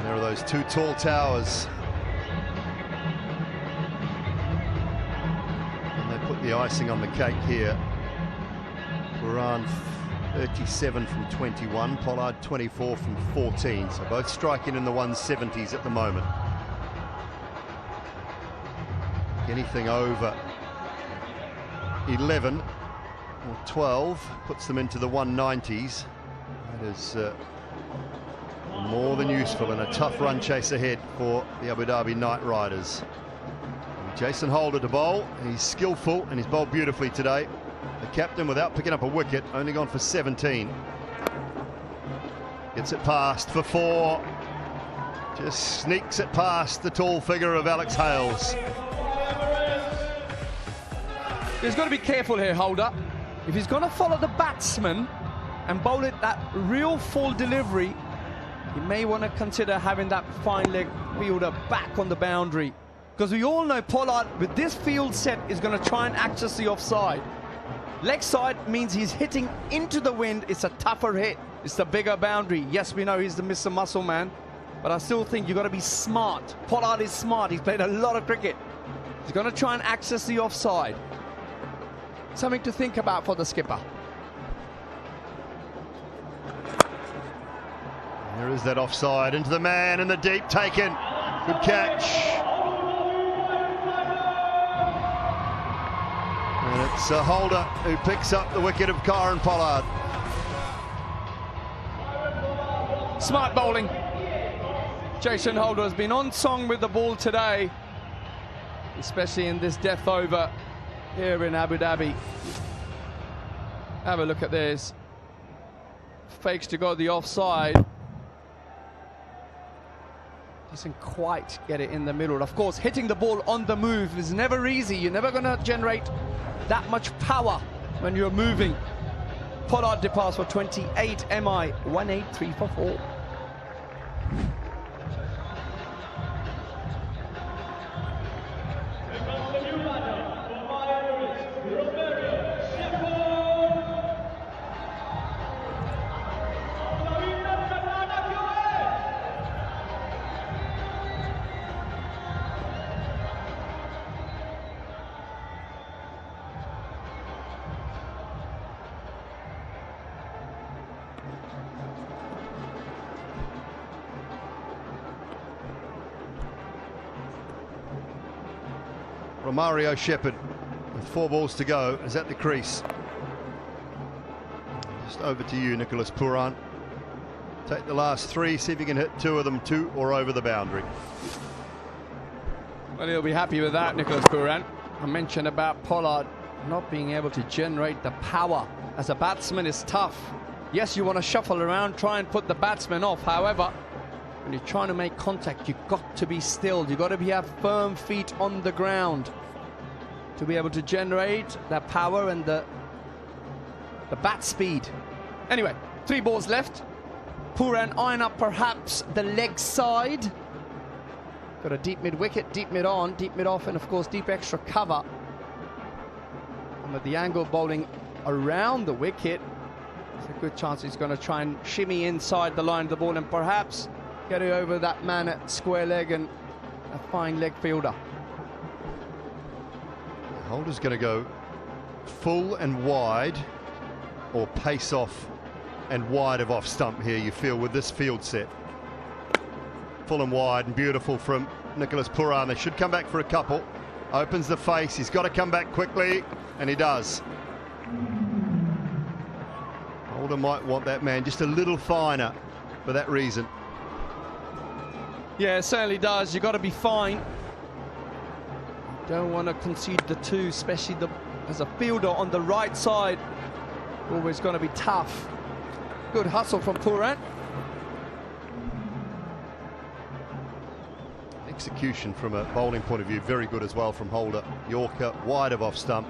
There are those two tall towers. And they put the icing on the cake here. Quran 37 from 21, Pollard 24 from 14. So both striking in the 170s at the moment. Anything over 11 or 12 puts them into the 190s. That is more than useful in a tough run chase ahead for the Abu Dhabi Knight Riders. And Jason Holder to bowl, and he's skillful and he's bowled beautifully today. The captain, without picking up a wicket, only gone for 17. Gets it past for 4. Just sneaks it past the tall figure of Alex Hales. He's got to be careful here, Holder. If he's going to follow the batsman and bowl it that real full delivery, you may want to consider having that fine leg fielder back on the boundary. Because we all know Pollard, with this field set, is going to try and access the offside. Leg side means he's hitting into the wind. It's a tougher hit. It's the bigger boundary. Yes, we know he's the Mr. Muscle Man, but I still think you've got to be smart. Pollard is smart. He's played a lot of cricket. He's going to try and access the offside. Something to think about for the skipper. There is that offside into the man in the deep, taken. Good catch. And it's Holder who picks up the wicket of Kieron Pollard. Smart bowling. Jason Holder has been on song with the ball today, especially in this death over here in Abu Dhabi. Have a look at this. Fakes to go the offside. Doesn't quite get it in the middle. Of course, hitting the ball on the move is never easy. You're never going to generate that much power when you're moving. Pollard departs for 28 MI, 183 for 4. Romario Shepherd with 4 balls to go is at the crease. Just over to you, Nicholas Pooran. Take the last 3, see if you can hit 2 of them, 2 or over the boundary. Well, he'll be happy with that, Nicholas Pooran. I mentioned about Pollard not being able to generate the power. As a batsman, it's tough. Yes, you want to shuffle around, try and put the batsman off. However, when you're trying to make contact, you've got to be still. You've got to have firm feet on the ground to be able to generate that power and the bat speed. Anyway, 3 balls left. Pooran eyeing up perhaps the leg side. Got a deep mid wicket, deep mid on, deep mid off, and of course deep extra cover. And with the angle bowling around the wicket, there's a good chance he's going to try and shimmy inside the line of the ball and perhaps get it over that man at square leg and a fine leg fielder. Holder's going to go full and wide, or pace off and wide of off stump here, you feel, with this field set. Full and wide and beautiful from Nicholas Pooran. They should come back for a couple. Opens the face, he's got to come back quickly, and he does. Holder might want that man just a little finer for that reason. Yeah, it certainly does. You've got to be fine. Don't want to concede the two, especially as a fielder on the right side. Always going to be tough. Good hustle from Pooran. Execution from a bowling point of view, very good as well from Holder. Yorker, wide of off stump.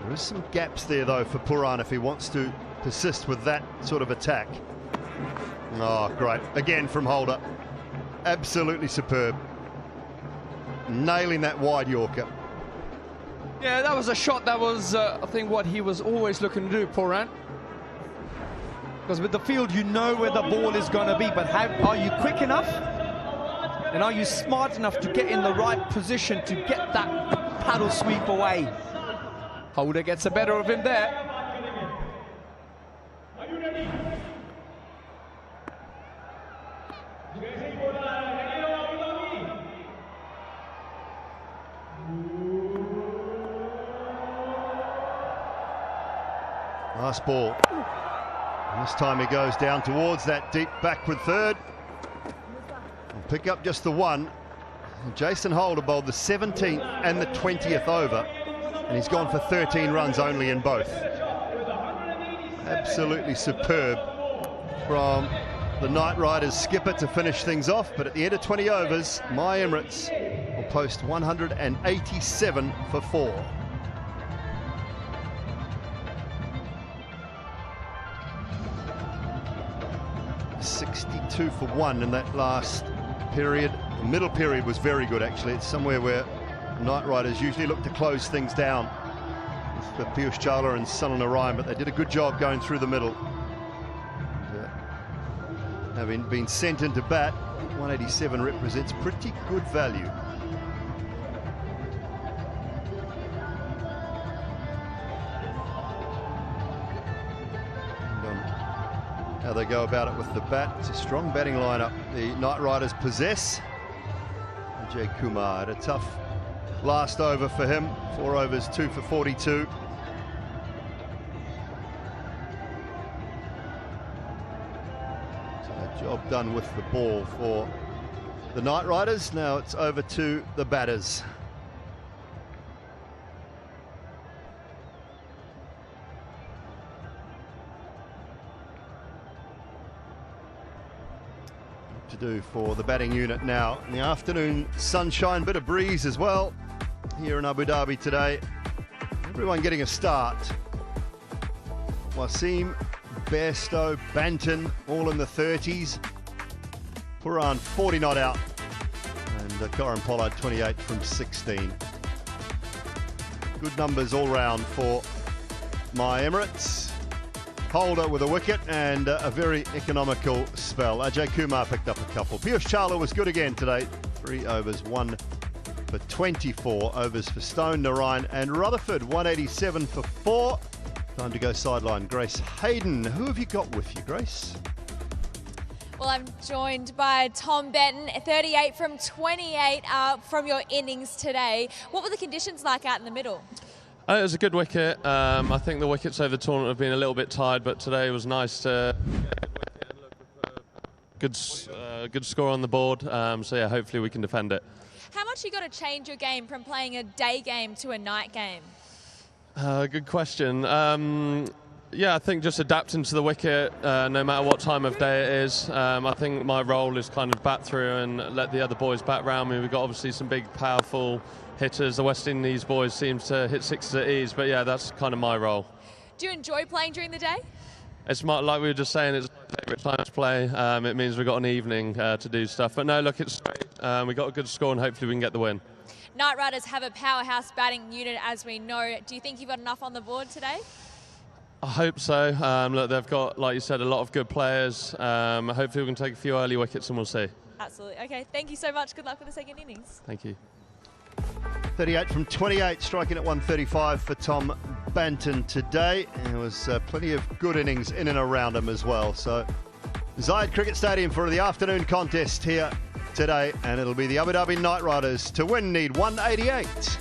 There is some gaps there though for Pooran if he wants to persist with that sort of attack. Oh, great. Again from Holder. Absolutely superb. Nailing that wide Yorker. Yeah, that was a shot that was, I think, what he was always looking to do, Pooran. Because with the field, you know where the ball is going to be, but are you quick enough? And are you smart enough to get in the right position to get that paddle sweep away? Holder gets the better of him there. Last ball. And this time he goes down towards that deep backward third. He'll pick up just the one. And Jason Holder bowled the 17th and the 20th over, and he's gone for 13 runs only in both. Absolutely superb from the Knight Riders skipper to finish things off, but at the end of 20 overs, My Emirates will post 187 for 4. .62 for 1 in that last period. The middle period was very good, actually. It's somewhere where Knight Riders usually look to close things down with Piyush Chawla and Sunil Narayan, but they did a good job going through the middle. Having been sent into bat, 187 represents pretty good value. How they go about it with the bat. It's a strong batting lineup the Knight Riders possess. Ajay Kumar had a tough last over for him. 4 overs, 2 for 42. So a job done with the ball for the Knight Riders. Now it's over to the batters. To do for the batting unit now. In the afternoon sunshine, bit of breeze as well here in Abu Dhabi today. Everyone getting a start. Wasim, Bestow, Banton, all in the 30s. Pooran 40 not out, and Corin Pollard 28 from 16. Good numbers all round for My Emirates. Holder with a wicket and a very economical spell. Ajay Kumar picked up a couple. Piyush Chawla was good again today. 3 overs, 1 for 24. Overs for Stone, Narayan and Rutherford. 187 for 4. Time to go sideline. Grace Hayden. Who have you got with you, Grace? Well, I'm joined by Tom Benton, 38 from 28 from your innings today. What were the conditions like out in the middle? It was a good wicket. I think the wickets over the tournament have been a little bit tired, but today was nice to good score on the board. So yeah, hopefully we can defend it. How much you got to change your game from playing a day game to a night game? Good question. Yeah, I think just adapting to the wicket, no matter what time of day it is. I think my role is kind of bat through and let the other boys bat round me. We've got obviously some big, powerful hitters. The West Indies boys seem to hit sixes at ease, but yeah, that's kind of my role. Do you enjoy playing during the day? It's like we were just saying, it's my favourite time to play. It means we've got an evening to do stuff. But no, look, it's great. We got a good score and hopefully we can get the win. Knight Riders have a powerhouse batting unit, as we know. Do you think you've got enough on the board today? I hope so. Look, they've got, like you said, a lot of good players. Hopefully we can take a few early wickets and we'll see. Absolutely. Okay, thank you so much. Good luck with the second innings. Thank you. 38 from 28, striking at 135 for Tom Banton today. And there was plenty of good innings in and around him as well. So Zayed Cricket Stadium for the afternoon contest here today, and it'll be the Abu Dhabi Knight Riders to win need 188.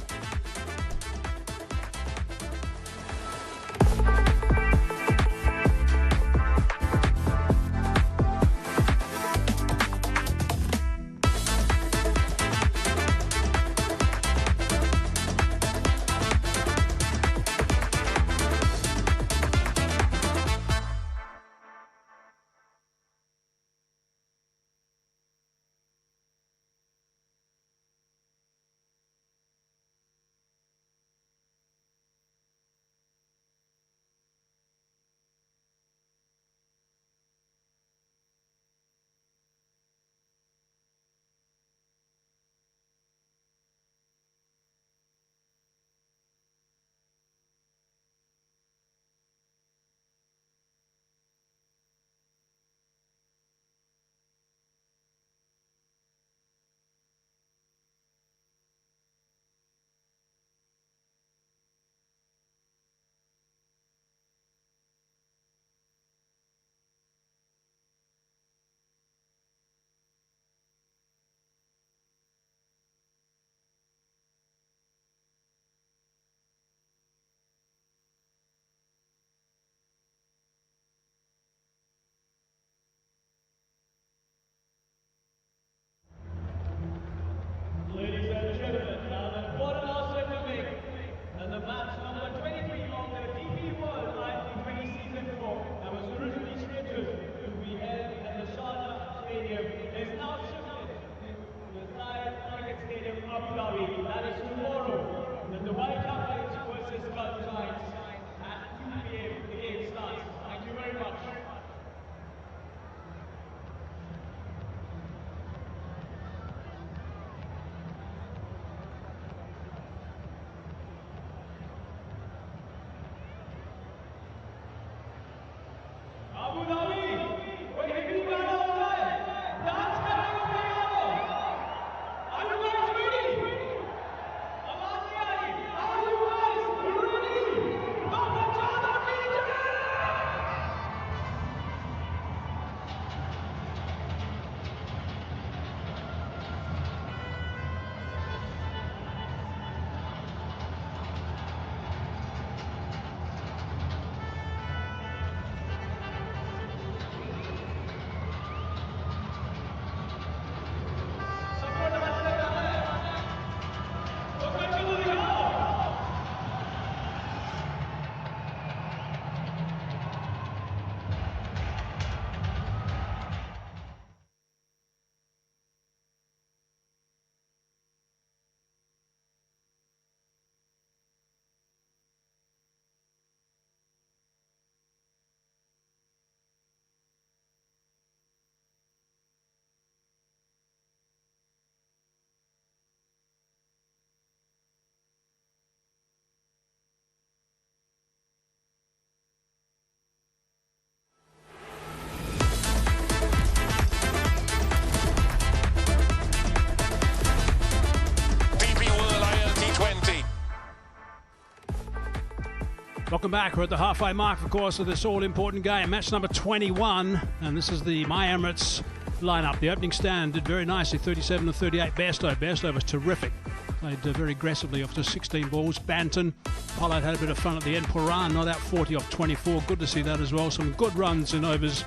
Welcome back. We're at the halfway mark, of course, of this all-important game. Match number 21, and this is the My Emirates lineup. The opening stand did very nicely, 37 to 38. Bestow was terrific. Played very aggressively after 16 balls. Banton, Pollard had a bit of fun at the end. Puran not out 40 off 24. Good to see that as well. Some good runs in overs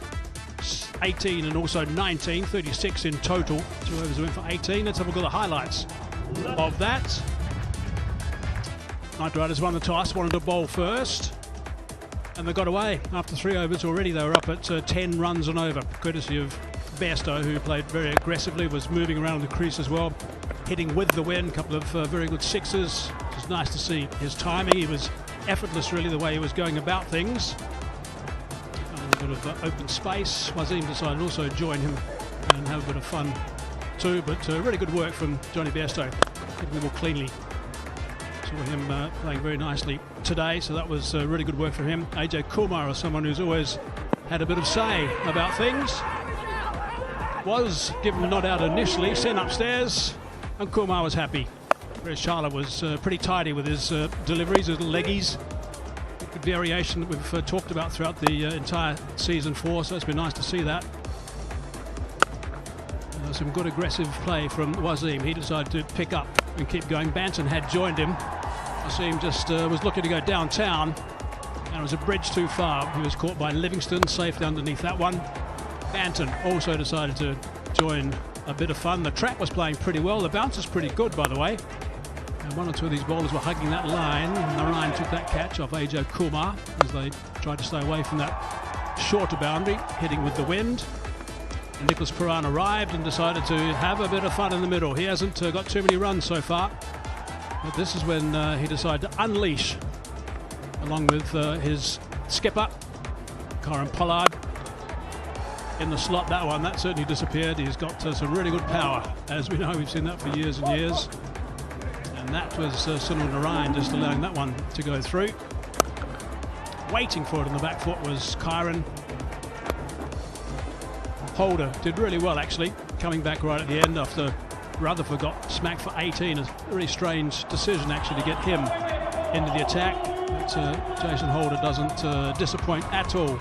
18 and also 19, 36 in total. 2 overs went for 18. Let's have a look at the highlights of that. Knight Riders won the toss, wanted to bowl first, and they got away. After 3 overs already, they were up at 10 runs and over, courtesy of Bestow, who played very aggressively, was moving around the crease as well, hitting with the wind, a couple of very good sixes. It was nice to see his timing. He was effortless, really, the way he was going about things. A bit of open space. Wasim decided also to join him and have a bit of fun too, but really good work from Johnny Bestow, hitting the ball cleanly. Saw him playing very nicely today, so that was really good work for him. AJ Kumar is someone who's always had a bit of say about things. was given a nod out initially, sent upstairs, and Kumar was happy. Whereas Charlotte was pretty tidy with his deliveries, his leggies. Good variation that we've talked about throughout the entire season 4, so it's been nice to see that. Some good aggressive play from Wasim. He decided to pick up and keep going. Banton had joined him. Wasim just was looking to go downtown, and it was a bridge too far. He was caught by Livingston, safely underneath that one. Banton also decided to join a bit of fun. The trap was playing pretty well. The bounce was pretty good, by the way. And one or two of these bowlers were hugging that line. Narayan took that catch off Ajay Kumar as they tried to stay away from that shorter boundary, hitting with the wind. And Nicholas Puran arrived and decided to have a bit of fun in the middle. He hasn't got too many runs so far, but this is when he decided to unleash, along with his skipper, Karan Pollard, in the slot. That certainly disappeared. He's got some really good power. As we know, we've seen that for years and years. And that was Sunil Narayan just allowing that one to go through. Waiting for it on the back foot was Kyron. Holder did really well, actually, coming back right at the end after Rutherford got smacked for 18. A really strange decision, actually, to get him into the attack. But Jason Holder doesn't disappoint at all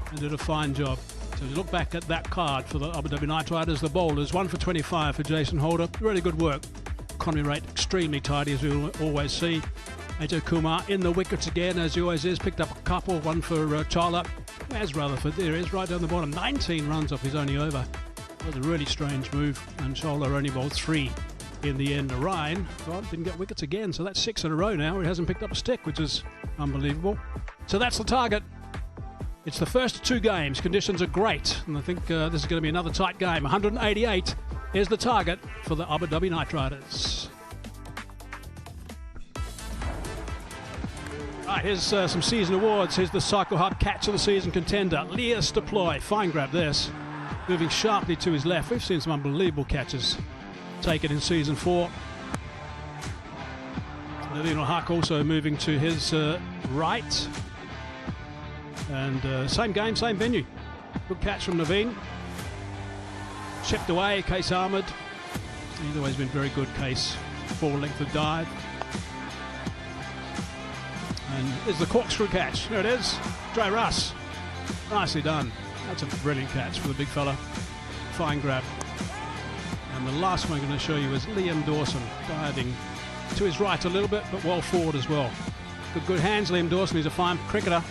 and did a fine job. So you look back at that card for the Abu Dhabi Knight Riders, the bowlers, 1 for 25 for Jason Holder. Really good work. Economy rate extremely tidy, as we always see. Ajay Kumar in the wickets again, as he always is. Picked up a couple, one for Chawla. Where's Rutherford? There he is, right down the bottom. 19 runs off his only over. That was a really strange move, and Chawla only bowled 3 in the end. Ryan didn't get wickets again, so that's 6 in a row now. He hasn't picked up a stick, which is unbelievable. So that's the target. It's the first of 2 games. Conditions are great, and I think this is going to be another tight game. 188 is the target for the Abu Dhabi Knight Riders. Right, here's some season awards. Here's the Cycle Hub Catch of the Season contender, Lias Deploy. Fine grab this. Moving sharply to his left. We've seen some unbelievable catches taken in season 4. Naveen Haq also moving to his right. And same game, same venue. Good catch from Naveen. Chipped away, Case Ahmed. He's always been very good, Case. Full length of dive. And there's the corkscrew catch. There it is. Dre Russ. Nicely done. That's a brilliant catch for the big fella. Fine grab. And the last one I'm going to show you is Liam Dawson diving to his right a little bit, but well forward as well. Good hands, Liam Dawson. He's a fine cricketer.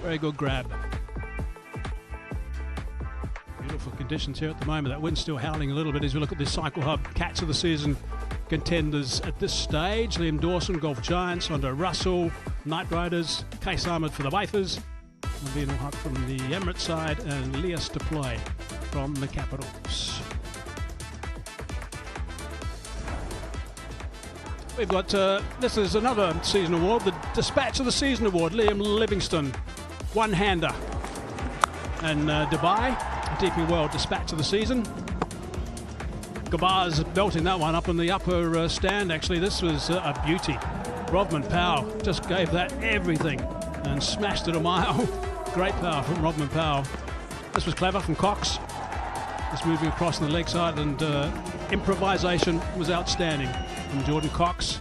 Very good grab. Beautiful conditions here at the moment. That wind's still howling a little bit as we look at this Cycle Hub Catch of the Season contenders at this stage. Liam Dawson, Golf Giants, under Russell, Knight Riders, Case Ahmed for the Waifers, Naveen Haq from the Emirates side, and Lias Deploy from the Capitals. We've got, this is another season award, the Dispatch of the Season Award, Liam Livingston, one-hander. And Dubai, DP World Dispatch of the Season. Gabbar's belting that one up in the upper stand, actually. This was a beauty. Rodman Powell just gave that everything and smashed it a mile. Great power from Rodman Powell. This was clever from Cox. Just moving across the leg side, and improvisation was outstanding from Jordan Cox.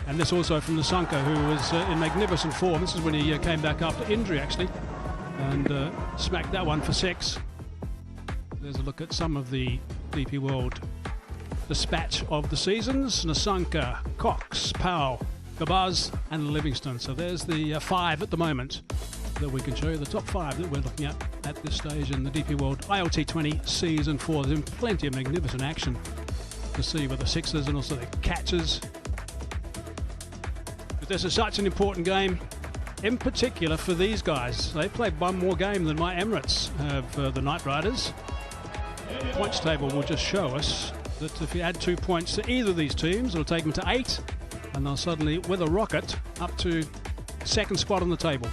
And this also from Nasanka, who was in magnificent form. This is when he came back after injury, actually, and smacked that one for 6. There's a look at some of the DP World Dispatch of the Seasons. Nasanka, Cox, Powell, Gabaz and Livingston. So there's the 5 at the moment that we can show you, the top 5 that we're looking at this stage in the DP World ILT20 Season 4. There's been plenty of magnificent action to see with the sixes and also the catches. But this is such an important game, in particular for these guys. They've played one more game than my Emirates have, the Knight Riders. The points table will just show us that if you add 2 points to either of these teams, it'll take them to 8, and they'll suddenly, with a rocket, up to second spot on the table.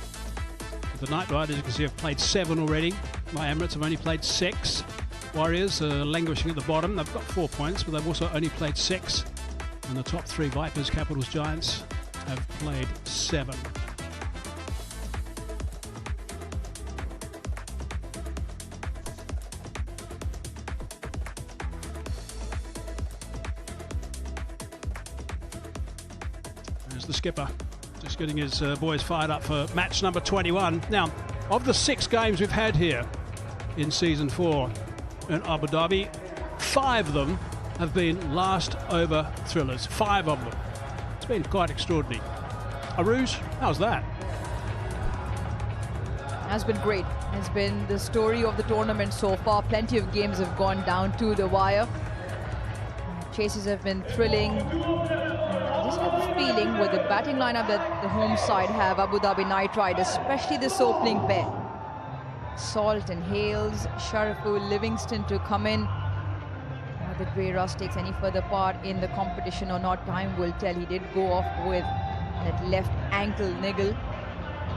The Knight Riders, you can see, have played 7 already. My Emirates have only played 6. Warriors are languishing at the bottom. They've got 4 points, but they've also only played 6. And the top 3, Vipers, Capitals, Giants, have played 7. There's the skipper, just getting his boys fired up for match number 21. Now, of the 6 games we've had here in season 4 in Abu Dhabi, 5 of them have been last over thrillers. 5 of them. It's been quite extraordinary. Arouge, how's that? Has been great. Has been the story of the tournament so far. Plenty of games have gone down to the wire. Chases have been thrilling. I just have a feeling with the batting lineup that the home side have, Abu Dhabi Night Riders, especially this opening pair. Salt and Hales, Sharifu, Livingston to come in. Whether Grey Russ takes any further part in the competition or not, time will tell. He did go off with that left ankle niggle.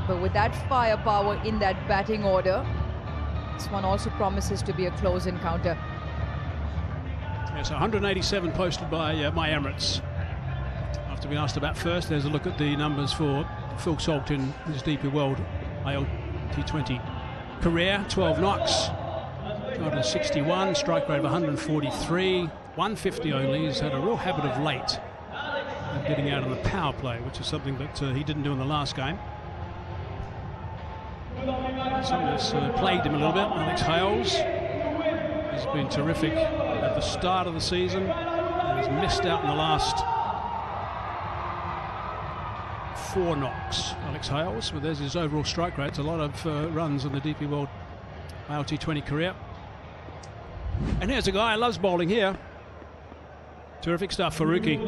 But with that firepower in that batting order, this one also promises to be a close encounter. Yes, 187 posted by my Emirates. After being asked about first, there's a look at the numbers for Phil Salt in his DP World ILT20 career. 12 knocks, 261, strike rate of 143, 150 only. He's had a real habit of late of getting out on the power play, which is something that he didn't do in the last game. Something that's plagued him a little bit. Alex Hales has been terrific at the start of the season and has missed out in the last 4 knocks. Alex Hales, but there's his overall strike rate. It's a lot of runs in the DP World ILT20 career. And here's a guy who loves bowling here. Terrific stuff, Faruqi.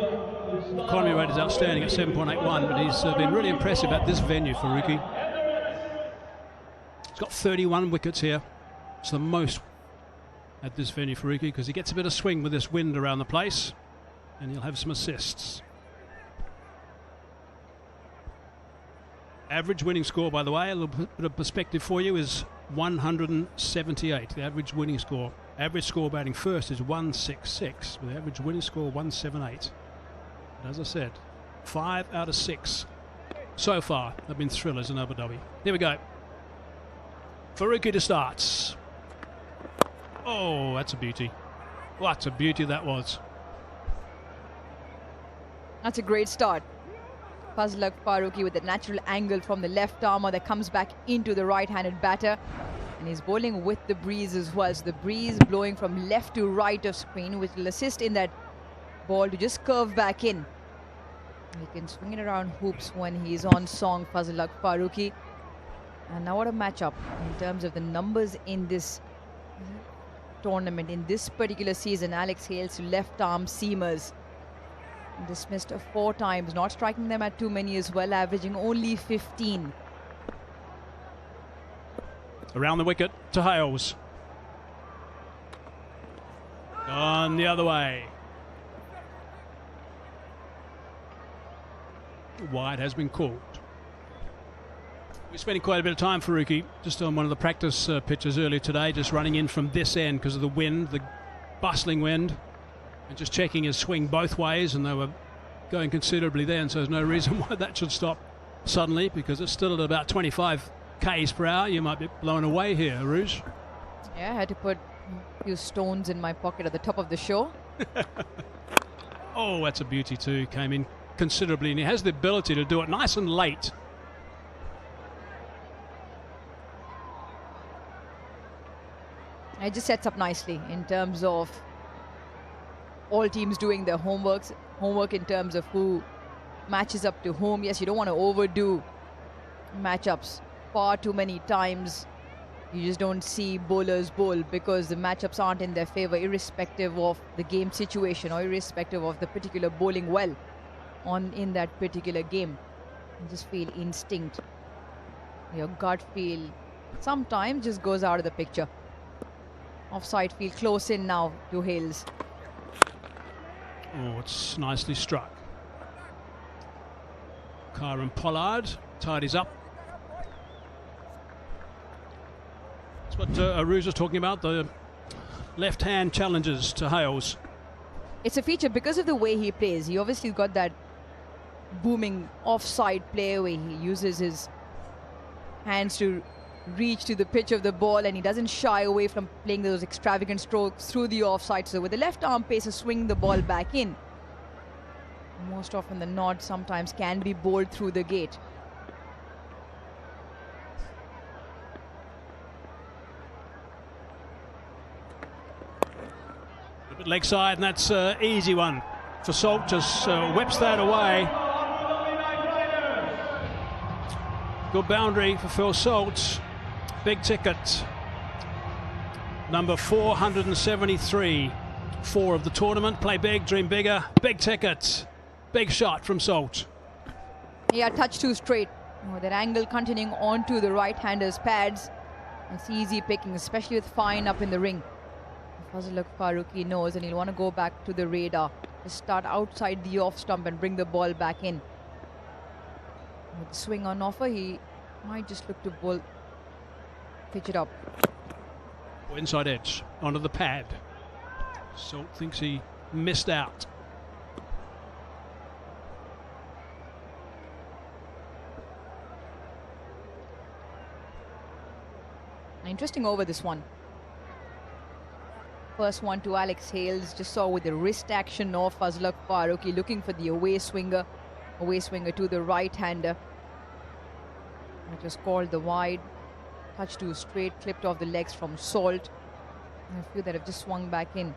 Economy rate is outstanding at 7.81, but he's been really impressive at this venue, Faruqi. He's got 31 wickets here. It's the most at this venue for Faruqi because he gets a bit of swing with this wind around the place, and he'll have some assists. Average winning score, by the way, a little bit of perspective for you, is 178. The average winning score. Average score batting first is 166, with the average winning score 178. But as I said, 5 out of 6 so far have been thrillers in Abu Dhabi. Here we go. Faruqi to start. Oh, that's a beauty. What a beauty that was. That's a great start. Fazlak Faruqi with a natural angle from the left armour that comes back into the right-handed batter. And he's bowling with the breeze as well. So the breeze blowing from left to right of screen, which will assist in that ball to just curve back in. He can swing it around hoops when he's on song, Fazlak Faruqi. And now what a matchup in terms of the numbers in this tournament. In this particular season, Alex Hales left arm seamers. Dismissed 4 times, not striking them at too many as well, averaging only 15. Around the wicket to Hales. On the other way. Wide has been called. We're spending quite a bit of time, Faruqi, just on one of the practice pitches earlier today, just running in from this end because of the wind, the bustling wind, and just checking his swing both ways, and they were going considerably then, so there's no reason why that should stop suddenly, because it's still at about 25 k's per hour. You might be blown away here, Rouge. Yeah, I had to put a few stones in my pocket at the top of the show. Oh, that's a beauty too. Came in considerably, and he has the ability to do it nice and late. It just sets up nicely in terms of all teams doing their homework in terms of who matches up to whom. Yes, you don't want to overdo matchups far too many times. You just don't see bowlers bowl because the matchups aren't in their favor, irrespective of the game situation or irrespective of the particular bowling well in that particular game. You just feel instinct. Your gut feel sometimes just goes out of the picture. Offside field close in now to Hales. Oh, it's nicely struck. Kieran Pollard tidies up. That's what Arouge was talking about, the left-hand challenges to Hales. It's a feature because of the way he plays. He obviously got that booming offside play where he uses his hands to reach to the pitch of the ball, and he doesn't shy away from playing those extravagant strokes through the offside. So with the left arm pacer, swing the ball back in. most often than not, sometimes can be bowled through the gate. A bit leg side, and that's an easy one for Salt. Just whips that away. Good boundary for Phil Salt. Big ticket. Number 473. 4 of the tournament. Play big, dream bigger. Big ticket. Big shot from Salt. Yeah, touch too straight. That angle continuing onto the right-hander's pads. It's easy picking, especially with Fine up in the ring. Fazlul Farooqi knows, and he'll want to go back to the radar. Just start outside the off stump and bring the ball back in. With the swing on offer, he might just look to bowl, pitch it up. Inside edge onto the pad. Salt thinks he missed out. Interesting over this one. First one to Alex Hales, just saw with the wrist action of Fazlul Farooqi looking for the away swinger to the right-hander. It was called the wide. Touch too straight, clipped off the legs from Salt. And a few that have just swung back in.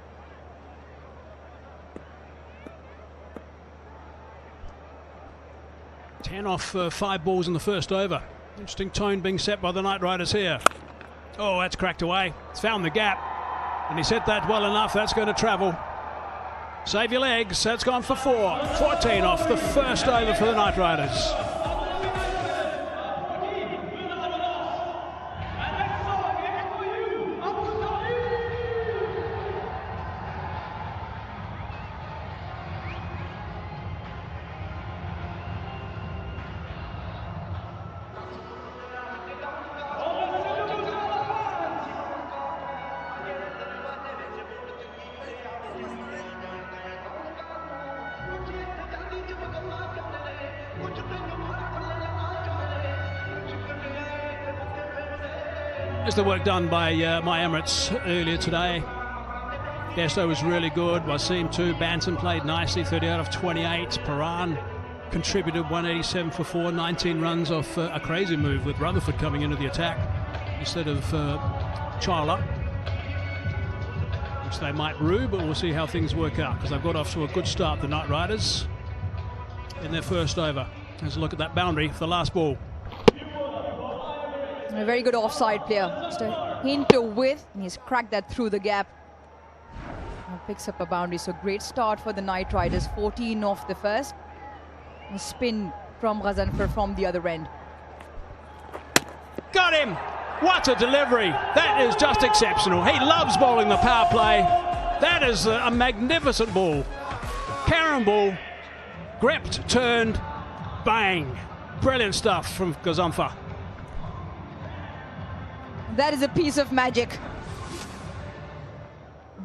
Ten off 5 balls in the first over. Interesting tone being set by the Knight Riders here. Oh, that's cracked away. It's found the gap. And he said that well enough. That's going to travel. Save your legs. That's gone for 4. 14 off the first over for the Knight Riders. There's the work done by my Emirates earlier today. Bestow was really good. Wasim too. Bantam played nicely, 30 out of 28. Paran contributed 187 for 4, 19 runs off a crazy move with Rutherford coming into the attack instead of Charla, which they might rue, but we'll see how things work out because they've got off to a good start, the Knight Riders, in their first over. Let's look at that boundary for the last ball. A very good offside player. Just a hint of width, and he's cracked that through the gap. And picks up a boundary. So great start for the Knight Riders. 14 off the first. A spin from Ghazanfar from the other end. Got him! What a delivery! That is just exceptional. He loves bowling the power play. That is a magnificent ball. Carrom ball, gripped, turned, bang. Brilliant stuff from Ghazanfar. That is a piece of magic.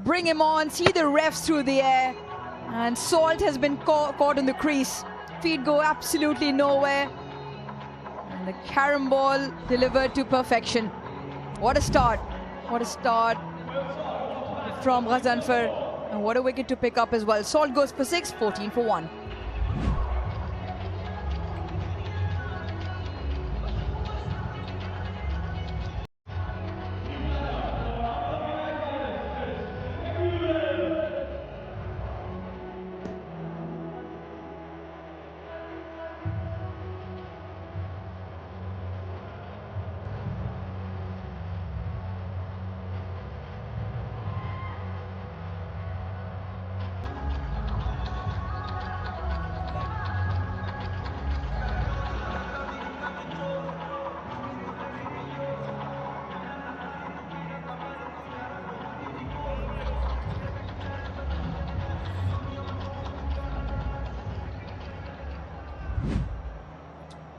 Bring him on, see the refs through the air. And Salt has been caught in the crease. Feet go absolutely nowhere. And the carrom ball delivered to perfection. What a start. What a start from Ghazanfar. And what a wicket to pick up as well. Salt goes for 6, 14 for 1.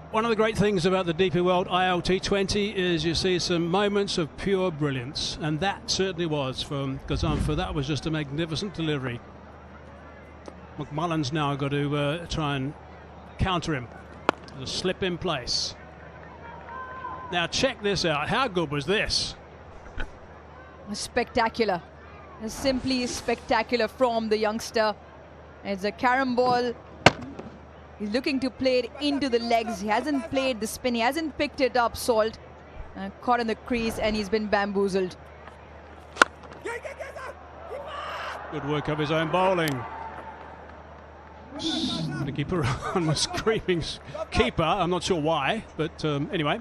One of the great things about the DP World ILT20 is you see some moments of pure brilliance, and that certainly was from Ghazanfar. That was just a magnificent delivery. McMullen's now got to try and counter him. There's a slip in place. Now check this out. How good was this? Spectacular. Simply spectacular from the youngster. It's a carrom ball He's looking to play it into the legs. He hasn't played the spin. He hasn't picked it up, Salt. Caught in the crease, and he's been bamboozled. Good work of his own bowling. The keeper was screaming keeper. I'm not sure why, but anyway.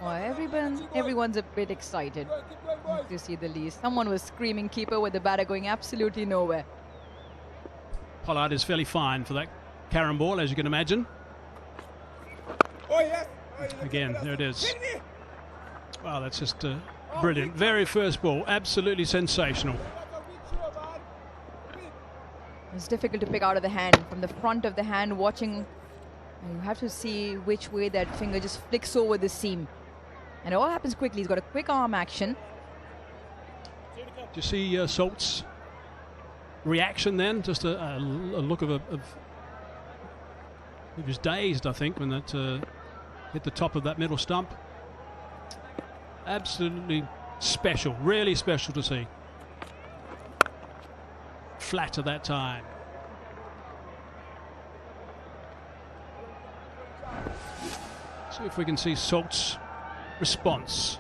Well, everyone's a bit excited, to see the least. Someone was screaming keeper with the batter going absolutely nowhere. Pollard is fairly fine for that carom ball, as you can imagine. Again, there it is. Wow, that's just brilliant. Very first ball, absolutely sensational. It's difficult to pick out of the hand. From the front of the hand, watching, you have to see which way that finger just flicks over the seam. And it all happens quickly. He's got a quick arm action. Do you see Salt's reaction then? Just a look of he was dazed, I think, when that hit the top of that middle stump. Absolutely special, really special to see. Flat at that time. See if we can see Salt's response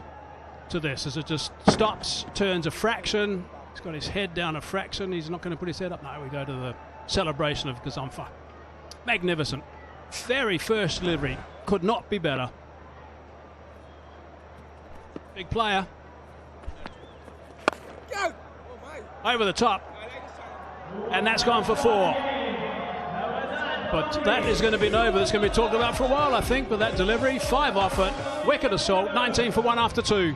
to this as it just stops, turns a fraction. He's got his head down a fraction. He's not going to put his head up. No, we go to the celebration of Gazamfa. Magnificent. Very first delivery. Could not be better. Big player. Over the top. And that's gone for 4. But that is going to be an over that's going to be talked about for a while, I think, with that delivery. 5 off it. Wicket assault. 19 for 1 after 2.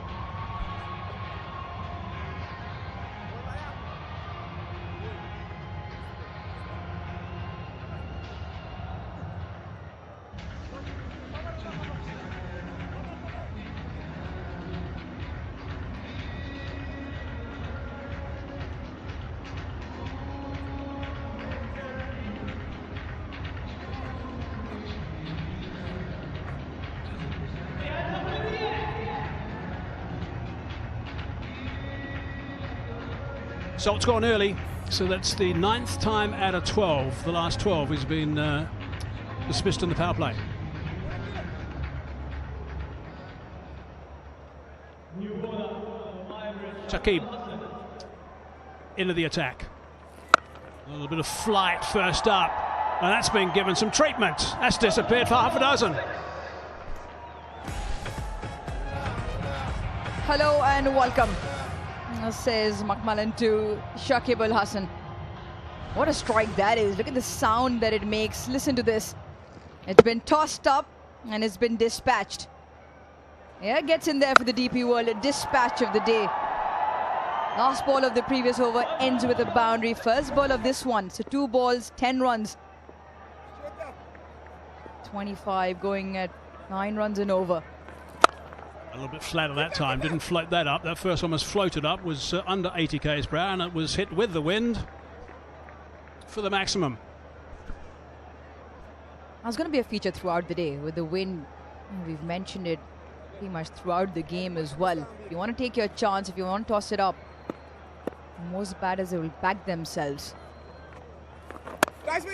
Salt's gone early, so that's the 9th time out of 12. The last 12 has been dismissed in the power play. Shakib into the attack. A little bit of flight first up, and that's been given some treatment. That's disappeared for half a dozen. Hello and welcome, says Makmalan to Shakib Al Hasan. What a strike that is. Look at the sound that it makes. Listen to this. It's been tossed up and it's been dispatched. Yeah, gets in there for the DP World. A dispatch of the day. Last ball of the previous over ends with a boundary. First ball of this one. So 2 balls, 10 runs. 25 going at 9 runs and over. A little bit flat at that time, didn't float that up. That first one was floated up, was under 80 k's per hour, and it was hit with the wind for the maximum. It's going to be a feature throughout the day with the wind. We've mentioned it pretty much throughout the game as well. If you want to take your chance, if you want to toss it up, most batters will back themselves. That's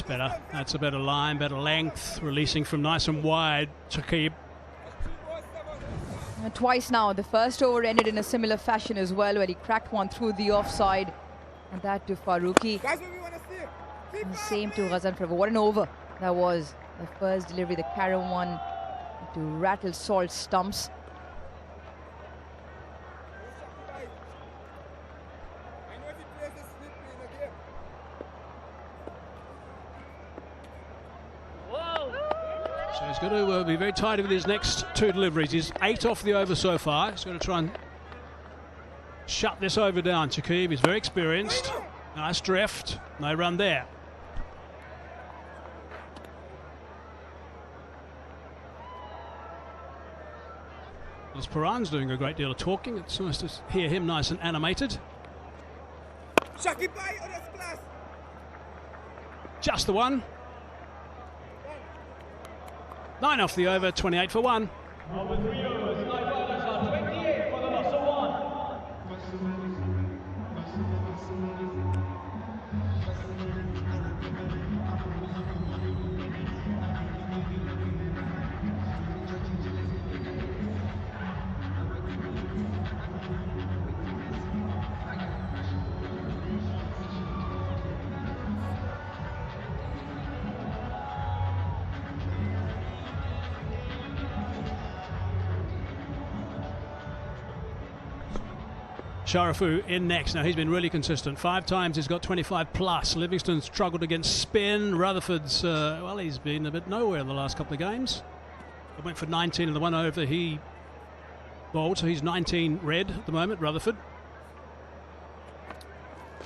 better. That's a better line, better length, releasing from nice and wide. Shakib. Twice now. The first over ended in a similar fashion as well, where he cracked one through the offside, and that to Farooqi. And same to Ghazan Forever. What an over that was. The first delivery, the carom one, to rattle Salt stumps. So he's going to be very tidy with his next 2 deliveries. He's 8 off the over so far. He's going to try and shut this over down. Shakib is very experienced. Nice drift. No run there. As Paran's doing a great deal of talking, it's nice to hear him nice and animated. Just the one. 9 off the over, 28 for 1. Over 3 overs, 9 runners are 28 for the loss of 1. Sharafu in next. Now he's been really consistent. 5 times he's got 25 plus. Livingston struggled against spin. Rutherford's, well, he's been a bit nowhere in the last couple of games. He went for 19 in the one over he bowled, so he's 19 red at the moment, Rutherford.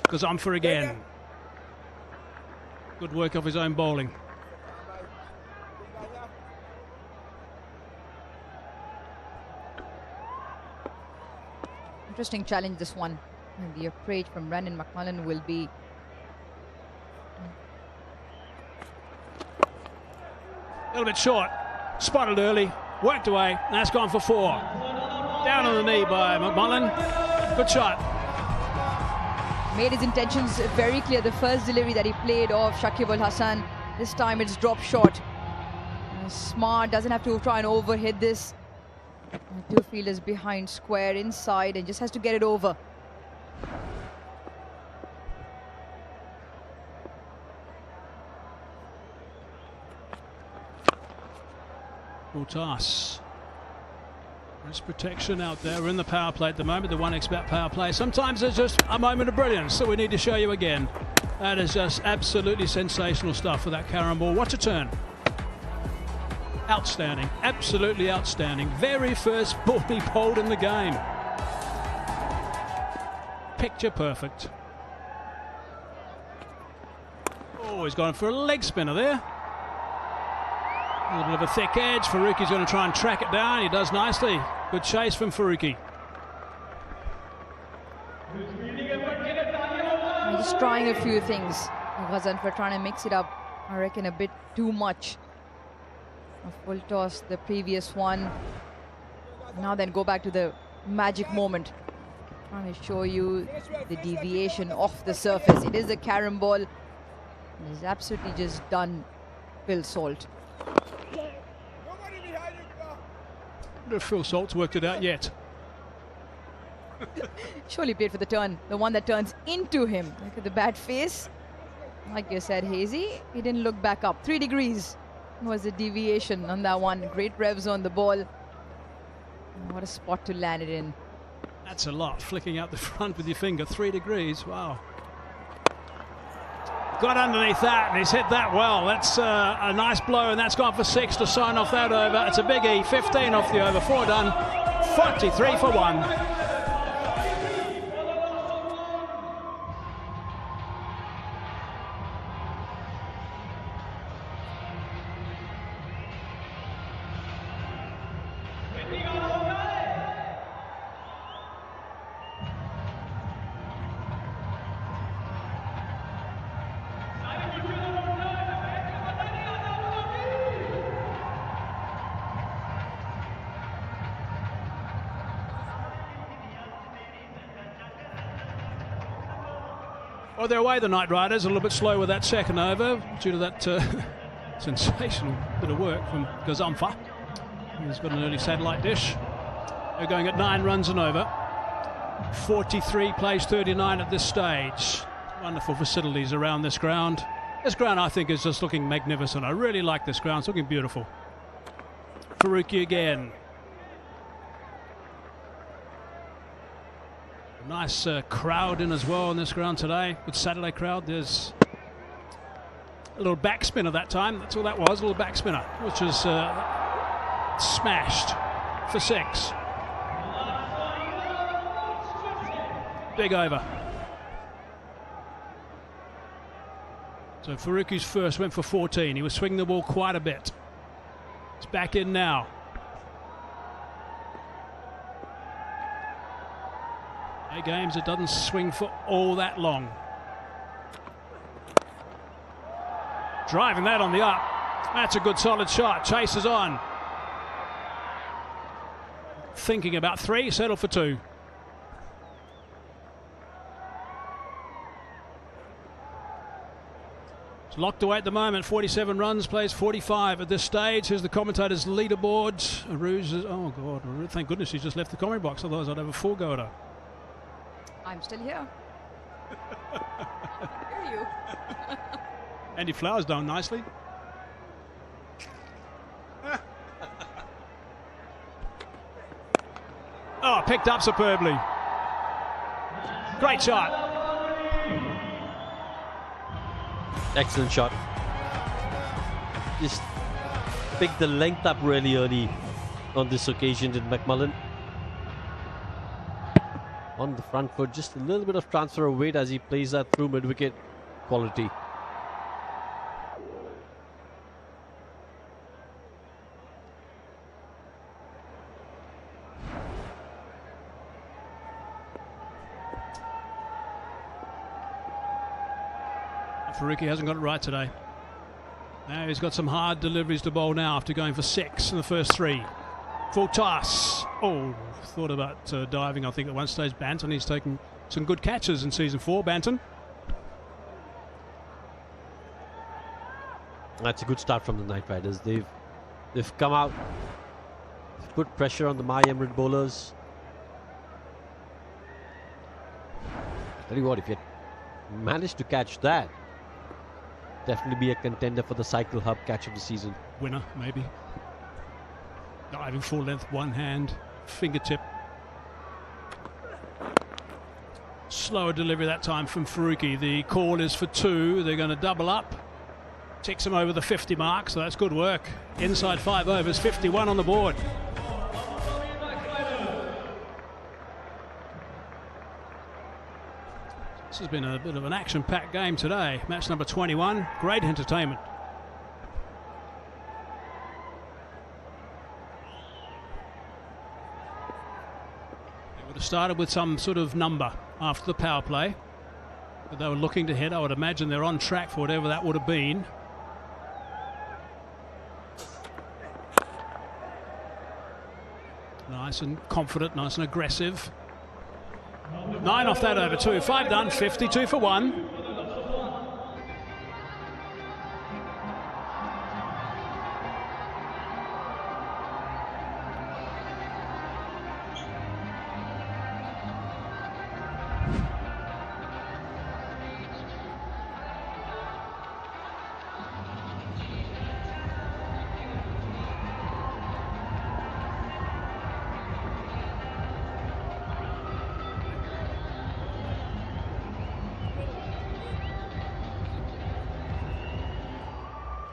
Goes on for again. Good work of his own bowling. Interesting challenge, this one. And the approach from Brandon McMullen will be a little bit short. Spotted early, worked away. That's gone for 4. Down on the knee by McMullen. Good shot. Made his intentions very clear. The first delivery that he played off Shakib Al Hasan, this time it's dropped short. Smart, doesn't have to try and overhit this. 2 fielders behind, square inside, and just has to get it over. Task. There's protection out there. We're in the power play at the moment, the 1xBet power play. Sometimes there's just a moment of brilliance that we need to show you again. That is just absolutely sensational stuff for that Karen ball. What a turn. Outstanding, absolutely outstanding. Very first ball he bowled in the game. Picture perfect. Oh, he's gone for a leg spinner there. A little bit of a thick edge. Faruqi's going to try and track it down. He does nicely. Good chase from Faruqi. He's trying a few things. Ghazan for trying to mix it up. I reckon a bit too much. A full toss, the previous one. Now then go back to the magic moment. Trying to show you the deviation off the surface. It is a carom ball. It is absolutely just done. Phil Salt. I wonder if Phil Salt's worked it out yet. Surely paid for the turn. The one that turns into him. Look at the bad face. Like you said, Hazy, he didn't look back up. 3 degrees was the deviation on that one. Great revs on the ball. What a spot to land it in. That's a lot. Flicking out the front with your finger. 3 degrees. Wow. Got underneath that and he's hit that well. That's a nice blow, and that's gone for 6 to sign off that over. It's a biggie. 15 off the over. 4 done. 43 for 1. Well, they're away, the Knight Riders, a little bit slow with that second over due to that sensational bit of work from Gazamfa. He's got an early satellite dish. They're going at 9 runs and over. 43 plays 39 at this stage. Wonderful facilities around this ground. This ground, I think, is just looking magnificent. I really like this ground. It's looking beautiful. Faruqi again. Nice crowd in as well on this ground today. Good Saturday crowd. There's a little backspinner that time. That's all that was, a little backspinner, which is smashed for 6. Big over. So Faruqi's first went for 14. He was swinging the ball quite a bit. It's back in now. Games, it doesn't swing for all that long. Driving that on the up. That's a good solid shot. Chases on. Thinking about 3, settle for 2. It's locked away at the moment. 47 runs, plays 45 at this stage. Here's the commentator's leaderboard. Aruj is, oh God, thank goodness he just left the comment box, otherwise I'd have a full go at her. I'm still here. Hear you. Andy Flower's done nicely. Oh, picked up superbly. Great shot. Excellent shot. Just picked the length up really early on this occasion, did McMullen. On the front foot, just a little bit of transfer of weight as he plays that through mid-wicket. Quality. Faruqi hasn't got it right today. Now he's got some hard deliveries to bowl now after going for 6 in the first 3. Full toss. Oh, thought about diving, I think, at one stage. Banton, he's taken some good catches in season 4, Banton. That's a good start from the Knight Riders. They've come out, they've put pressure on the My Emirates bowlers. Tell you what, if you managed to catch that, definitely be a contender for the Cycle Hub catch of the season. Winner, maybe. Diving full length, one hand, fingertip. Slower delivery that time from Faruqi. The call is for 2. They're going to double up. Takes him over the 50 mark, so that's good work. Inside 5 overs, 51 on the board. This has been a bit of an action-packed game today. Match number 21, great entertainment. They would have started with some sort of number after the power play that they were looking to hit. I would imagine they're on track for whatever that would have been. Nice and confident, nice and aggressive. 9 off that over 2. 5 done, 52 for 1.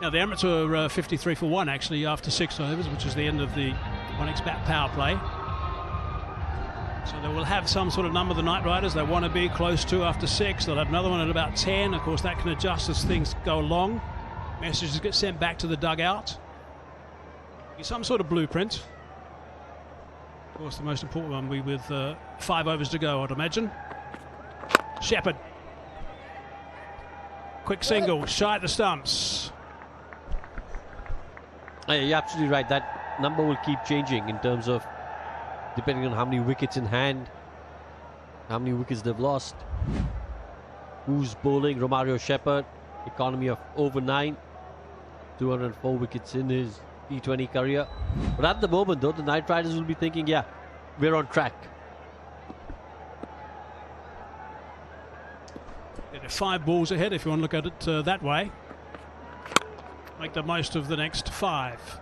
Now the Emirates are 53 for 1 actually after 6 overs, which is the end of the 1x bat power play. So they will have some sort of number, the Knight Riders, they want to be close to after 6. They'll have another one at about 10. Of course that can adjust as things go along. Messages get sent back to the dugout. Some sort of blueprint. Of course the most important one will be with 5 overs to go, I'd imagine. Shepherd. Quick single, shy at the stumps. You're absolutely right. That number will keep changing in terms of depending on how many wickets in hand, how many wickets they've lost, who's bowling. Romario Shepherd, economy of over 9, 204 wickets in his T20 career. But at the moment, though, the Knight Riders will be thinking, yeah, we're on track. They're 5 balls ahead if you want to look at it that way. Make the most of the next 5.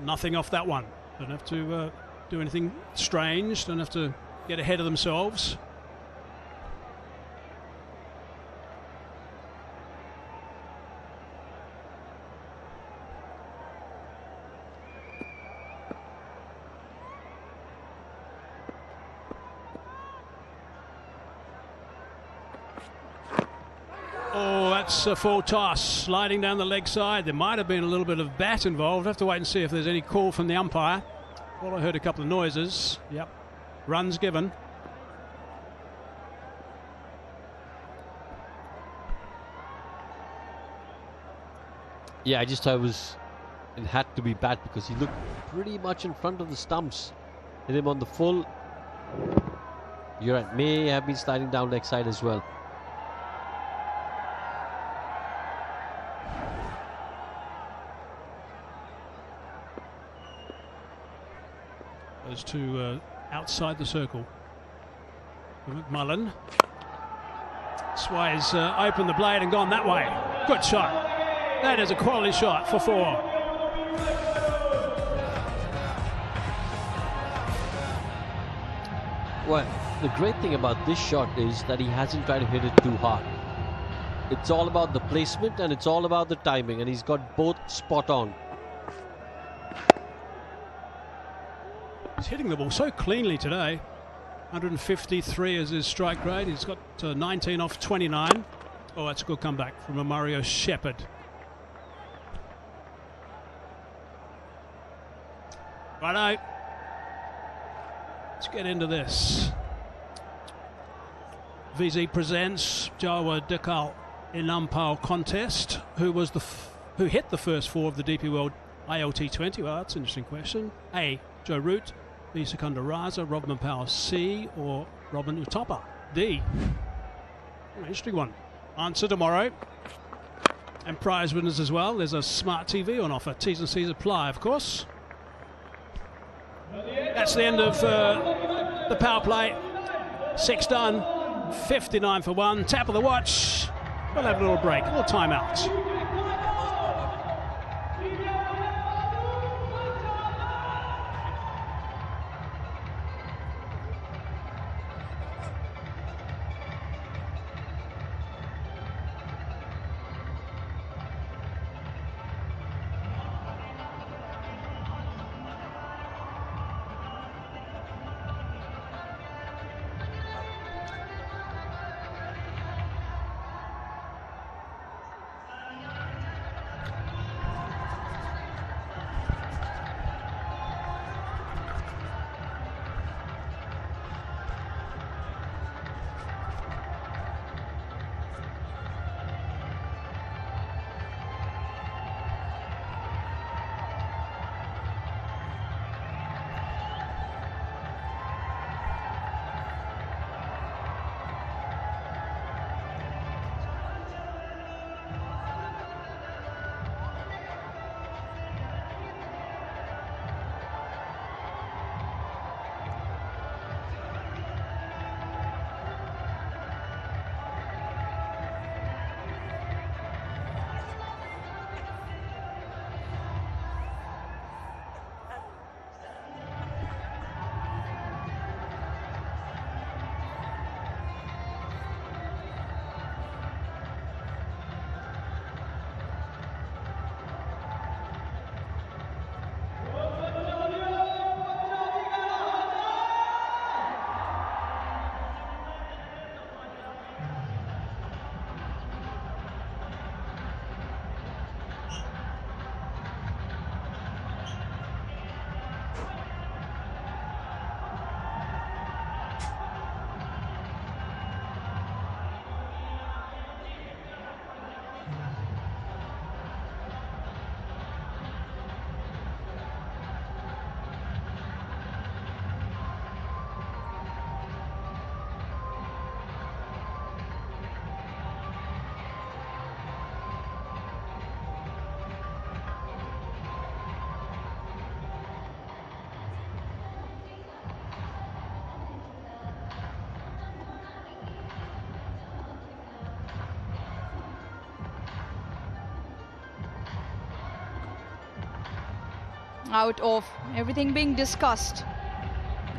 Nothing off that one. Don't have to do anything strange. Don't have to get ahead of themselves. Oh, that's a full toss, sliding down the leg side. There might have been a little bit of bat involved. I'll have to wait and see if there's any call from the umpire. Well, I heard a couple of noises. Yep, runs given. Yeah, I just thought it had to be bat because he looked pretty much in front of the stumps. Hit him on the full. You're right, may have been sliding down leg side as well. Those two outside the circle. McMullen. Sway's opened the blade and gone that way. Good shot. That is a quality shot for 4. Well, the great thing about this shot is that he hasn't tried to hit it too hard. It's all about the placement and it's all about the timing, and he's got both spot on. He's hitting the ball so cleanly today. 153 is his strike rate. He's got 19 off 29. Oh, that's a good comeback from a Mario Shepherd. Righto. Let's get into this. VZ presents Jawa Dikal in umpire contest. Who hit the first four of the DP World ILT20? Well, that's an interesting question. A. Joe Root. B. Secunda Raza. Robin Power C. Or Robin Utapa D. Interesting one. Answer tomorrow. And prize winners as well. There's a smart TV on offer. T's and C's apply, of course. That's the end of the power play. 6 done. 59 for 1. Tap of the watch. We'll have a little break, a little timeout. Out of everything being discussed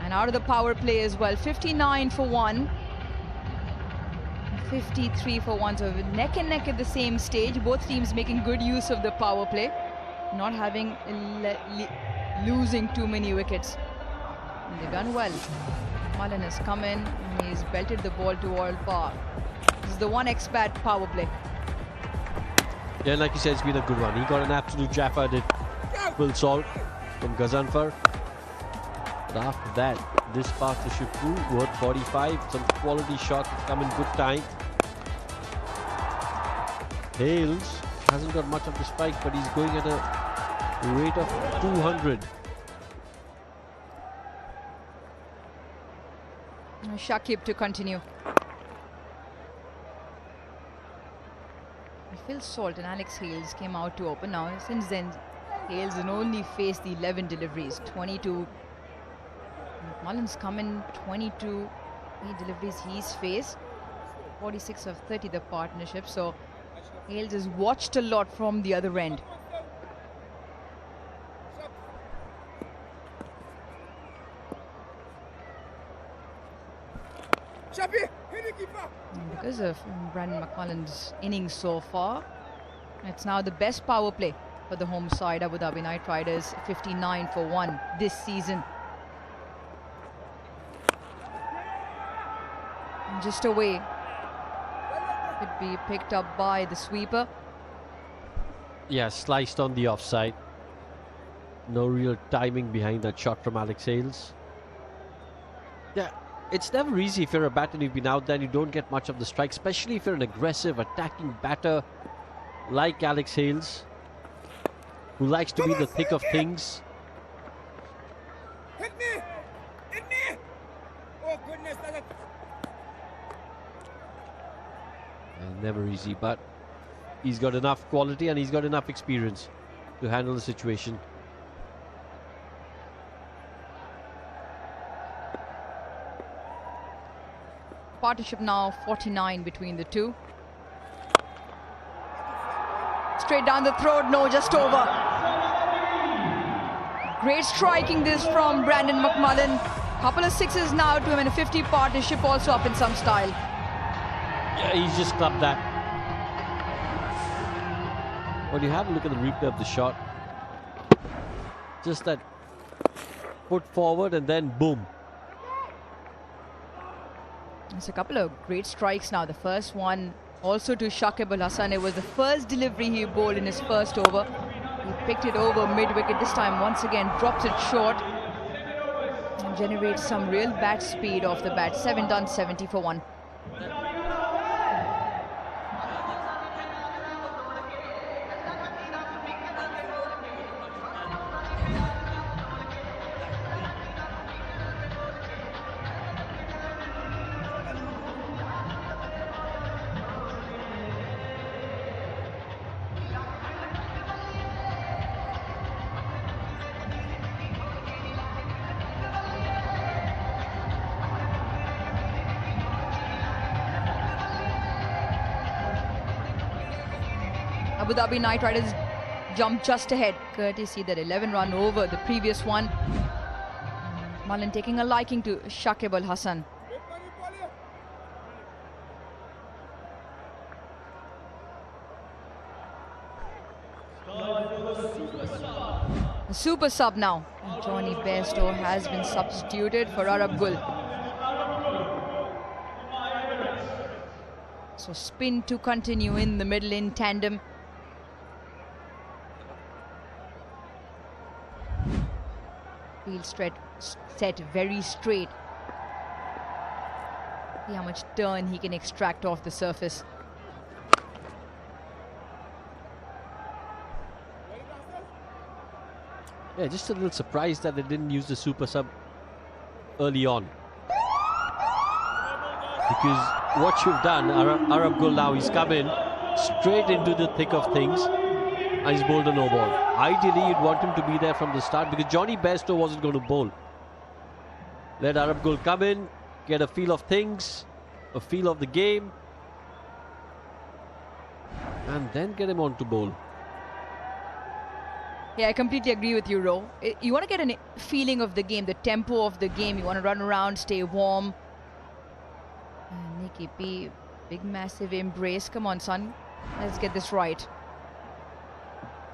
and out of the power play as well. 59 for 1, 53 for 1, so neck and neck at the same stage. Both teams making good use of the power play, not having losing too many wickets. And they've done well. Mullen has come in and he's belted the ball to all power. This is the one expat power play. Yeah, like you said, it's been a good one. He got an absolute jaffa, did Will Salt from Gazanfar. But after that, this partnership through, worth 45, some quality shots come in good time. Hales hasn't got much of the spike, but he's going at a rate of 200. Shakib to continue. Phil Salt and Alex Hales came out to open. Now, since then, Hales has only faced the 11 deliveries, 22. Mullen's come in 22 deliveries he's faced, 46 of 30 the partnership. So Hales has watched a lot from the other end. impressive in Brandon McMullen's innings so far. It's now the best power play for the home side, Abu Dhabi Knight Riders, 59 for 1 this season. And just away. Could be picked up by the sweeper. Yeah, sliced on the offside. No real timing behind that shot from Alex Hales. Yeah, it's never easy if you're a batter and you've been out there and you don't get much of the strike, especially if you're an aggressive, attacking batter like Alex Hales, who likes to be in the thick of things. Hit me! Hit me! Oh goodness, that's it. Never easy, but he's got enough quality and he's got enough experience to handle the situation. Partnership now 49 between the two. Straight down the throat, no, just over. Great striking this from Brandon McMullen. Couple of sixes now to him, and a 50 partnership also up in some style. Yeah, he's just clubbed that. When you have a look at the replay of the shot, just that foot forward and then boom. It's a couple of great strikes now. The first one also to Shakib Al Hasan. It was the first delivery he bowled in his first over. He picked it over mid-wicket. This time once again drops it short and generates some real bat speed off the bat. 7 done, 70 for 1. Abu Dhabi Knight Riders jumped just ahead, courtesy that 11-run over the previous one. Mullen taking a liking to Shakib Al Hasan. A super sub now. Johnny Bestow has been substituted for Arab Gul. So spin to continue in the middle in tandem. Field set very straight. See how much turn he can extract off the surface. Yeah, just a little surprised that they didn't use the super sub early on. Because what you've done, Arab Gul now, he's come in straight into the thick of things and he's bowled a no ball. Ideally, you'd want him to be there from the start because Johnny Bestow wasn't going to bowl. Let Arab Gul come in, get a feel of things, a feel of the game, and then get him on to bowl. Yeah, I completely agree with you, Ro. You want to get a feeling of the game, the tempo of the game. You want to run around, stay warm. And Nicky P, big massive embrace. Come on, son. Let's get this right.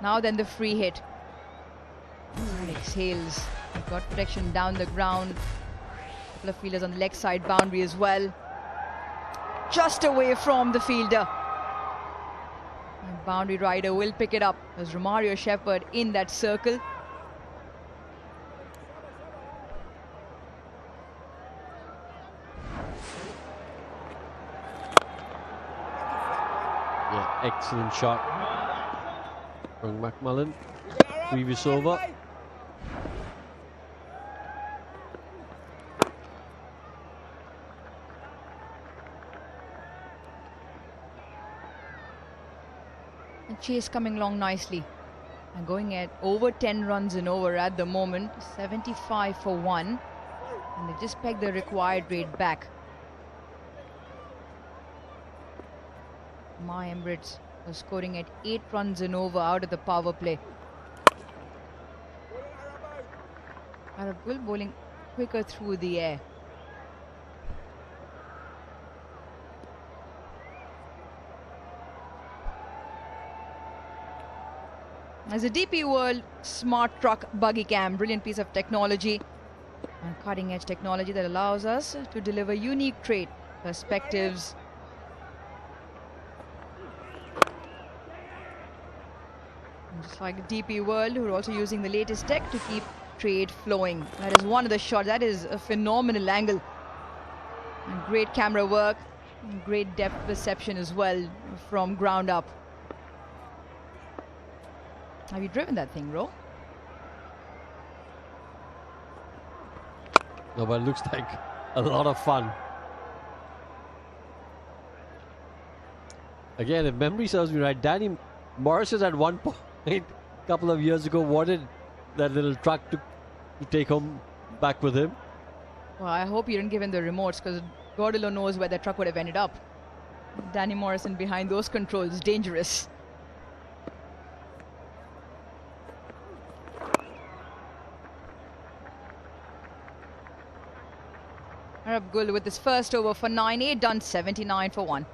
Now then the free hit. Alex Hales got protection down the ground. A couple of fielders on the leg side boundary as well. Just away from the fielder. And boundary rider will pick it up. There's Romario Shepherd in that circle. Yeah, excellent shot from McMullen. Previous over. And chase coming along nicely. And going at over 10 runs and over at the moment. 75 for 1. And they just pegged the required rate back. My Emirates was scoring at 8 runs and over out of the power play. Arab Gul bowling quicker through the air. As a DP World Smart Truck Buggy Cam, brilliant piece of technology, and cutting edge technology that allows us to deliver unique trade perspectives. And just like DP World, who are also using the latest tech to keep trade flowing. That is one of the shots. That is a phenomenal angle. And great camera work, and great depth perception as well from ground up. Have you driven that thing, Ro? No, but it looks like a lot of fun. Again, if memory serves me right, Danny Morrison at one point a couple of years ago wanted that little truck to take home back with him. Well, I hope you didn't give him the remotes, because God alone knows where that truck would have ended up. Danny Morrison behind those controls, dangerous. Arab Gul with his first over for 9-8, done 79 for 1.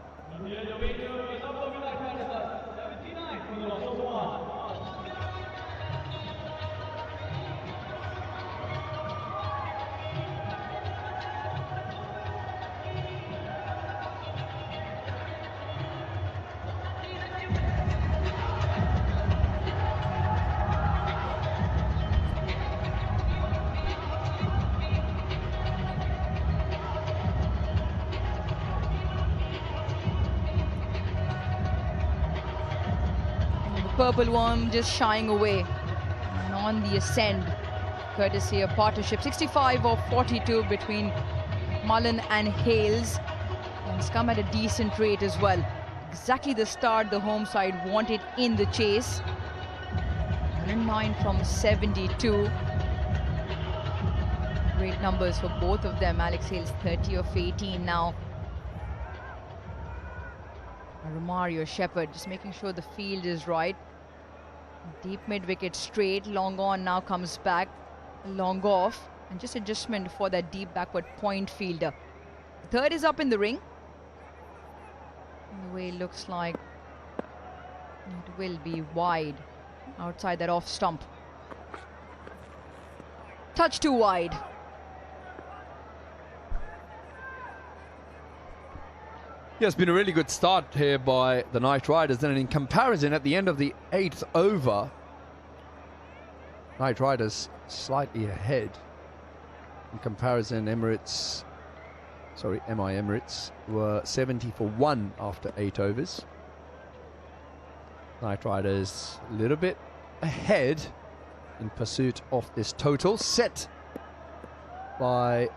Purple worm just shying away and on the ascend, courtesy of partnership. 65 or 42 between Mullen and Hales, and it's come at a decent rate as well. Exactly the start the home side wanted in the chase. 109 from 72. Great numbers for both of them. Alex Hales 30 of 18 now. Romario Shepherd just making sure the field is right. Deep mid wicket straight, long on, now comes back, long off, and just adjustment for that deep backward point fielder. Third is up in the ring. And the way it looks like it will be wide outside that off stump. Touch too wide. Yeah, it's been a really good start here by the Knight Riders. And in comparison, at the end of the 8th over, Knight Riders slightly ahead. In comparison, MI Emirates were 70 for 1 after 8 overs. Knight Riders a little bit ahead in pursuit of this total set by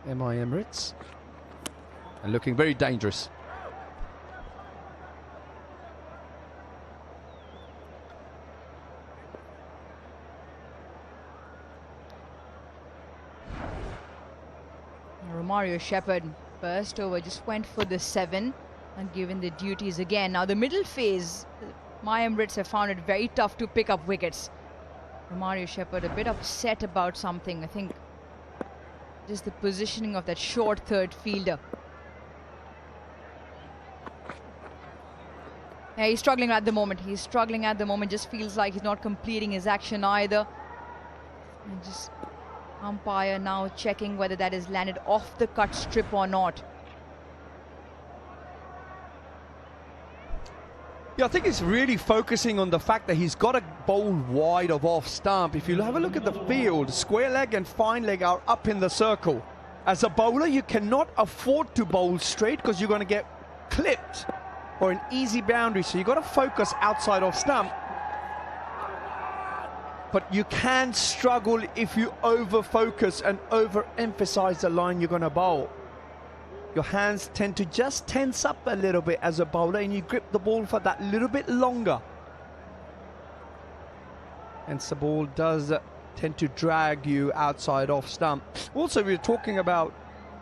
MI Emirates. And looking very dangerous. Romario Shepherd, first over, just went for the 7 and given the duties again. Now the middle phase, my Emirates have found it very tough to pick up wickets. Romario Shepherd a bit upset about something. I think just the positioning of that short third fielder. Yeah, he's struggling at the moment. He's struggling at the moment. Just feels like he's not completing his action either. And just umpire now checking whether that is landed off the cut strip or not. Yeah, I think he's really focusing on the fact that he's got to bowl wide of off stump. If you have a look at the field, square leg and fine leg are up in the circle. As a bowler, you cannot afford to bowl straight because you're going to get clipped or an easy boundary, so you've got to focus outside off stump. But you can struggle if you over-focus and over-emphasize the line you're going to bowl. Your hands tend to just tense up a little bit as a bowler, and you grip the ball for that little bit longer. And the ball does tend to drag you outside off stump. Also, we're talking about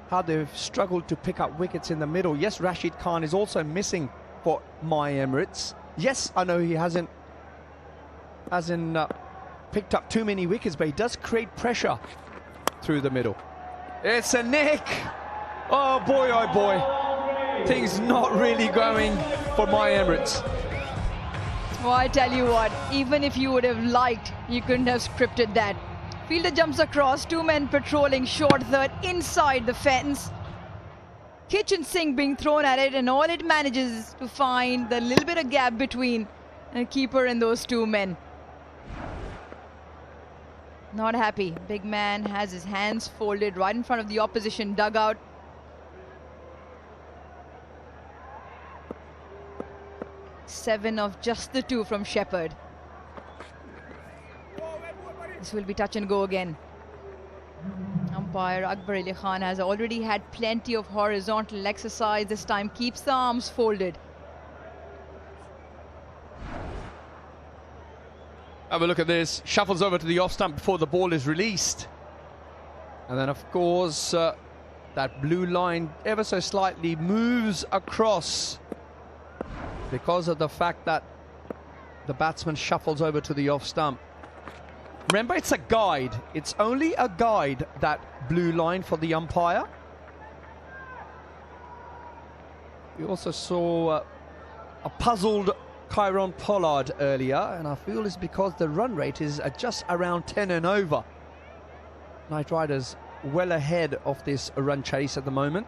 how they've struggled to pick up wickets in the middle. Yes, Rashid Khan is also missing for my Emirates. Yes, I know he hasn't picked up too many wickets, but he does create pressure through the middle. It's a nick. Oh boy, oh boy. Things not really going for my Emirates. Well, I tell you what, even if you would have liked, you couldn't have scripted that. Fielder jumps across, two men patrolling short third inside the fence. Kitchen sink being thrown at it, and all it manages is to find the little bit of gap between a keeper and those two men. Not happy. Big man has his hands folded right in front of the opposition dugout. Seven of just the two from Shepherd. This will be touch and go again. Umpire Akbar Ali Khan has already had plenty of horizontal exercise. This time keeps the arms folded. Have a look at this. Shuffles over to the off stump before the ball is released. And then, of course, that blue line ever so slightly moves across because of the fact that the batsman shuffles over to the off stump. Remember, it's a guide. It's only a guide, that blue line for the umpire. We also saw a puzzled Kyron Pollard earlier, and I feel it's because the run rate is at just around 10 and over. Knight Riders well ahead of this run chase at the moment.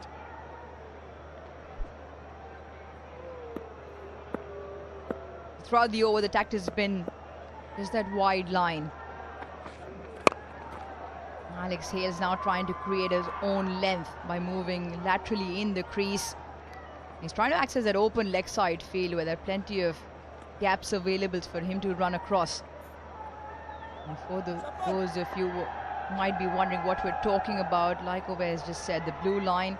Throughout the over, the tactic has been just that wide line. Alex Hales now trying to create his own length by moving laterally in the crease. He's trying to access that open leg side field where there are plenty of gaps available for him to run across. And for those of you who might be wondering what we're talking about, like Ove has just said, the blue line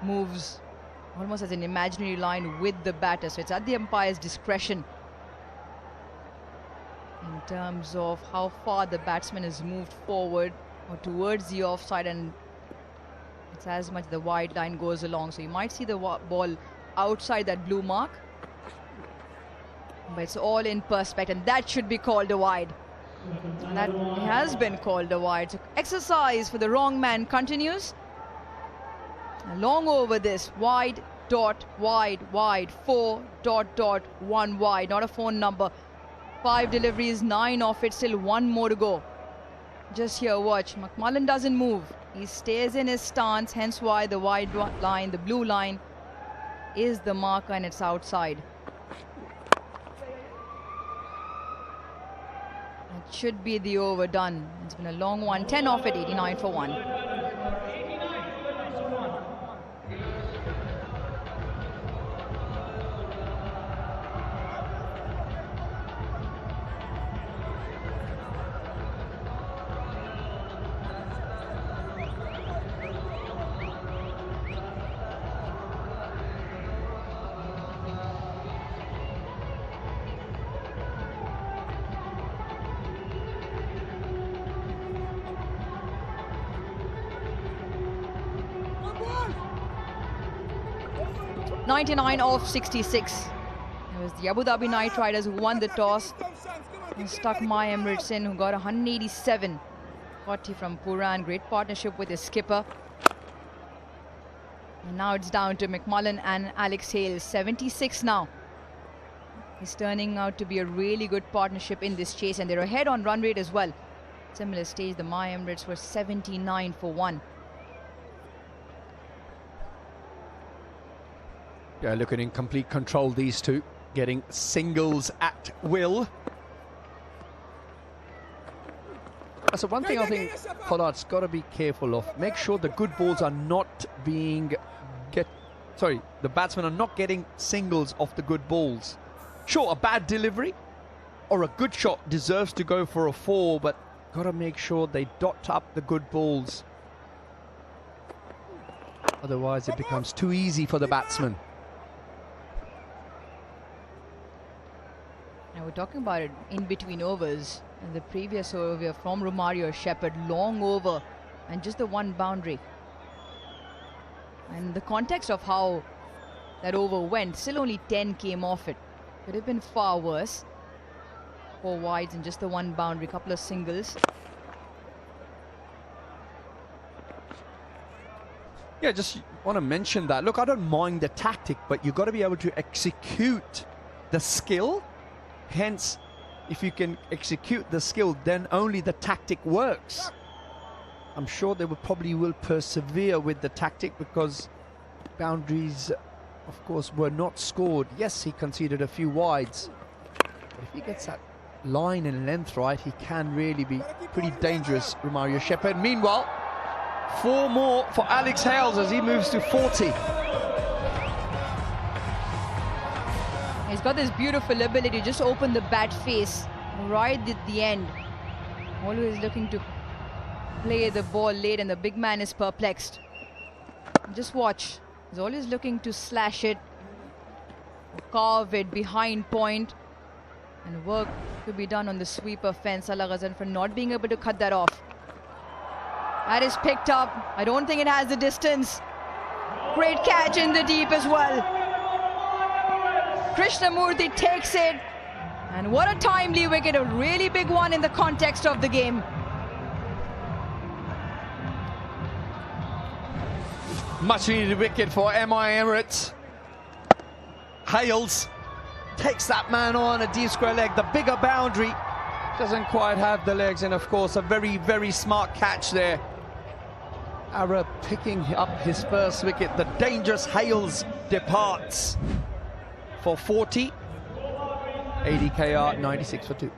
moves almost as an imaginary line with the batter, so it's at the umpire's discretion in terms of how far the batsman has moved forward or towards the offside, and it's as much the wide line goes along. So you might see the ball outside that blue mark, but it's all in perspective, and that should be called a wide. And that has been called a wide. So exercise for the wrong man continues. Long over this, wide, dot, wide, wide, 4, dot, dot, 1 wide, not a phone number. 5 deliveries, 9 off it, still 1 more to go. Just here, watch. McMullen doesn't move. He stays in his stance, hence why the wide line, the blue line, is the marker and it's outside. It should be the over done. It's been a long one. 10 off it, 89 for 1. 99 off 66. It was the Abu Dhabi Knight Riders who won the toss and stuck My Emirates in, who got 187. 40 from Puran, great partnership with his skipper. And now it's down to McMullen and Alex Hales, 76 now. It's turning out to be a really good partnership in this chase, and they're ahead on run rate as well. Similar stage, the My Emirates were 79 for 1. Yeah, looking in complete control, these two, getting singles at will. So one thing I think Pollard's got to be careful of, make sure the good balls are not being the batsmen are not getting singles off the good balls. Sure, a bad delivery or a good shot deserves to go for a 4, but got to make sure they dot up the good balls. Otherwise it becomes too easy for the batsman. Now we're talking about it in between overs. And the previous over from Romario Shepherd, long over and just the 1 boundary. And the context of how that over went, still only 10 came off it. Could have been far worse. 4 wides and just the 1 boundary, couple of singles. Yeah, just want to mention that. Look, I don't mind the tactic, but you've got to be able to execute the skill. Hence, if you can execute the skill, then only the tactic works. I'm sure they probably will persevere with the tactic because boundaries, of course, were not scored. Yes, he conceded a few wides. But if he gets that line and length right, he can really be pretty dangerous, Romario Shepherd. Meanwhile, 4 more for Alex Hales as he moves to 40. He's got this beautiful ability to just open the bat face right at the end. Always looking to play the ball late, and the big man is perplexed. Just watch. He's always looking to slash it, carve it behind point, and work to be done on the sweeper fence. Al Ghazal for not being able to cut that off. That is picked up. I don't think it has the distance. Great catch in the deep as well. Krishnamurthy takes it. And what a timely wicket. A really big one in the context of the game. Much needed wicket for Emirates. Hales takes that man on a deep square leg. The bigger boundary doesn't quite have the legs, and of course a very, very smart catch there. Arab picking up his first wicket. The dangerous Hales departs for 40. 80 KR, 96 for 2.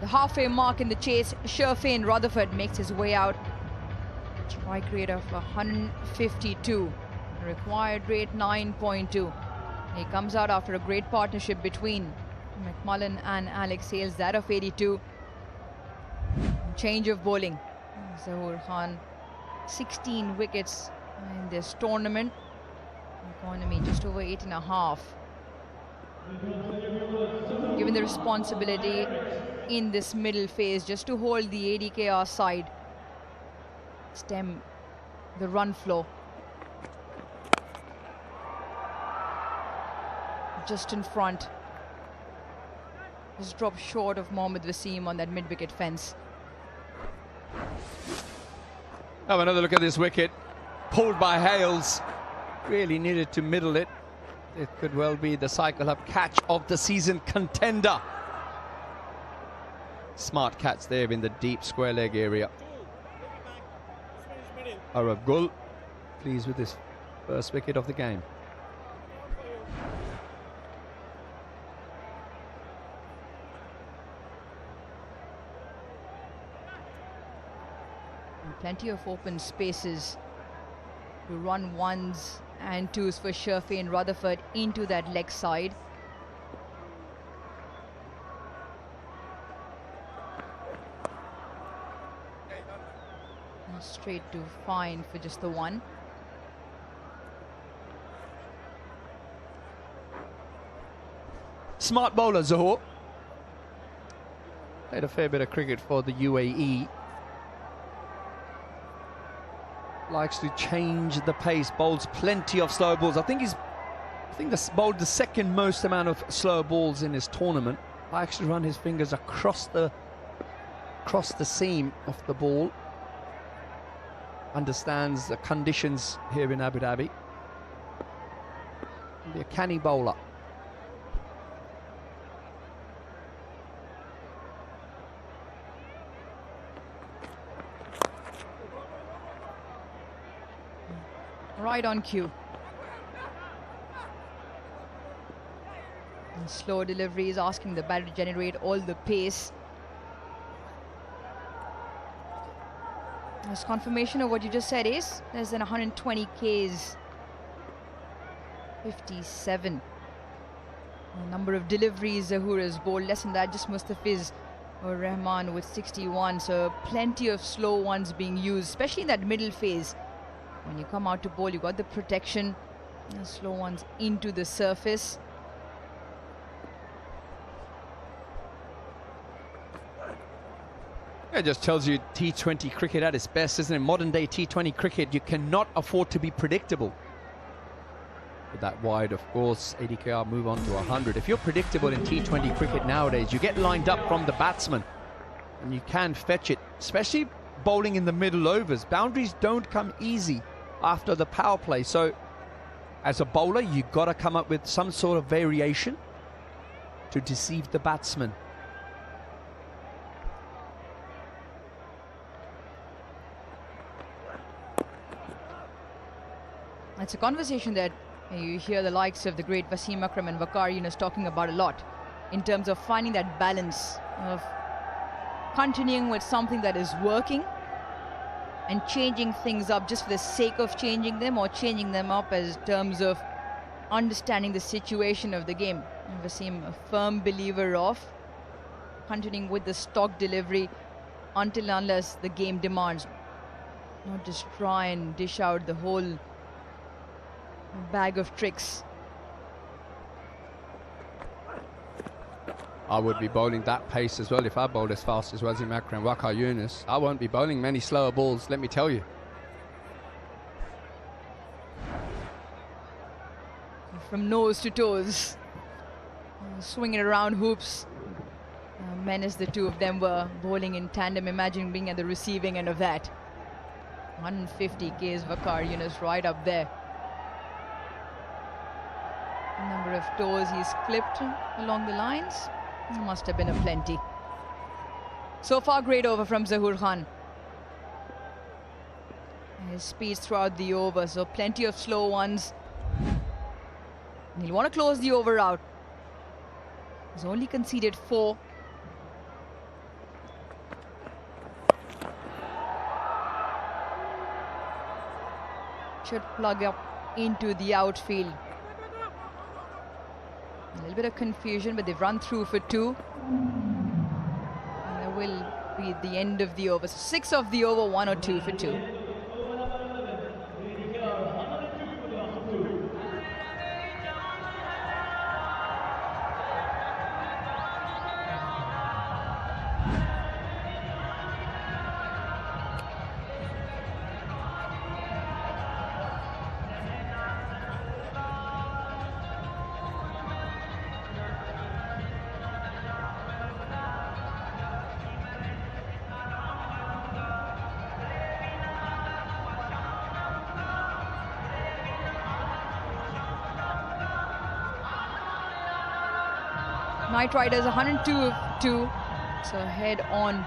The halfway mark in the chase, Sherfane Rutherford makes his way out. Strike rate of 152. Required rate 9.2. He comes out after a great partnership between McMullen and Alex Hales, that of 82. Change of bowling. Zahoor Khan, 16 wickets in this tournament. Economy just over 8.5. Given the responsibility in this middle phase just to hold the 80 KR side, stem the run flow. Just in front. Just dropped short of Mohammad Wasim on that mid-wicket fence. Have another look at this wicket. Pulled by Hales. Really needed to middle it. It could well be the cycle up catch of the season contender. Smart catch there in the deep square leg area. Arab Gul pleased with his first wicket of the game. And plenty of open spaces to run ones and twos for Sherfane Rutherford into that leg side. And straight to fine for just the one. Smart bowler, Zahoor. Played a fair bit of cricket for the UAE. Likes to change the pace, bowls plenty of slow balls. I think he's bowled the second most amount of slow balls in his tournament. I actually run his fingers across the seam of the ball. Understands the conditions here in Abu Dhabi. He'll be a canny bowler. Right on cue. And slow delivery is asking the batter to generate all the pace. There's confirmation of what you just said is less than 120 Ks. 57. A number of deliveries Zahoor has bowled, less than that just Mustafiz or Rahman with 61. So plenty of slow ones being used, especially in that middle phase. When you come out to bowl, you got the protection. Slow ones into the surface. It just tells you T20 cricket at its best, isn't it? Modern day T20 cricket, you cannot afford to be predictable. With that wide, of course, 80 kr move on to 100. If you're predictable in T20 cricket nowadays, you get lined up from the batsman and you can fetch it, especially bowling in the middle overs. Boundaries don't come easy after the power play. So as a bowler, you've got to come up with some sort of variation to deceive the batsman. It's a conversation that you hear the likes of the great Wasim and Waqar Yunus talking about a lot, in terms of finding that balance of continuing with something that is working and changing things up just for the sake of changing them, or changing them up as terms of understanding the situation of the game. And Wasim, a firm believer of continuing with the stock delivery until unless the game demands. Not just try and dish out the whole bag of tricks. I would be bowling that pace as well if I bowled as fast as Wasim Akram and Waqar Yunus. I won't be bowling many slower balls, let me tell you. From nose to toes, swinging around hoops. Menace, the two of them were bowling in tandem. Imagine being at the receiving end of that. 150 Ks, Waqar Yunus right up there. Number of toes he's clipped along the lines, must have been a plenty. So far, great over from Zahoor Khan. His speeds throughout the over, so plenty of slow ones. He'll want to close the over out. He's only conceded 4. Should plug up into the outfield. A little bit of confusion, but they've run through for 2. And that will be the end of the over. So 6 of the over, 1 or 2 for 2. Knight Riders 102 of 2, so head on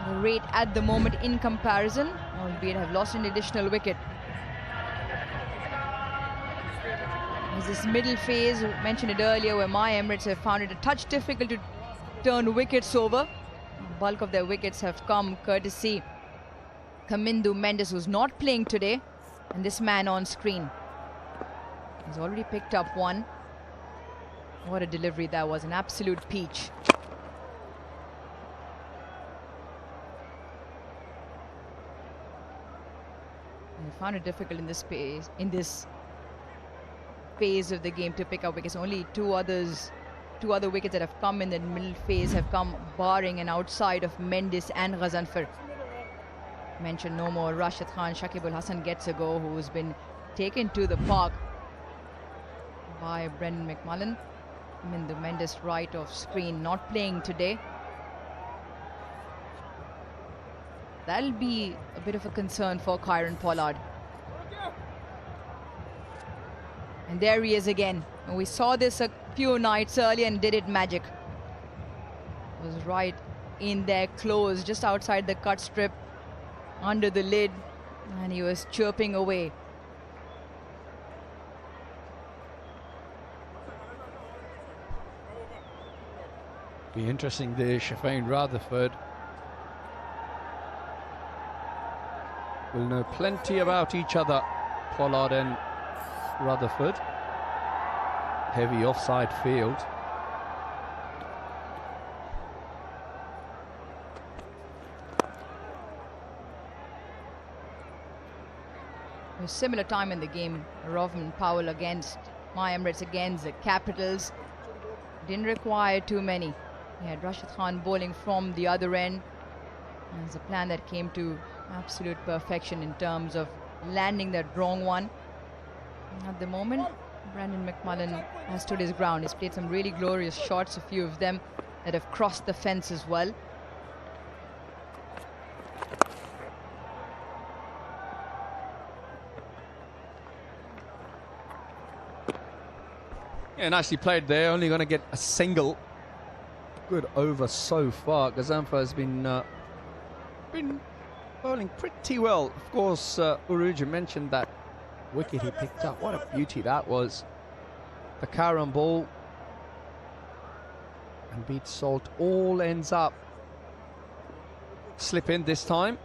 the rate at the moment in comparison, albeit have lost an additional wicket. There's this middle phase, mentioned it earlier, where my Emirates have found it a touch difficult to turn wickets over. The bulk of their wickets have come courtesy Kamindu Mendes, who's not playing today, and this man on screen. He's already picked up 1. What a delivery that was, an absolute peach. And they found it difficult in this phase of the game to pick up wickets. Only two other wickets that have come in the middle phase have come barring and outside of Mendes and Ghazanfar. Mention no more. Rashid Khan, Shakib Hassan gets a go, who's been taken to the park by Brendan McMullen. The Mendes right of screen, not playing today. That'll be a bit of a concern for Kieron Pollard. And there he is again. And we saw this a few nights earlier and did it magic. It was right in there, close, just outside the cut strip, under the lid, and he was chirping away. Be interesting there, Shafeen Rutherford. Will know plenty about each other, Pollard and Rutherford. Heavy offside field. A similar time in the game. Rovman Powell against my Emirates against the Capitals. Didn't require too many. He had Rashid Khan bowling from the other end. And it's a plan that came to absolute perfection in terms of landing that wrong one. At the moment, Brandon McMullen has stood his ground. He's played some really glorious shots, a few of them that have crossed the fence as well. Yeah, nicely played there. Only going to get a single. Good over so far. Gazanfa has been bowling pretty well. Of course, Uruja mentioned that wicket he picked up. What a beauty that was. The Karam ball and beat Salt all ends up. Slip in this time.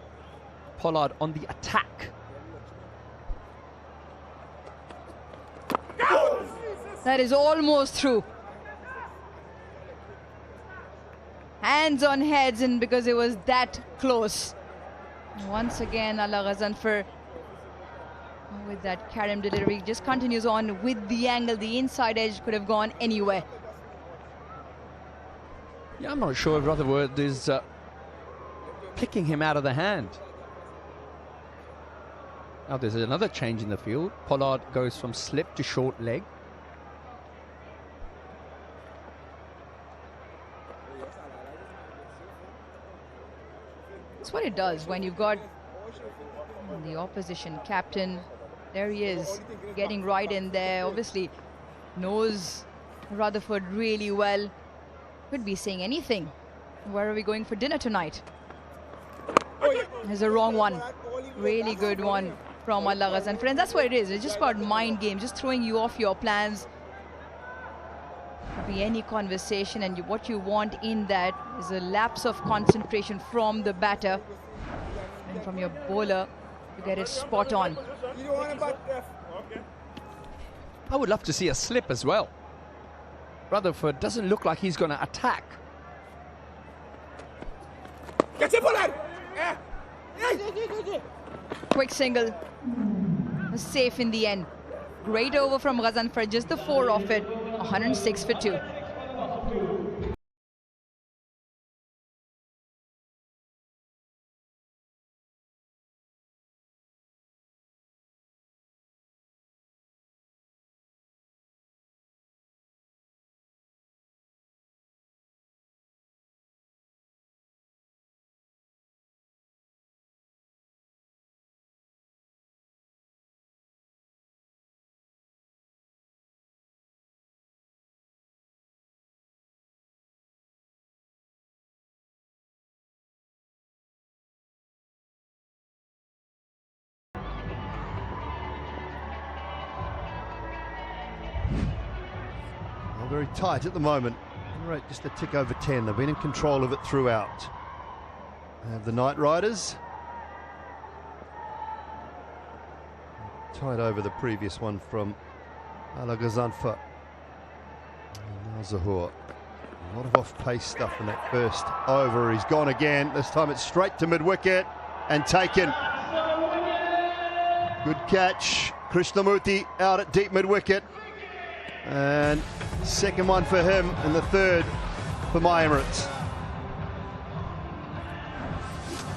Pollard on the attack. That is almost through. Hands on heads, and because it was that close. Once again, Allah Ghazanfar with that Karim delivery just continues on with the angle. The inside edge could have gone anywhere. Yeah, I'm not sure if Rutherford is picking him out of the hand. Now there's another change in the field. Pollard goes from slip to short leg. That's what it does when you've got the opposition captain. There he is, getting right in there. Obviously knows Rutherford really well. Could be saying anything. Where are we going for dinner tonight? There's a wrong one. Really good one from Allah Ghazanfar. And that's what it is. It's just about mind games, just throwing you off your plans. Could be any conversation, and what you want in that is a lapse of concentration from the batter and from your bowler to get it spot on. I would love to see a slip as well. Rutherford doesn't look like he's going to attack. Quick single. Safe in the end. Great over from Ghazanfar, just the 4 off it. 106 for 2. Very tight at the moment. Right, just a tick over 10. They've been in control of it throughout. They have the Knight Riders. Tied over the previous one from Allah Ghazanfar. Now Zahoor. A lot of off-pace stuff in that first over. He's gone again. This time it's straight to mid-wicket and taken. Good catch. Krishnamurti out at deep mid-wicket. And second one for him, and the third for my Emirates.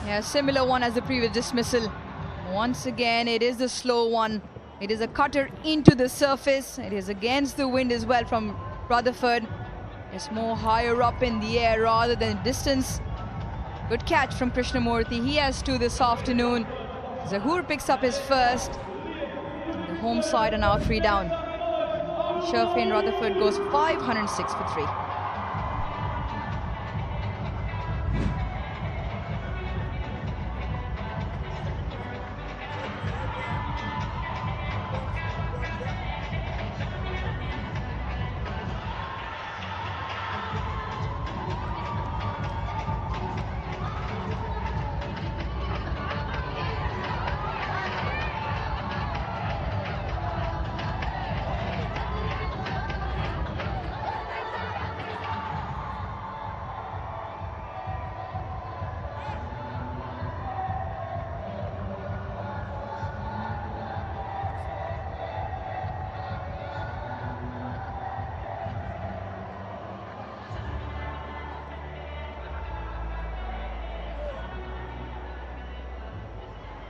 Yeah, similar one as the previous dismissal. Once again, it is the slow one. It is a cutter into the surface. It is against the wind as well from Rutherford. It's more higher up in the air rather than distance. Good catch from Krishnamurti. He has 2 this afternoon. Zahoor picks up his first. The home side are now 3 down. Sherfane Rutherford goes 506 for 3.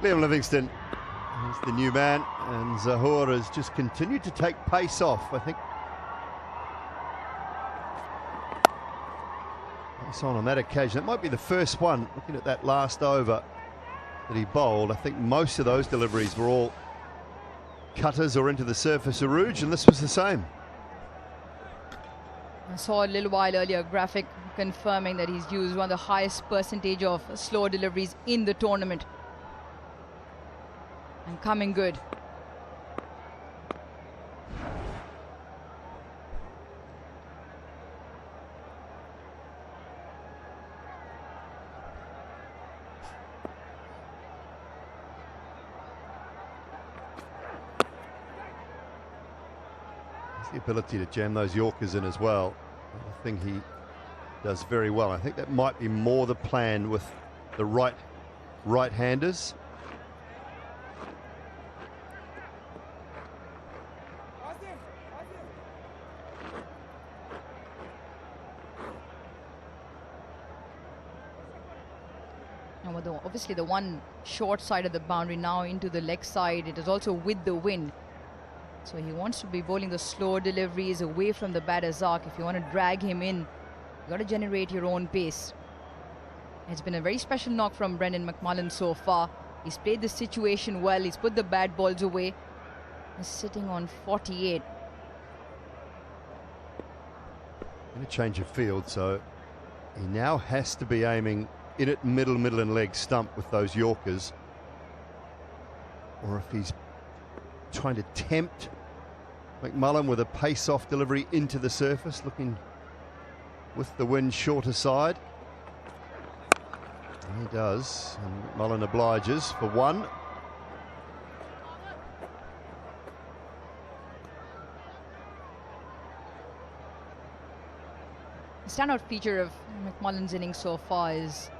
Liam Livingstone is the new man, and Zahoor has just continued to take pace off. I think it's on that occasion. It might be the first one, looking at that last over that he bowled. I think most of those deliveries were all cutters or into the surface Arooj, and this was the same. I saw a little while earlier a graphic confirming that he's used one of the highest percentage of slow deliveries in the tournament. And coming good. The ability to jam those Yorkers in as well, the thing he does very well. I think that might be more the plan with the right-handers. And with obviously the one short side of the boundary now into the leg side, it is also with the wind. So he wants to be bowling the slow deliveries away from the batter's arc. If you want to drag him in, you've got to generate your own pace. It's been a very special knock from Brendan McMullen so far. He's played the situation well. He's put the bad balls away. He's sitting on 48. In a change of field, so he now has to be aiming in at middle and leg stump with those Yorkers. Or if he's trying to tempt McMullen with a pace-off delivery into the surface, looking with the wind shorter side. And he does, and McMullen obliges for one. The standout feature of McMullen's innings so far is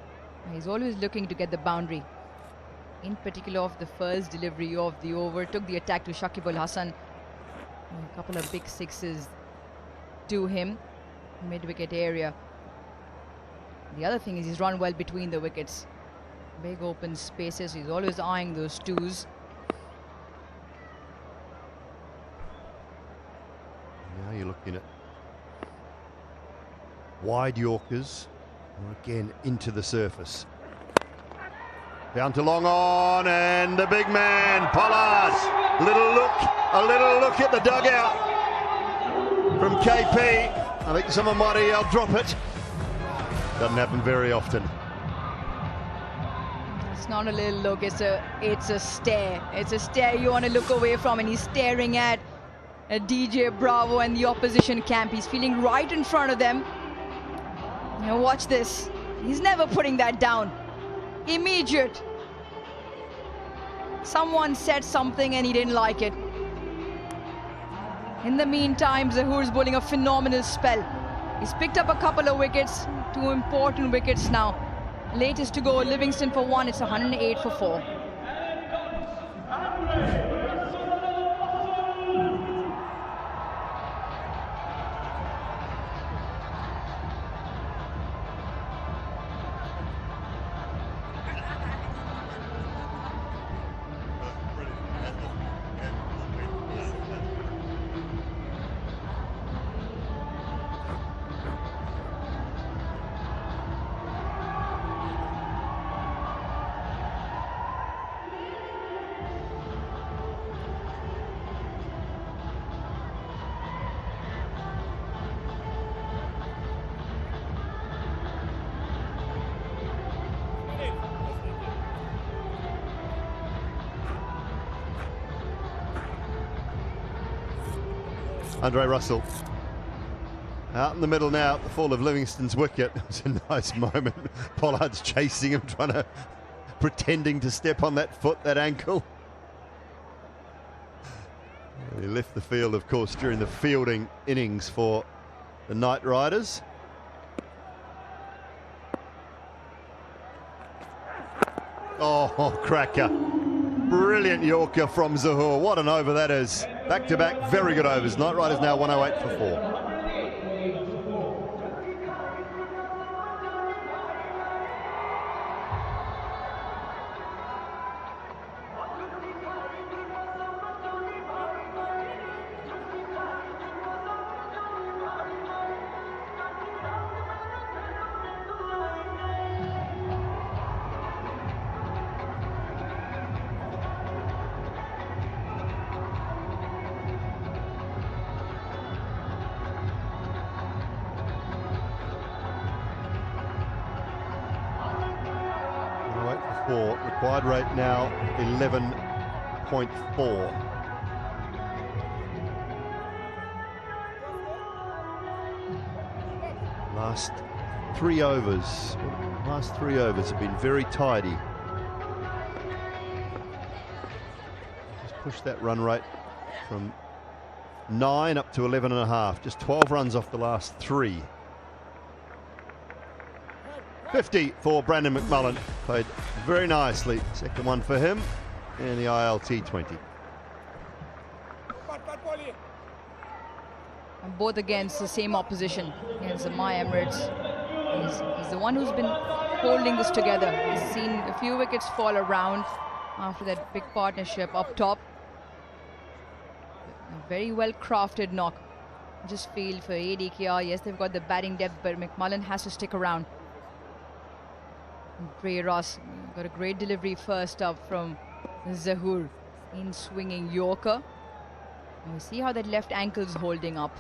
he's always looking to get the boundary. In particular, of the first delivery of the over, took the attack to Shakib Al Hasan. A couple of big sixes to him, mid-wicket area. The other thing is he's run well between the wickets. Big open spaces, he's always eyeing those twos. Now you're looking at wide Yorkers, again into the surface. Down to long on, and the big man, Pollard. A little look at the dugout from KP. I think someone might have yelled, drop it. Doesn't happen very often. It's not a little look, it's a stare. It's a stare you want to look away from, and he's staring at DJ Bravo and the opposition camp. He's feeling right in front of them. You know, watch this. He's never putting that down. Immediate. Someone said something and he didn't like it. In the meantime, Zahoor's bowling a phenomenal spell. He's picked up a couple of wickets, 2 important wickets now. Latest to go, Livingstone for 1, it's 108 for 4. Andre Russell out in the middle now at the fall of Livingstone's wicket. It was a nice moment. Pollard's chasing him, pretending to step on that foot, that ankle. He left the field, of course, during the fielding innings for the Knight Riders. Oh, cracker. Brilliant Yorker from Zahoor. What an over that is. Back-to-back, very good overs. Knight Riders now 108 for 4. score. Required rate now 11.4. Last three overs have been very tidy. Just push that run rate from 9 up to 11.5. Just 12 runs off the last three. 50 for Brandon McMullen. Played very nicely. Second one for him and the ILT20. And both against the same opposition, against the My Emirates. He's the one who's been holding this together. He's seen a few wickets fall around after that big partnership up top. A very well crafted knock. Just feel for ADKR, yes, they've got the batting depth, but McMullen has to stick around. Gray Ross got a great delivery first up from Zahoor in swinging Yorker. And we see how that left ankle's holding up.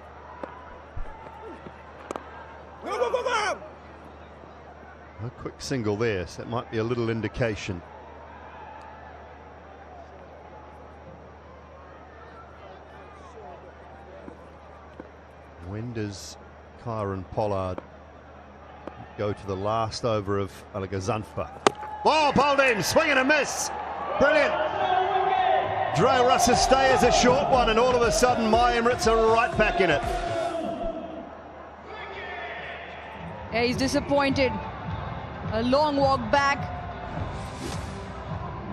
A quick single there, so that might be a little indication. When does Kyron Pollard go to the last over of Alagazanfa? Oh, bowled in, swing and a miss. Brilliant. Dre Russ's stay is a short one, and all of a sudden My Emirates are right back in it. Yeah, he's disappointed. A long walk back.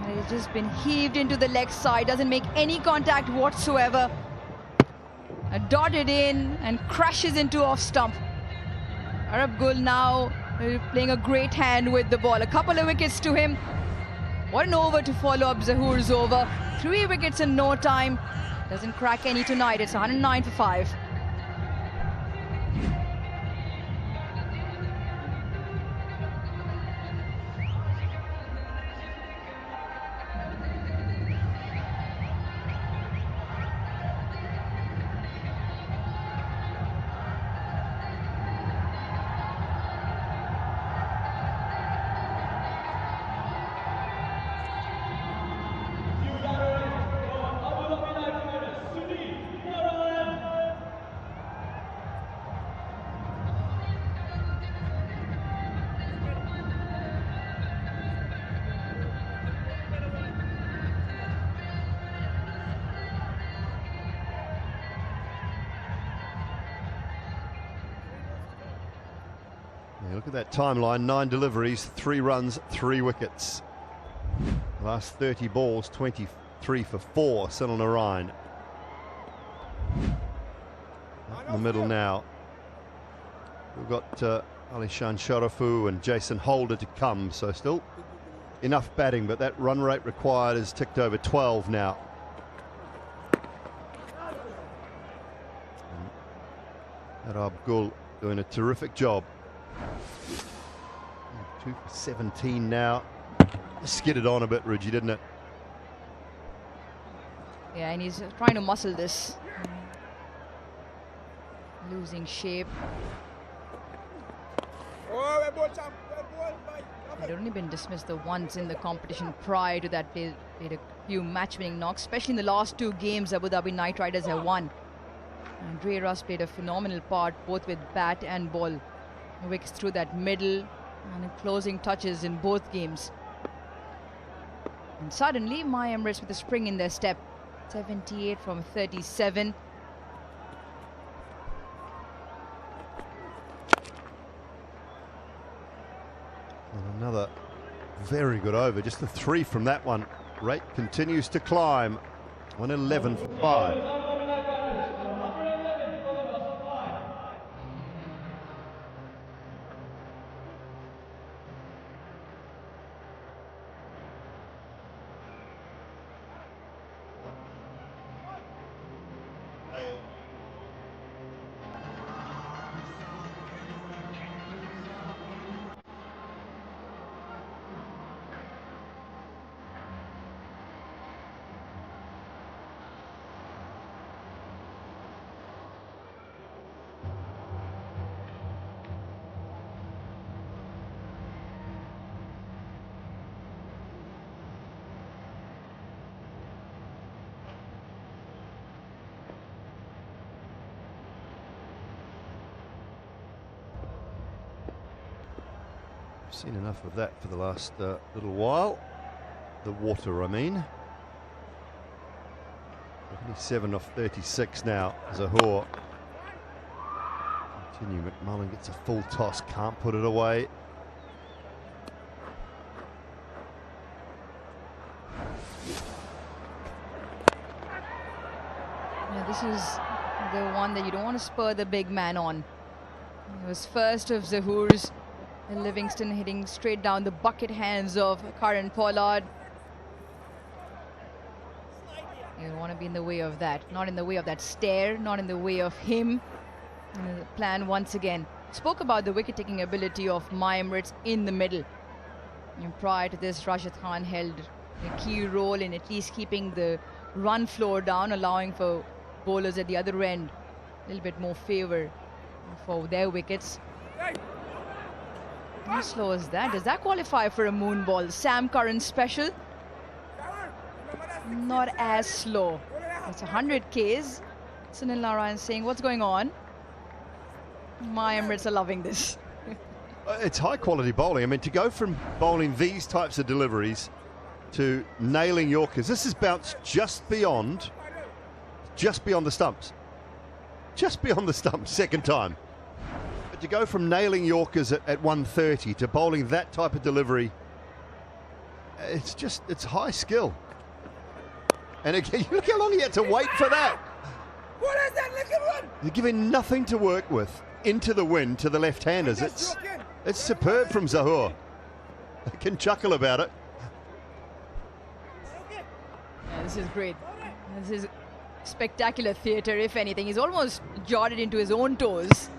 And he's just been heaved into the leg side, doesn't make any contact whatsoever. Dotted in and crashes into off stump. Arab Gul now playing a great hand with the ball. A couple of wickets to him. What an over to follow up Zahoor's over. 3 wickets in no time. Doesn't crack any tonight. It's 109 for 5. Look at that timeline, 9 deliveries, 3 runs, 3 wickets. Last 30 balls, 23 for 4, Sunil Narayan. Up in the middle now. We've got Alishan Sharafu and Jason Holder to come, so still enough batting, but that run rate required is ticked over 12 now. And Arab Gul doing a terrific job. 2 for 17 now. Skidded on a bit, Ruji, didn't it? Yeah, and he's trying to muscle this. Losing shape. He'd only been dismissed the once in the competition. Prior to that, played a few match-winning knocks, especially in the last 2 games Abu Dhabi Knight Riders have won. And Dre Ross played a phenomenal part, both with bat and ball. Wickets through that middle and closing touches in both games. And suddenly, My Emirates with a spring in their step. 78 from 37. And another very good over. Just the 3 from that one. Rate continues to climb. 111 for 5. seen enough of that for the last little while. The water, I mean. 27 off 36 now, Zahor. Continue, McMullen gets a full toss, can't put it away. Yeah, this is the one that you don't want to spur the big man on. It was first of Zahur's, and Livingston hitting straight down the bucket hands of Karan Pollard. You don't want to be in the way of that. Not in the way of that stare, not in the way of him. And the plan once again. Spoke about the wicket-taking ability of my Emirates in the middle. And prior to this, Rashid Khan held a key role in at least keeping the run floor down, allowing for bowlers at the other end a little bit more favor for their wickets. How slow is that? Does that qualify for a moon ball? Sam Curran special? Not as slow. It's 100 Ks. Sunil Narayan saying, what's going on? My Emirates are loving this. It's high quality bowling. I mean, to go from bowling these types of deliveries to nailing Yorkers, this is bounced just beyond the stumps. Just beyond the stumps, second time. But to go from nailing Yorkers at 130 to bowling that type of delivery, it's high skill. And again, look how long he had to wait for that. What is that little one? They're giving nothing to work with into the wind to the left-handers. It's superb from Zahur. They can chuckle about it. Yeah, this is great. This is spectacular theatre, if anything. He's almost jotted into his own toes.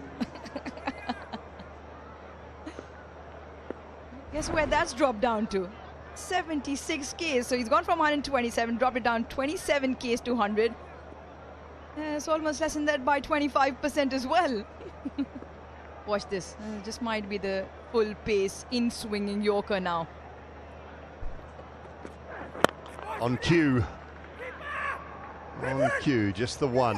Guess where that's dropped down to? 76 Ks. So he's gone from 127, dropped it down 27 Ks to 100. It's almost less than that by 25% as well. Watch this. Just might be the full pace in swinging Yorker now. On cue. On cue, just the one.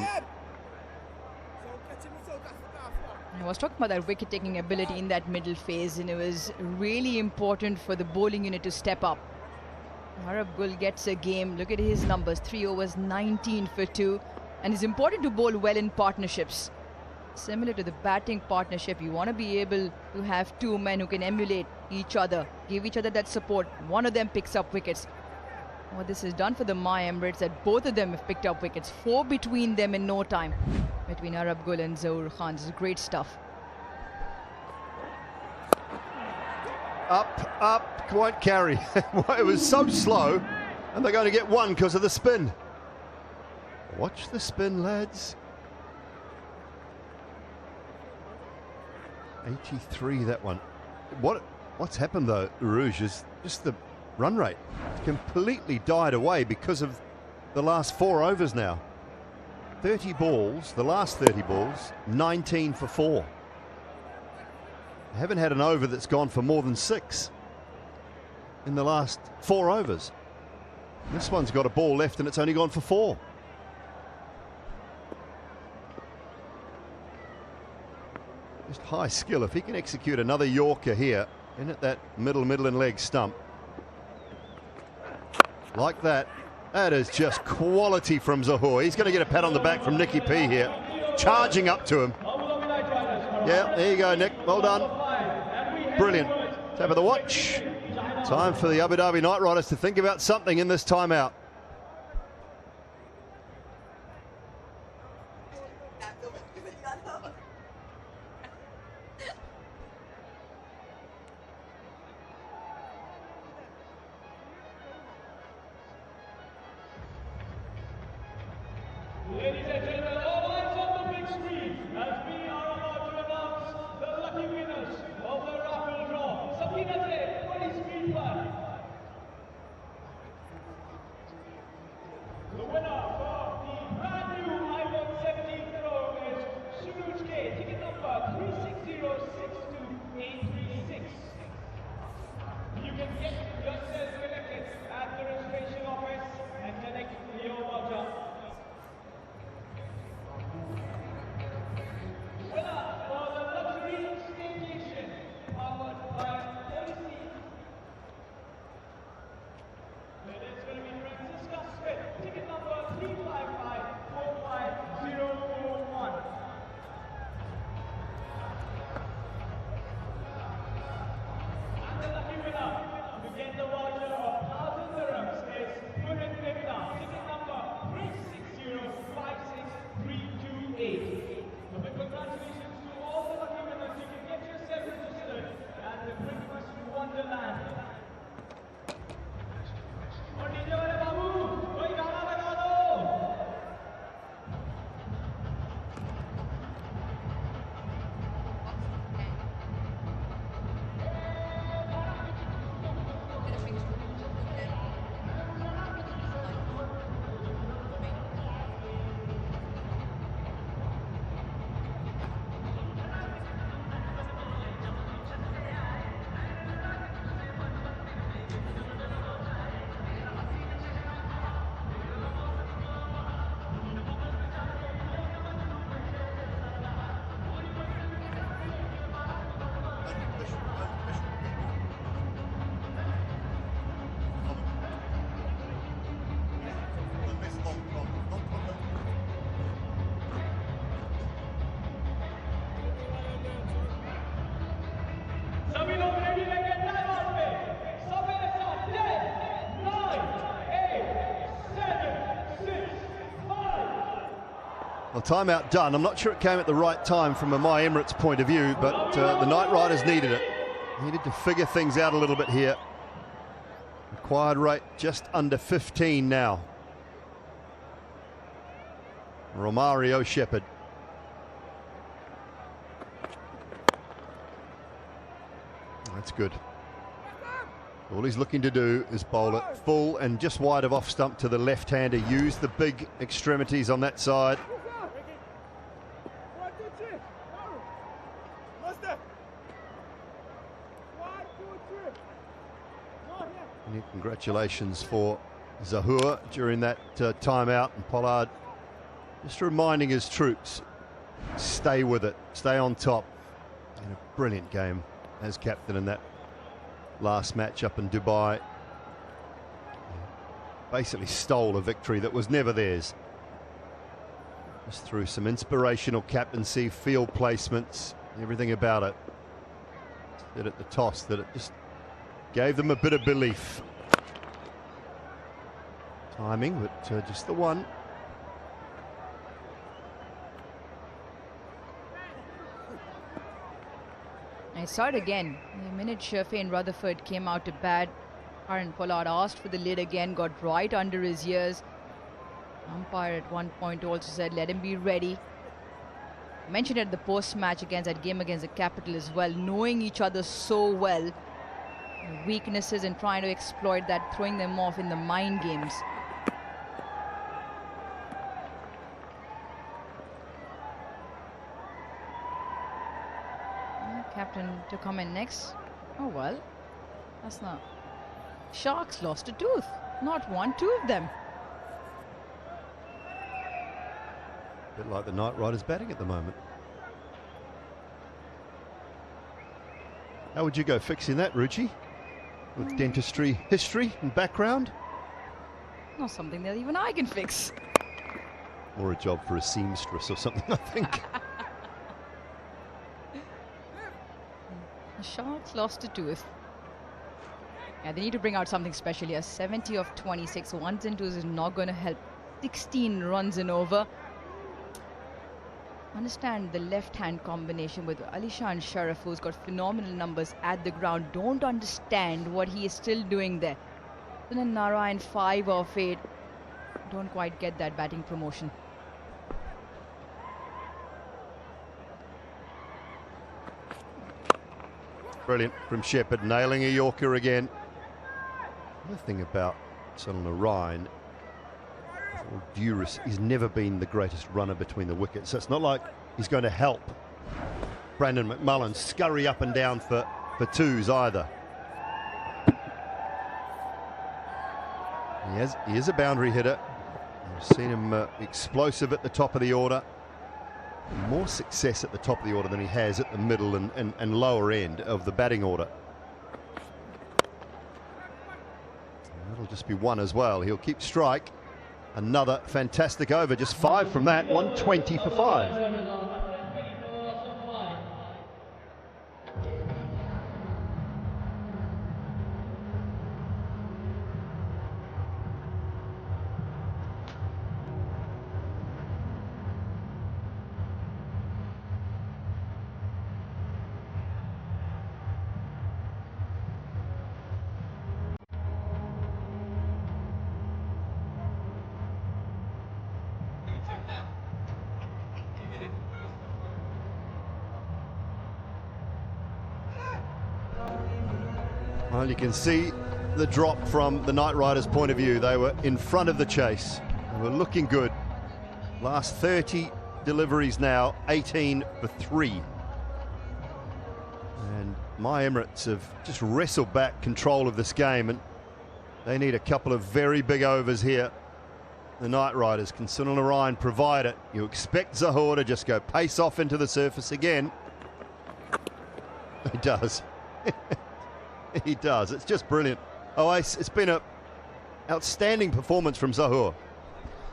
I was talking about that wicket-taking ability in that middle phase, and it was really important for the bowling unit to step up. Arab Gul gets a game. Look at his numbers. 3 overs, 19 for 2. And it's important to bowl well in partnerships. Similar to the batting partnership, you want to be able to have two men who can emulate each other, give each other that support. One of them picks up wickets. What this has done for the My Emirates, that both of them have picked up wickets. 4 between them in no time. Between Arab Gul and Zahur Khan. This is great stuff. Up, won't carry. It was so slow, and they're going to get one because of the spin. Watch the spin, lads. 83, that one. What's happened though, Rouge, is just the run rate. It's completely died away because of the last 4 overs now. 30 balls, the last 30 balls, 19 for 4. I haven't had an over that's gone for more than 6 in the last 4 overs. This one's got a ball left and it's only gone for 4. Just high skill. If he can execute another Yorker here, in at that middle and leg stump, like that, that is just quality from Zahur. He's going to get a pat on the back from Nicky P here, charging up to him. Yeah, there you go, Nick. Well done. Brilliant. Tap of the watch. Time for the Abu Dhabi Knight Riders to think about something in this timeout. Ladies and gentlemen, all eyes on the big screen as we are about to announce the lucky winners of the raffle draw. Sabina Day, 20 speed flag. The winner for the brand new ILT20 is Suruj K, ticket number 3606286. You can get yourself selected at the registration office and connect your voucher. Well, timeout done. I'm not sure it came at the right time from a My Emirates point of view, but the Knight Riders needed it. Needed to figure things out a little bit here. Required rate just under 15 now. Romario Shepherd. That's good. All he's looking to do is bowl it full and just wide of off stump to the left-hander. Use the big extremities on that side. And congratulations for Zahour during that timeout, and Pollard just reminding his troops, stay with it, stay on top. And a brilliant game as captain in that last match up in Dubai. Basically stole a victory that was never theirs. Just through some inspirational captaincy, field placements, everything about it. Did at the toss that it just gave them a bit of belief. Timing, but just the one. I saw it again. The minute Sherfane Rutherford came out to bat, Aaron Pollard asked for the lid again, got right under his ears. Umpire at one point also said, let him be ready. I mentioned at the post-match against that game against the Capital as well, knowing each other so well. Weaknesses and trying to exploit that, throwing them off in the mind games. Captain to come in next. Oh well, that's not. Sharks lost a tooth. Not one, two of them. A bit like the Knight Riders batting at the moment. How would you go fixing that, Ruchi? With dentistry history and background? Not something that even I can fix. Or a job for a seamstress or something, I think. The Sharks lost a tooth. Yeah, they need to bring out something special here. 70 of 26, ones and twos is not going to help. 16 runs in over. Understand the left-hand combination with Alishan Sharaf, who's got phenomenal numbers at the ground. Don't understand what he is still doing there. Sunan Narayan 5 of 8. Don't quite get that batting promotion. Brilliant from Shepherd, nailing a Yorker again. The thing about Sunan Narayan, he's never been the greatest runner between the wickets, so it's not like he's going to help Brandon McMullen scurry up and down for twos either. He is a boundary hitter. I've seen him explosive at the top of the order. More success at the top of the order than he has at the middle and lower end of the batting order. That'll just be one as well. He'll keep strike. Another fantastic over, just 5 from that, 120 for 5. Well, you can see the drop from the Knight Riders' point of view. They were in front of the chase. They were looking good. Last 30 deliveries now, 18 for 3. And My Emirates have just wrestled back control of this game, and they need a couple of very big overs here. The Knight Riders, can Sunan Narayan provide it? You expect Zahour to just go pace off into the surface again. He does. He does. It's just brilliant. Oh, it's been an outstanding performance from Zahoor.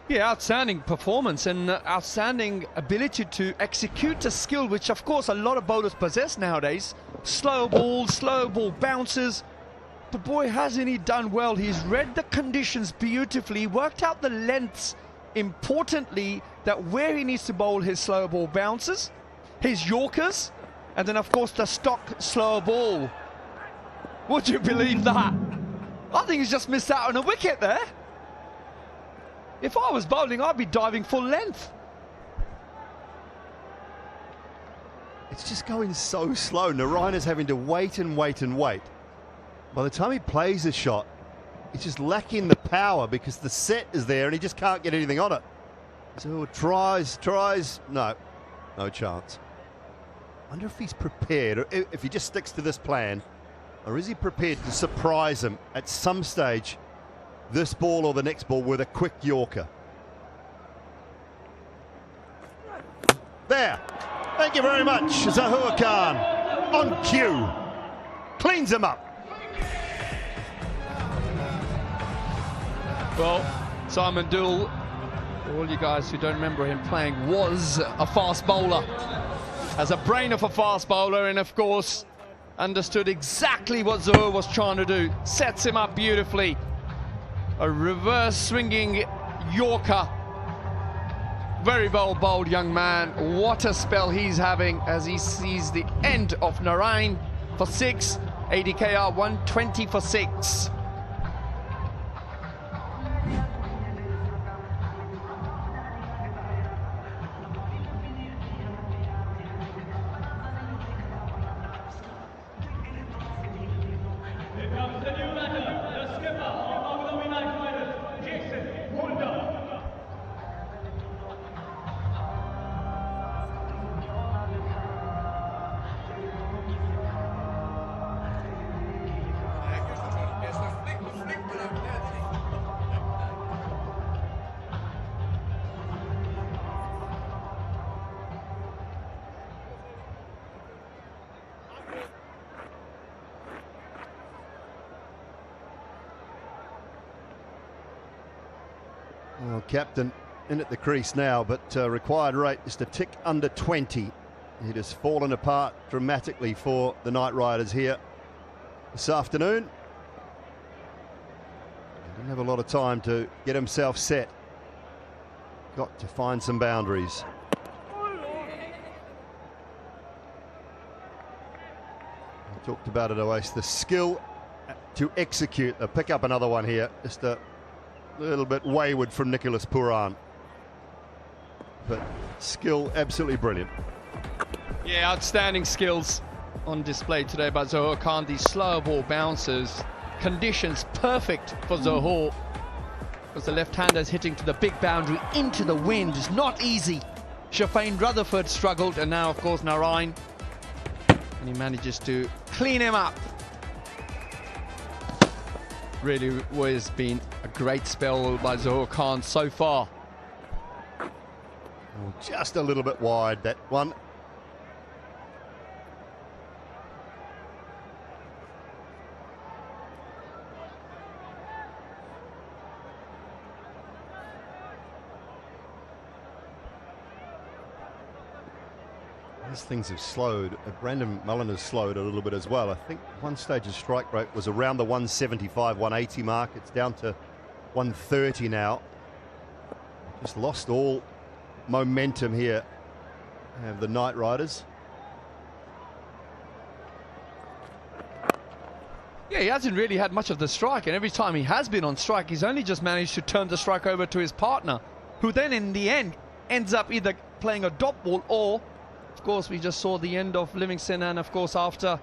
Yeah, outstanding performance and outstanding ability to execute a skill which, of course, a lot of bowlers possess nowadays. Slow ball bounces. The boy hasn't he done well. He's read the conditions beautifully, worked out the lengths, importantly, that where he needs to bowl his slow ball bounces, his Yorkers, and then, of course, the stock slow ball. Would you believe that? I think he's just missed out on a wicket there. If I was bowling, I'd be diving full length. It's just going so slow. Narayan is having to wait and wait and wait. By the time he plays a shot, he's just lacking the power because the set is there and he just can't get anything on it. So tries, no chance. I wonder if he's prepared, or if he just sticks to this plan, or is he prepared to surprise him at some stage, this ball or the next ball, with a quick Yorker. There. Thank you very much, Zahoor Khan. On cue. Cleans him up. Well, Simon Doull, for all you guys who don't remember him playing, was a fast bowler. Has a brain of a fast bowler, and of course understood exactly what Zahoor was trying to do. Sets him up beautifully. A reverse swinging Yorker. Very well bowled, young man. What a spell he's having as he sees the end of Narayan for 6. ADKR 120 for 6. Well, captain in at the crease now, but required rate is to tick under 20. It has fallen apart dramatically for the Knight Riders here this afternoon. He didn't have a lot of time to get himself set. Got to find some boundaries. I talked about it, Oase, the skill to execute. They'll pick up another one here. Just a little bit wayward from Nicholas Pooran, but skill absolutely brilliant. Yeah, outstanding skills on display today by Zahoor Khan. These slow ball bounces, conditions perfect for Zahoor, because the left-hander is hitting to the big boundary into the wind. It's not easy. Shafane Rutherford struggled, and now of course Narayan, and he manages to clean him up. Really has been a great spell by Zahoor Khan so far. Oh, just a little bit wide, that one. These things have slowed. Brandon Mullen has slowed a little bit as well. I think one stage his strike rate was around the 175, 180 mark. It's down to 130 now. Just lost all momentum here, have the Knight Riders. Yeah, he hasn't really had much of the strike, and every time he has been on strike, he's only just managed to turn the strike over to his partner, who then in the end ends up either playing a dot ball or, of course, we just saw the end of Livingston, and of course after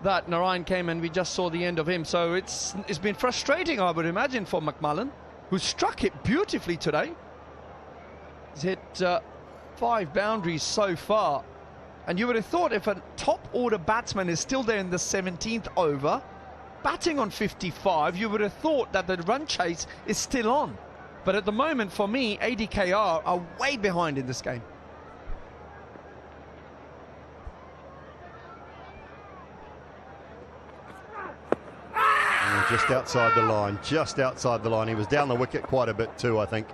that Narayan came and we just saw the end of him. So it's been frustrating, I would imagine, for McMullen, who struck it beautifully today. He's hit 5 boundaries so far, and you would have thought if a top order batsman is still there in the 17th over batting on 55, you would have thought that the run chase is still on. But at the moment, for me, ADKR are way behind in this game. just outside the line, just outside the line. He was down the wicket quite a bit too, I think.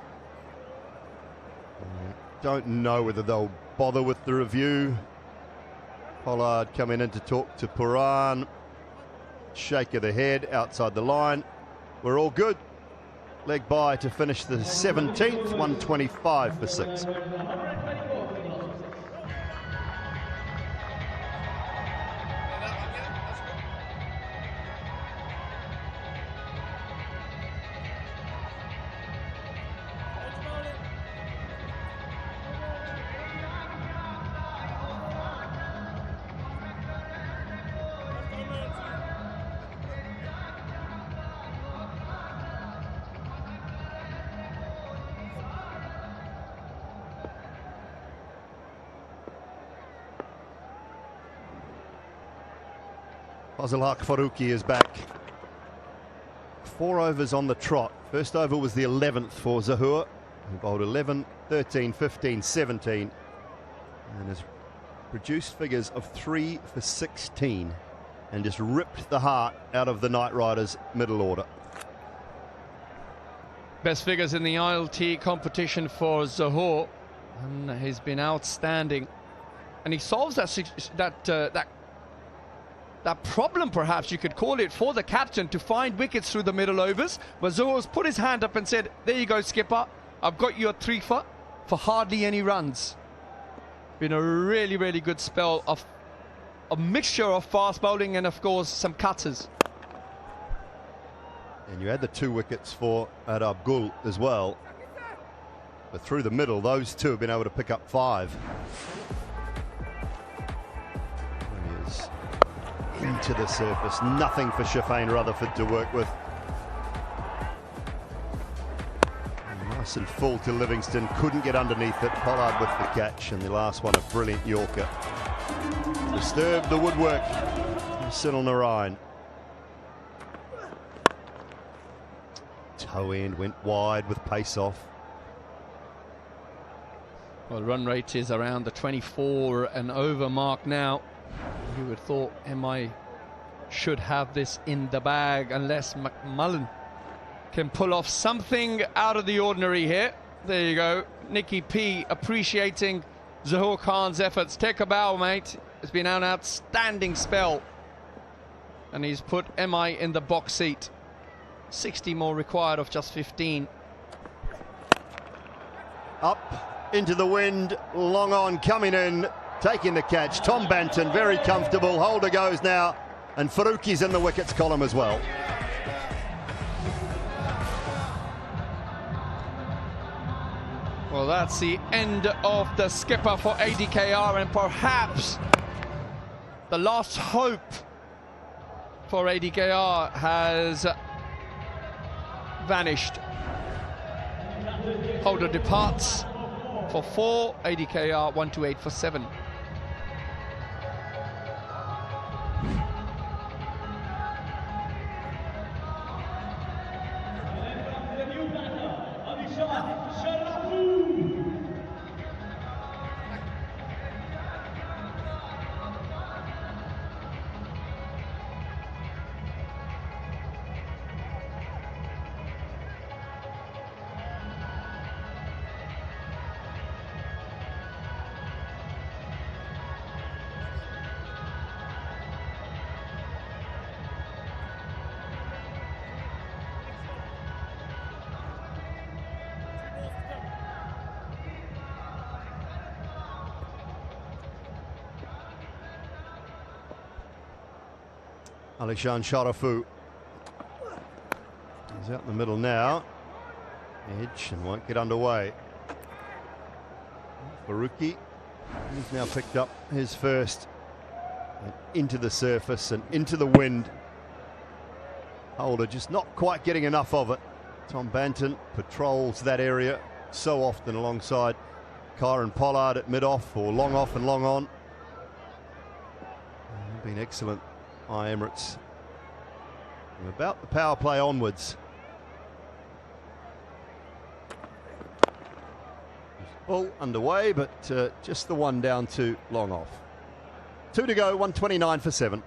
Don't know whether they'll bother with the review. Pollard coming in to talk to Puran. Shake of the head outside the line. We're all good. Leg by to finish the 17th, 125 for 6. Fazil Faruqi is back. 4 overs on the trot. First over was the 11th for Zahoor. He bowled 11, 13, 15, 17 and has produced figures of 3 for 16 and just ripped the heart out of the Knight Riders' middle order. Best figures in the ILT competition for Zahoor, and he's been outstanding. And he solves that problem, perhaps you could call it, for the captain to find wickets through the middle overs. But Zahoor's put his hand up and said, there you go, skipper, I've got you a 3 for hardly any runs. Been a really, really good spell of a mixture of fast bowling and, of course, some cutters. And you had the 2 wickets for Adab Gul as well. But through the middle, those 2 have been able to pick up 5. Into the surface, nothing for Shafane Rutherford to work with. Nice and full to Livingston, couldn't get underneath it. Pollard with the catch, and the last one a brilliant Yorker. Disturbed the woodwork. Sunil Narayan. Toe end went wide with pace off. Well, run rate is around the 24 and over mark now. You would have thought MI should have this in the bag unless McMullen can pull off something out of the ordinary here. There you go. Nicky P appreciating Zahoor Khan's efforts. Take a bow, mate. It's been an outstanding spell. And he's put MI in the box seat. 60 more required of just 15. Up into the wind, long on, coming in. Taking the catch, Tom Banton, very comfortable. Holder goes now, and Faruqi's in the wickets column as well. Well, that's the end of the skipper for ADKR, and perhaps the last hope for ADKR has vanished. Holder departs for 4, ADKR 128 for 7. Alishan Sharafu is out in the middle now. Edge and won't get underway. Faruqi, he's now picked up his first, and into the surface and into the wind. Holder just not quite getting enough of it. Tom Banton patrols that area so often alongside Kyron Pollard at mid-off or long off and long on. Been excellent. Emirates. From about the power play onwards. All underway, but just the one down to long off. 2 to go, 129 for 7.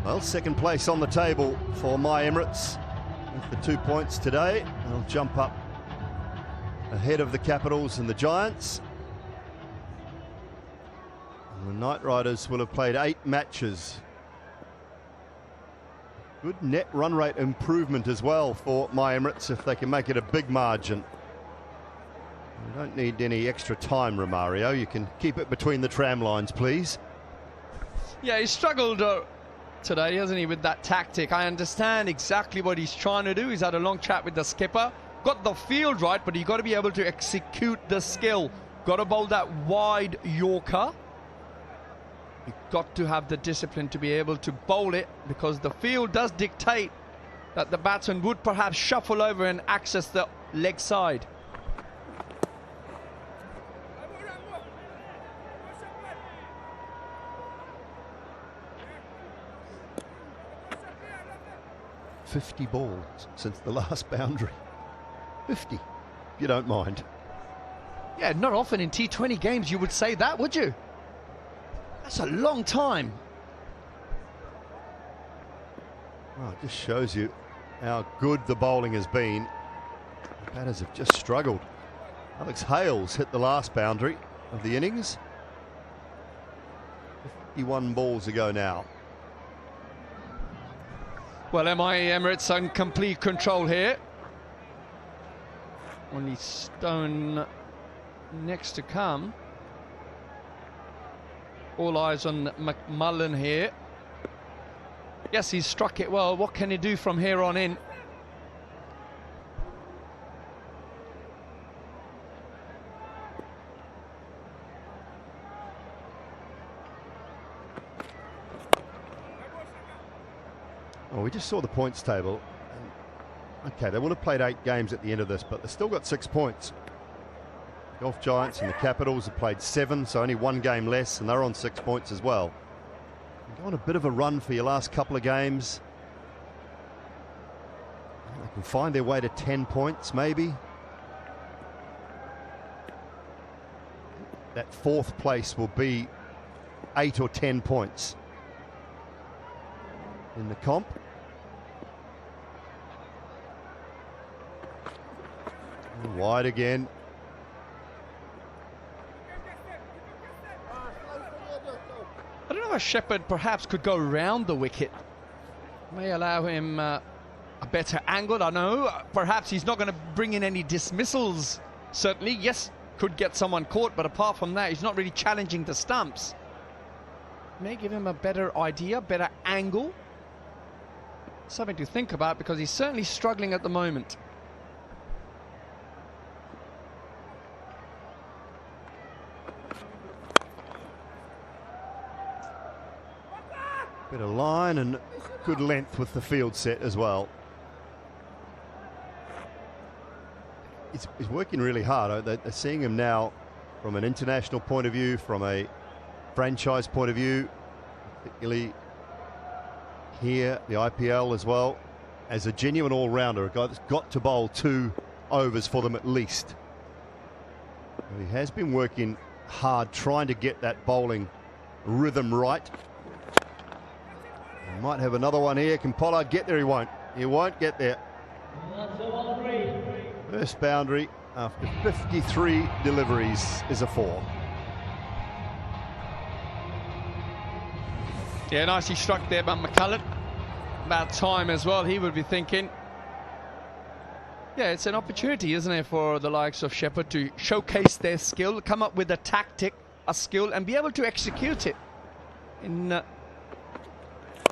Well, second place on the table for my Emirates with the 2 points today. They'll jump up ahead of the Capitals and the Giants. And the Knight Riders will have played 8 matches. Good net run rate improvement as well for my Emirates if they can make it a big margin. You don't need any extra time, Romario. You can keep it between the tram lines, please. Yeah, he struggled today, hasn't he, with that tactic. I understand exactly what he's trying to do. He's had a long chat with the skipper. Got the field right, but you got to be able to execute the skill. Got to bowl that wide Yorker. You've got to have the discipline to be able to bowl it, because the field does dictate that the batsman would perhaps shuffle over and access the leg side. "50 balls since the last boundary." 50, if you don't mind. Yeah, not often in T20 games you would say that, would you? That's a long time. Well, it just shows you how good the bowling has been. The batters have just struggled. Alex Hales hit the last boundary of the innings. 51 balls ago now. Well, Emirates in complete control here. Only Stone next to come. All eyes on McMullen here. Yes, he's struck it well. What can he do from here on in? Oh, we just saw the points table. Okay, they would have played 8 games at the end of this, but they've still got 6 points. Golf Giants and the Capitals have played 7, so only 1 game less, and they're on 6 points as well. You're on a bit of a run for your last couple of games. They can find their way to 10 points, maybe. That 4th place will be 8 or 10 points in the comp. Wide again. I don't know if Shepherd perhaps could go round the wicket. May allow him a better angle. I know perhaps he's not going to bring in any dismissals. Certainly, yes, could get someone caught, but apart from that, he's not really challenging the stumps. May give him a better idea, better angle. Something to think about, because he's certainly struggling at the moment. Bit of line and good length with the field set as well. He's working really hard. They're seeing him now from an international point of view, from a franchise point of view, particularly here, the IPL as well, as a genuine all-rounder, a guy that's got to bowl 2 overs for them at least. He has been working hard trying to get that bowling rhythm right. He might have another one here. Can Pollard get there? He won't. He won't get there. First boundary after 53 deliveries is a 4. Yeah, nicely struck there by McCullough. About time as well, he would be thinking. Yeah, it's an opportunity, isn't it, for the likes of Shepherd to showcase their skill, come up with a tactic, a skill, and be able to execute it.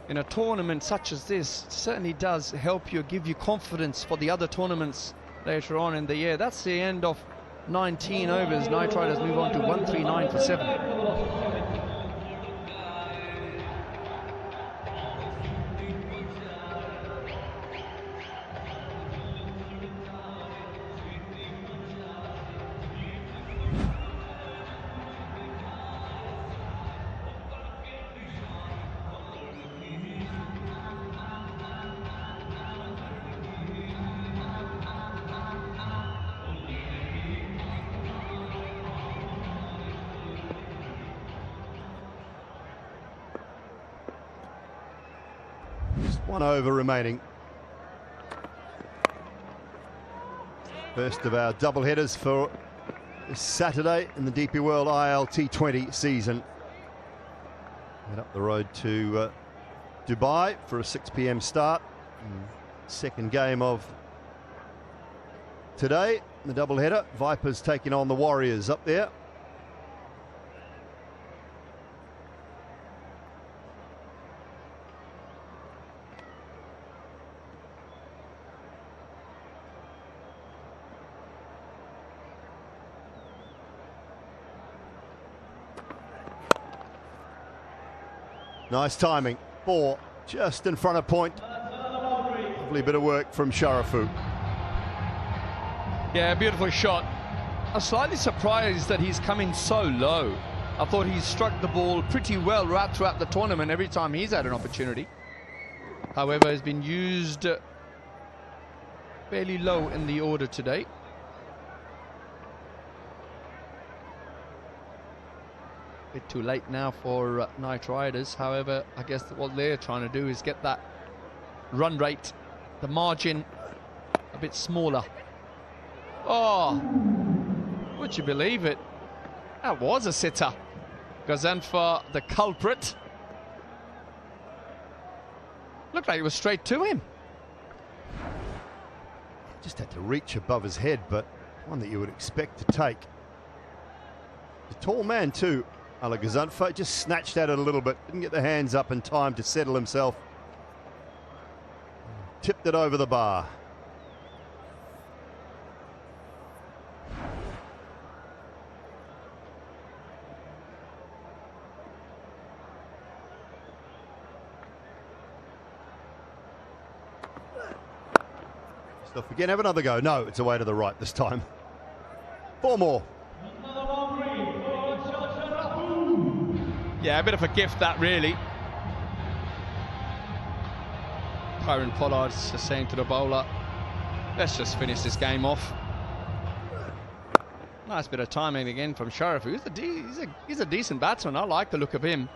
In a tournament such as this, it certainly does help you, give you confidence for the other tournaments later on in the year. That's the end of 19 overs. Knight Riders move on to 139 for 7. Just 1 over remaining. First of our double headers for this Saturday in the DP World ILT20 season. Head up the road to Dubai for a 6 p.m. start. Second game of today, the double header. Vipers taking on the Warriors up there. Nice timing. 4 just in front of point. Lovely bit of work from Sharafu. Yeah, beautiful shot. I'm slightly surprised that he's coming so low. I thought he struck the ball pretty well right throughout the tournament every time he's had an opportunity. However, has been used fairly low in the order today. Bit too late now for Knight Riders. However, I guess what they're trying to do is get that run rate, the margin, a bit smaller. Oh, would you believe it? That was a sitter. Gazanfa, the culprit. Looked like it was straight to him. Just had to reach above his head, but one that you would expect to take. The tall man too, Ala Gazanfa, just snatched at it a little bit. Didn't get the hands up in time to settle himself. Tipped it over the bar. Stuff again, have another go. No, it's away to the right this time. 4 more. Yeah, a bit of a gift that really. Kyron Pollard's just saying to the bowler, let's just finish this game off. Nice bit of timing again from Sharafu. He's a decent batsman. I like the look of him.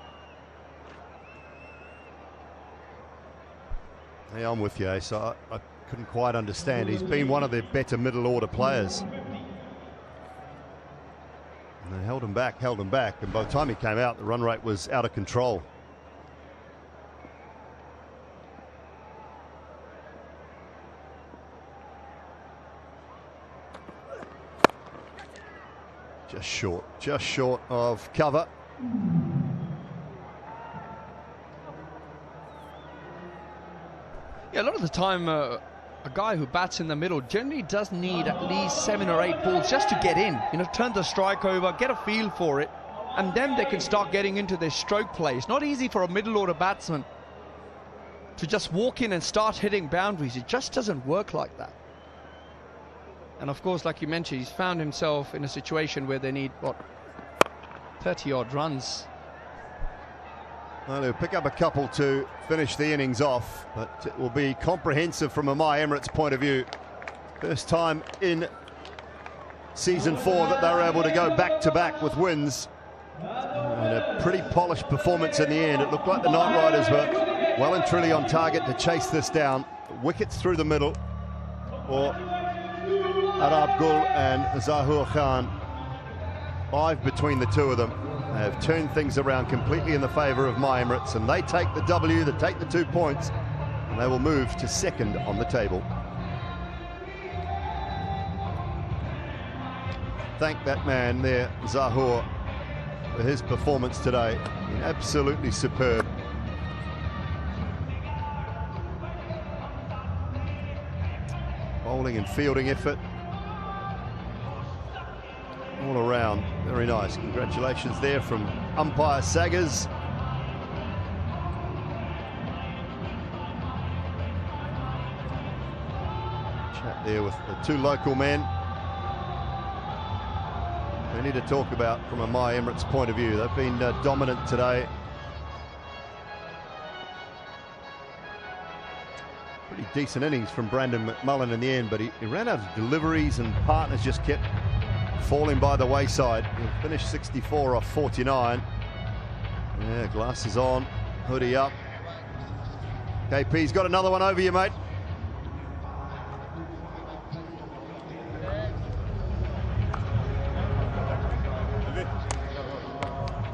Hey, I'm with you, so I couldn't quite understand. He's been one of their better middle order players. And they held him back, and by the time he came out, the run rate was out of control. Just short of cover. Yeah, a lot of the time, a guy who bats in the middle generally does need at least 7 or 8 balls just to get in. You know, turn the strike over, get a feel for it, and then they can start getting into their stroke play. It's not easy for a middle order batsman to just walk in and start hitting boundaries. It just doesn't work like that. And of course, like you mentioned, he's found himself in a situation where they need, what, 30-odd runs. Well, he'll pick up a couple to finish the innings off, but it will be comprehensive from a Emirates point of view. First time in season 4 that they were able to go back-to-back with wins. And a pretty polished performance in the end. It looked like the Knight Riders were well and truly on target to chase this down. Wickets through the middle for Arab Gul and Zahur Khan. 5 between the two of them. They have turned things around completely in the favour of Emirates, and they take the W, they take the 2 points, and they will move to second on the table. Thank that man there, Zahur, for his performance today. Been absolutely superb. Bowling and fielding effort all around, very nice. Congratulations there from umpire Saggers. Chat there with the 2 local men. Plenty to talk about from a Emirates point of view. They've been dominant today. Pretty decent innings from Brandon McMullen in the end, but he ran out of deliveries and partners just kept falling by the wayside. He'll finish 64 off 49. Yeah, glasses on, hoodie up. KP's got another one over you, mate.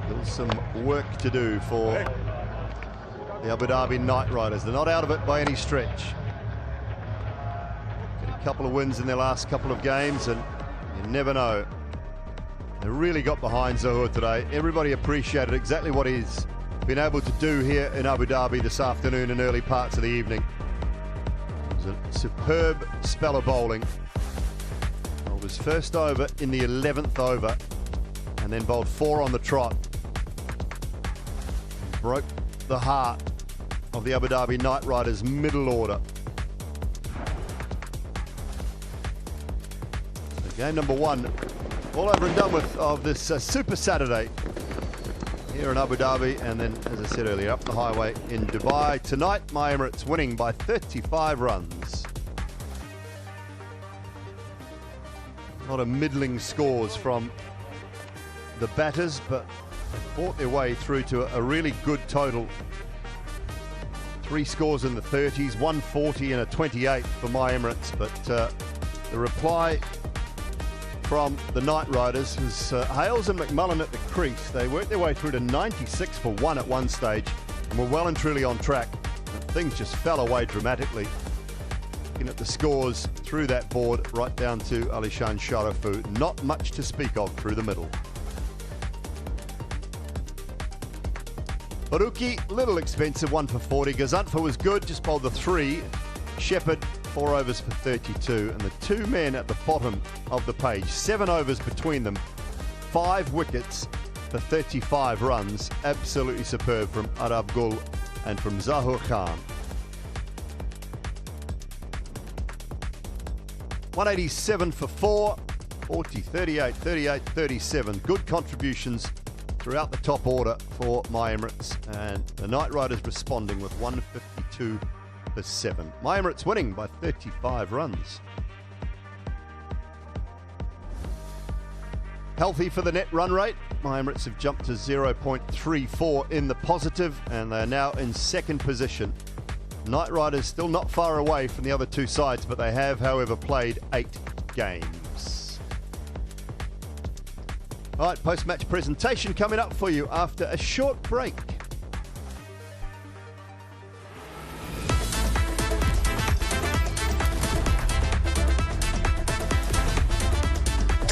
Still some work to do for the Abu Dhabi Knight Riders. They're not out of it by any stretch. Got a couple of wins in their last couple of games, and you never know. They really got behind Zohor today. Everybody appreciated exactly what he's been able to do here in Abu Dhabi this afternoon and early parts of the evening. It was a superb spell of bowling. Bowled his first over in the 11th over, and then bowled 4 on the trot. Broke the heart of the Abu Dhabi Knight Riders' middle order. So game number 1 all over and done with of this Super Saturday here in Abu Dhabi, and then, as I said earlier, up the highway in Dubai. Tonight, my Emirates winning by 35 runs. A lot of middling scores from the batters, but they fought their way through to a really good total. 3 scores in the 30s, 140 and a 28 for my Emirates, but the reply from the Knight Riders was Hales and McMullen at the crease. They worked their way through to 96 for 1 at one stage and were well and truly on track. But things just fell away dramatically. Looking at the scores through that board, right down to Alishan Sharafu, not much to speak of through the middle. Faruqi, little expensive, 1 for 40. Gazantfa was good, just bowled the 3. Shepherd, 4 overs for 32, and the 2 men at the bottom of the page, 7 overs between them, 5 wickets for 35 runs. Absolutely superb from Arab Gul and from Zahur Khan. 187 for 4, 40, 38, 38, 37. Good contributions throughout the top order for my Emirates, and the Knight Riders responding with 152 for 7. My Emirates winning by 35 runs. Healthy for the net run rate. My Emirates have jumped to 0.34 in the positive, and they're now in second position. Knight Riders still not far away from the other 2 sides, but they have, however, played 8 games. All right, post-match presentation coming up for you after a short break.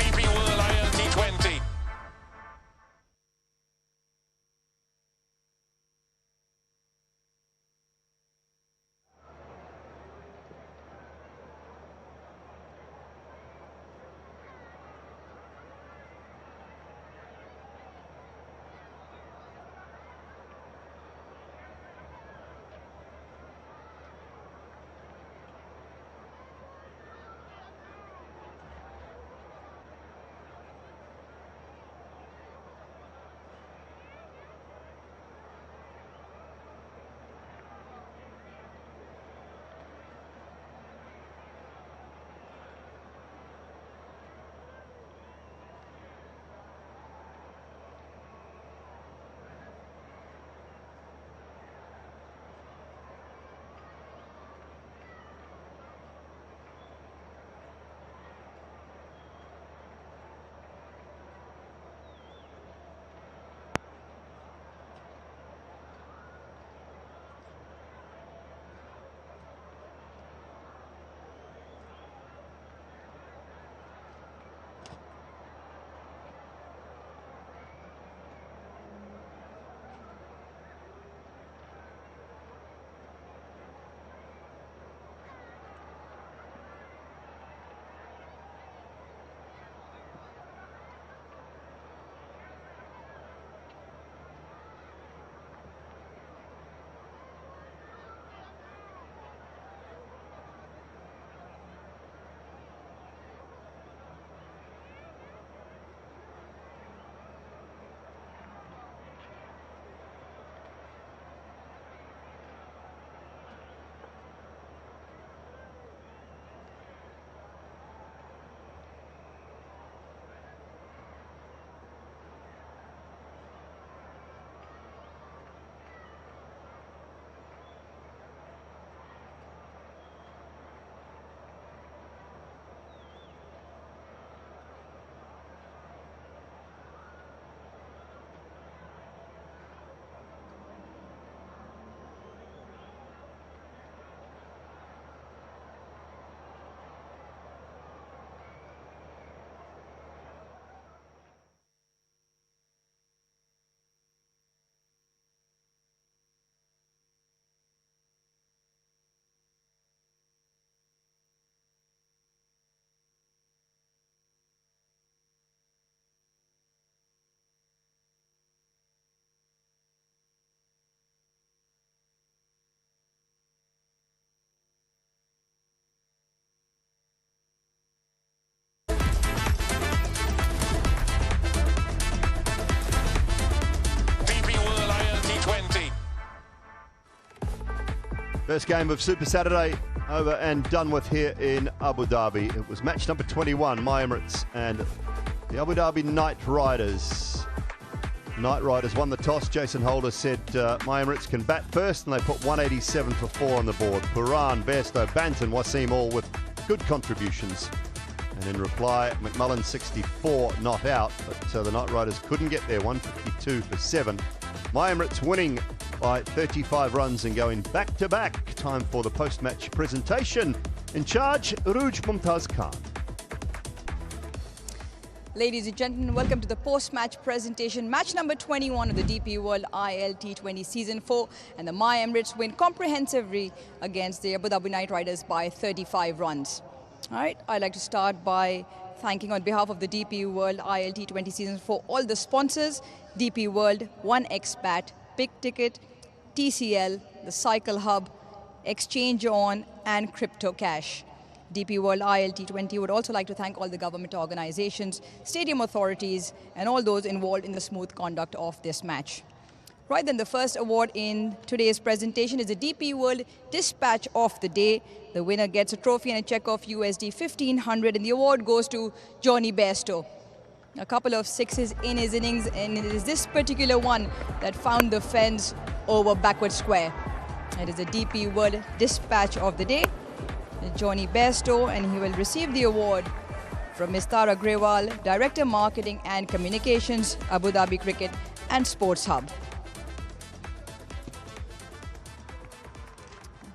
ILT20. First game of Super Saturday over and done with here in Abu Dhabi. It was match number 21, My Emirates and the Abu Dhabi Knight Riders. Knight Riders won the toss. Jason Holder said My Emirates can bat first, and they put 187 for 4 on the board. Buran, Bestow, Banton, Wasim all with good contributions. And in reply, McMullen 64 not out, but the Knight Riders couldn't get there, 152 for 7. My Emirates winning by 35 runs and going back-to-back. Time for the post-match presentation. In charge, Uruj Mumtaz Khan. Ladies and gentlemen, welcome to the post-match presentation. Match number 21 of the DP World ILT20 Season 4. And the My Emirates win comprehensively against the Abu Dhabi Knight Riders by 35 runs. All right, I'd like to start by thanking on behalf of the DP World ILT20 Season 4 all the sponsors, DP World, 1xBat, Big Ticket, TCL, the Cycle Hub, Exchange On, and Crypto Cash. DP World ILT20 would also like to thank all the government organizations, stadium authorities, and all those involved in the smooth conduct of this match. Right then, the first award in today's presentation is the DP World Dispatch of the Day. The winner gets a trophy and a check of USD 1,500, and the award goes to Johnny Bestow. A couple of sixes in his innings, and it is this particular one that found the fence over backward square. It is the DP World Dispatch of the Day, Johnny Bestow, and he will receive the award from Ms. Tara Grewal, Director Marketing and Communications, Abu Dhabi Cricket and Sports Hub.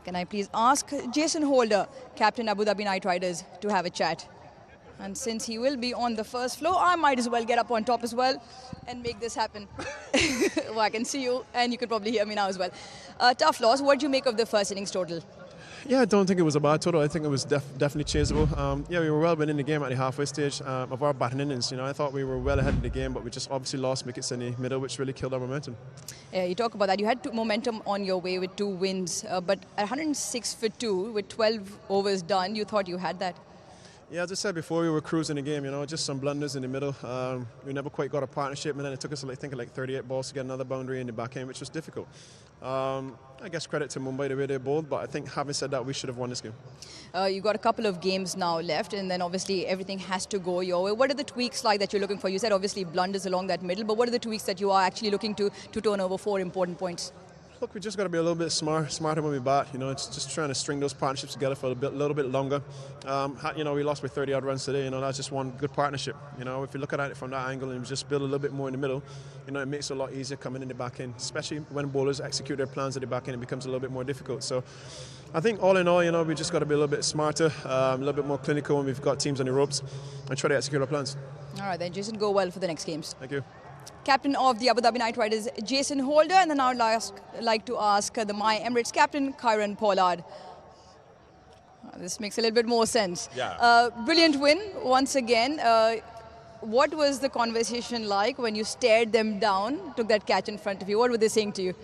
Can I please ask Jason Holder, Captain Abu Dhabi Knight Riders, to have a chat? And since he will be on the first floor, I might as well get up on top as well and make this happen. Well, I can see you, and you could probably hear me now as well. Tough loss. What do you make of the first innings total? Yeah, I don't think it was a bad total. I think it was definitely chaseable. Yeah, we were well winning the game at the halfway stage of our batting innings. You know, I thought we were well ahead of the game, but we just obviously lost wickets in the middle, which really killed our momentum. Yeah, you talk about that. You had momentum on your way with 2 wins, but at 106 for 2 with 12 overs done, you thought you had that? Yeah, as I said before, we were cruising the game, you know, just some blunders in the middle. We never quite got a partnership, and then it took us, I think, like 38 balls to get another boundary in the back end, which was difficult. I guess credit to Mumbai the way they bowled, but I think having said that, we should have won this game. You've got a couple of games now left, and then obviously everything has to go your way. What are the tweaks like that you're looking for? You said obviously blunders along that middle, but what are the tweaks that you are actually looking to turn over 4 important points? Look, we just got to be a little bit smarter when we bat. You know, it's just trying to string those partnerships together for a little bit longer. You know, we lost by 30-odd runs today. You know, that's just one good partnership. You know, if you look at it from that angle and just build a little bit more in the middle, you know, it makes it a lot easier coming in the back end, especially when bowlers execute their plans at the back end. It becomes a little bit more difficult. So, I think all in all, you know, we just got to be a little bit smarter, a little bit more clinical when we've got teams on the ropes, and try to execute our plans. All right, then, Jason, go well for the next games. Thank you. Captain of the Abu Dhabi Knight Riders, Jason Holder, and then I would like to ask the My Emirates captain, Kyron Pollard. This makes a little bit more sense. Yeah. Brilliant win once again. What was the conversation like when you stared them down, took that catch in front of you? What were they saying to you?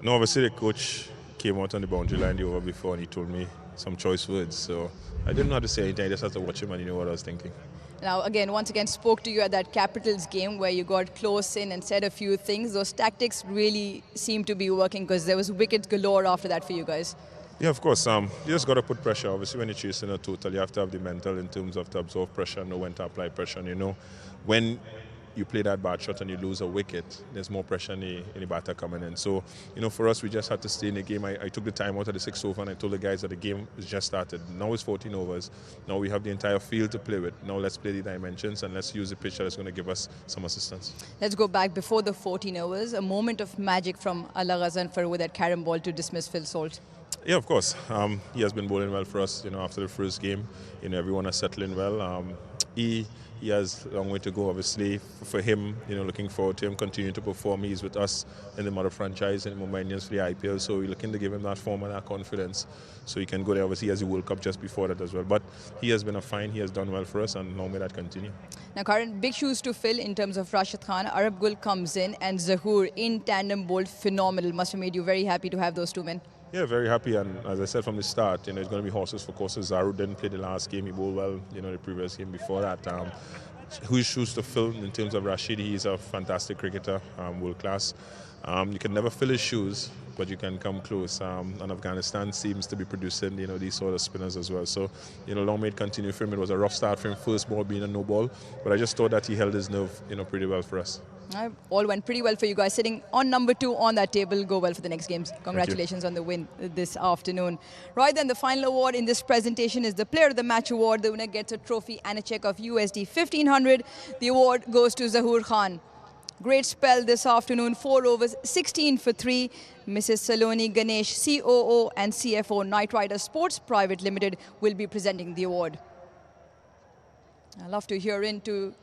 No, obviously the coach came out on the boundary line the over before and he told me some choice words. So I didn't know how to say anything. I just had to watch him and he knew what I was thinking. Now, once again, spoke to you at that Capitals game where you got close in and said a few things. Those tactics really seemed to be working because there was wickets galore after that for you guys. Yeah, of course. You just got to put pressure. Obviously, when you're chasing a total, you have to have the mental in terms of to absorb pressure, know when to apply pressure. And you know, when you play that bad shot and you lose a wicket, there's more pressure in the batter coming in. So, you know, for us, we just had to stay in the game. I took the time out of the 6th over and I told the guys that the game has just started. Now it's 14 overs. Now we have the entire field to play with. Now let's play the dimensions and let's use the pitch that's going to give us some assistance. Let's go back before the 14 overs. A moment of magic from Allah Ghazanfar with that carom ball to dismiss Phil Salt. Yeah, of course. He has been bowling well for us, you know, after the first game. You know, everyone has settled in well. He has a long way to go, obviously, for him, you know, looking forward to him continuing to perform. He's with us in the mother franchise in Mumbai Indians for the IPL, so we're looking to give him that form and that confidence so he can go there. Obviously, he has the World Cup just before that as well. But he has been he has done well for us, and long may that continue. Now, Karan, big shoes to fill in terms of Rashid Khan. Arab Gul comes in, and Zahoor in tandem bowled phenomenal. Must have made you very happy to have those two men. Yeah, very happy, and as I said from the start, you know, it's going to be horses for courses. Zahoor didn't play the last game, he bowled well, you know, the previous game before that. Whose shoes to fill in terms of Rashid? He's a fantastic cricketer, world class. You can never fill his shoes, but you can come close. And Afghanistan seems to be producing, these sort of spinners as well. So, long may it continue for him. It was a rough start for him, first ball being a no ball, but I just thought that he held his nerve, pretty well for us. All went pretty well for you guys. Sitting on number 2 on that table, go well for the next games. Congratulations on the win this afternoon. Right then, the final award in this presentation is the Player of the Match award. The winner gets a trophy and a check of USD 1,500. The award goes to Zahoor Khan. Great spell this afternoon, 4 overs, 16 for 3. Mrs. Saloni Ganesh, COO and CFO, Knight Rider Sports Private Limited, will be presenting the award. I love to hear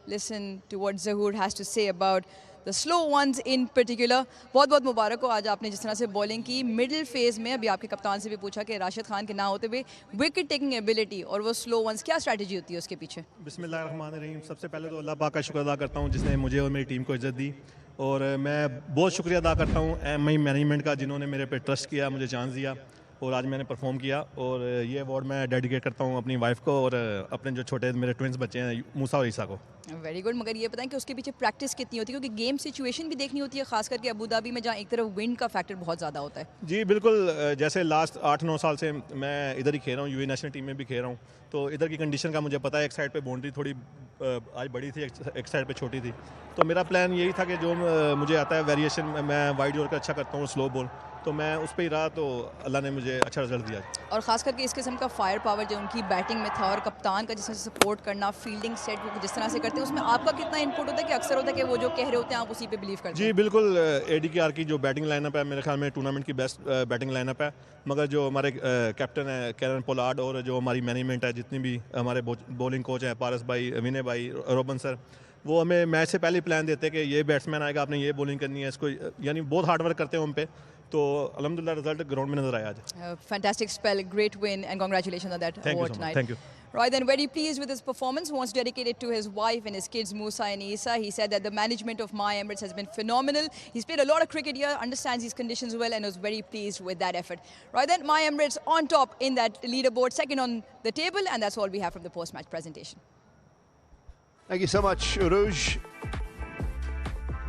listen to what Zahoor has to say about the slow ones in particular. बहुत मुबारक हो आज आपने जिस तरह से bowling की middle phase में. अभी आपके कप्तान से भी पूछा कि राशिद खान के ना होते हुए विकेट टेकिंग एबिलिटी और वो स्लो वंस, क्या स्ट्रैटेजी होती है उसके पीछे? बिस्मिल्लाहिर्रहमानिर्रहीम. सबसे पहले तो अल्लाह पाक का शुक्र अदा करता हूँ जिसने मुझे और मेरी टीम को इज्जत दी, और मैं बहुत शुक्रिया अदा करता हूँ एमआई मैनेजमेंट का जिन्होंने मेरे पे ट्रस्ट किया, मुझे चांस दिया और आज मैंने परफॉर्म किया. और ये अवार्ड मैं डेडिकेट करता हूँ अपनी वाइफ को और अपने जो छोटे मेरे ट्विंस बच्चे हैं मूसा और ईसा को. Very good. मगर ये बताएं कि उसके पीछे प्रैक्टिस कितनी होती है, क्योंकि गेम सिचुएशन भी देखनी होती है, खास करके अबू धाबी में जहाँ एक तरफ विंड का फैक्टर बहुत ज़्यादा होता है. जी बिल्कुल. जैसे लास्ट 8-9 साल से मैं इधर ही खेल रहा हूँ, यूए नेशनल टीम में भी खेल रहा हूँ, तो इधर की कंडीशन का मुझे पता है. एक साइड पे बाउंड्री थोड़ी आज बड़ी थी, एक साइड पे छोटी थी, तो मेरा प्लान यही था कि जो मुझे आता है वेरिएशन, मैं वाइड ओवर का अच्छा करता हूँ, स्लो बॉल, तो मैं उस पर ही रहा, तो अल्लाह ने मुझे अच्छा रिजल्ट दिया. और ख़ास करके इस किस्म का फायर पावर जो उनकी बैटिंग में था और कप्तान का जिस तरह से सपोर्ट करना, फील्डिंग सेट वो जिस तरह से करते हैं, उसमें आपका कितना इनपुट होता है कि अक्सर होता है कि वो जो कह रहे होते हैं आप उसी पे बिलीव करते हैं? जी बिल्कुल. ADKR की जो बैटिंग लाइनअप है मेरे ख्याल में टूर्नामेंट की बेस्ट बैटिंग लाइनअप है, मगर जो हमारे कैप्टन है कैरन पोलार्ड और जो हमारी मैनेजमेंट है, जितनी भी हमारे बॉलिंग कोच हैं पारस भाई, विनय भाई, रोबन सर, वो हमें मैच से पहले ही प्लान देते हैं कि ये बैट्समैन आएगा, आपने ये बॉलिंग करनी है इसको, यानी बहुत हार्ड वर्क करते हैं हम पे, तो अल्हम्दुलिल्लाह रिजल्ट ग्राउंड में नजर आया आज. Fantastic spell, great win, and congratulations on that award tonight. Thank you. Right then, very pleased with his performance. Wants to dedicate it to his wife and his kids, Musa and Isa. He said that the management of My Emirates has been phenomenal. He's played a lot of cricket here, understands these conditions well, and was very pleased with that effort. Right then, My Emirates on top in that leaderboard, second on the table, and that's all we have from the post-match presentation. Thank you so much, Uruj.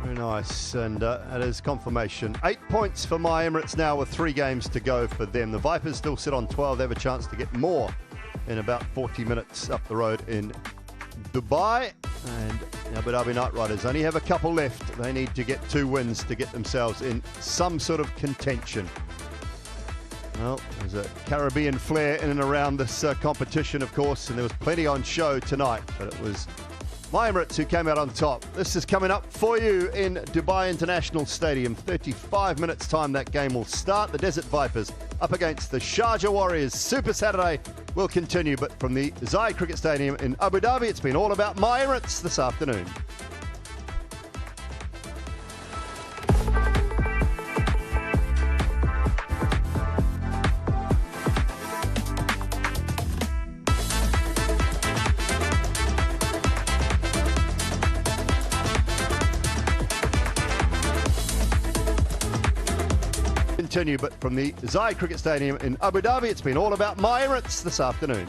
Very nice, and that is confirmation. 8 points for My Emirates now with 3 games to go for them. The Vipers still sit on 12. They have a chance to get more in about 40 minutes up the road in Dubai. And Abu Dhabi Knight Riders only have a couple left. They need to get 2 wins to get themselves in some sort of contention. Well, there's a Caribbean flair in and around this competition, of course, and there was plenty on show tonight, but it was My Emirates who came out on top. This is coming up for you in Dubai International Stadium. 35 minutes time that game will start. The Desert Vipers up against the Sharjah Warriors. Super Saturday will continue, but from the Zai Cricket Stadium in Abu Dhabi, it's been all about My Emirates this afternoon. Continue, but from the Zai Cricket Stadium in Abu Dhabi, it's been all about My Emirates this afternoon.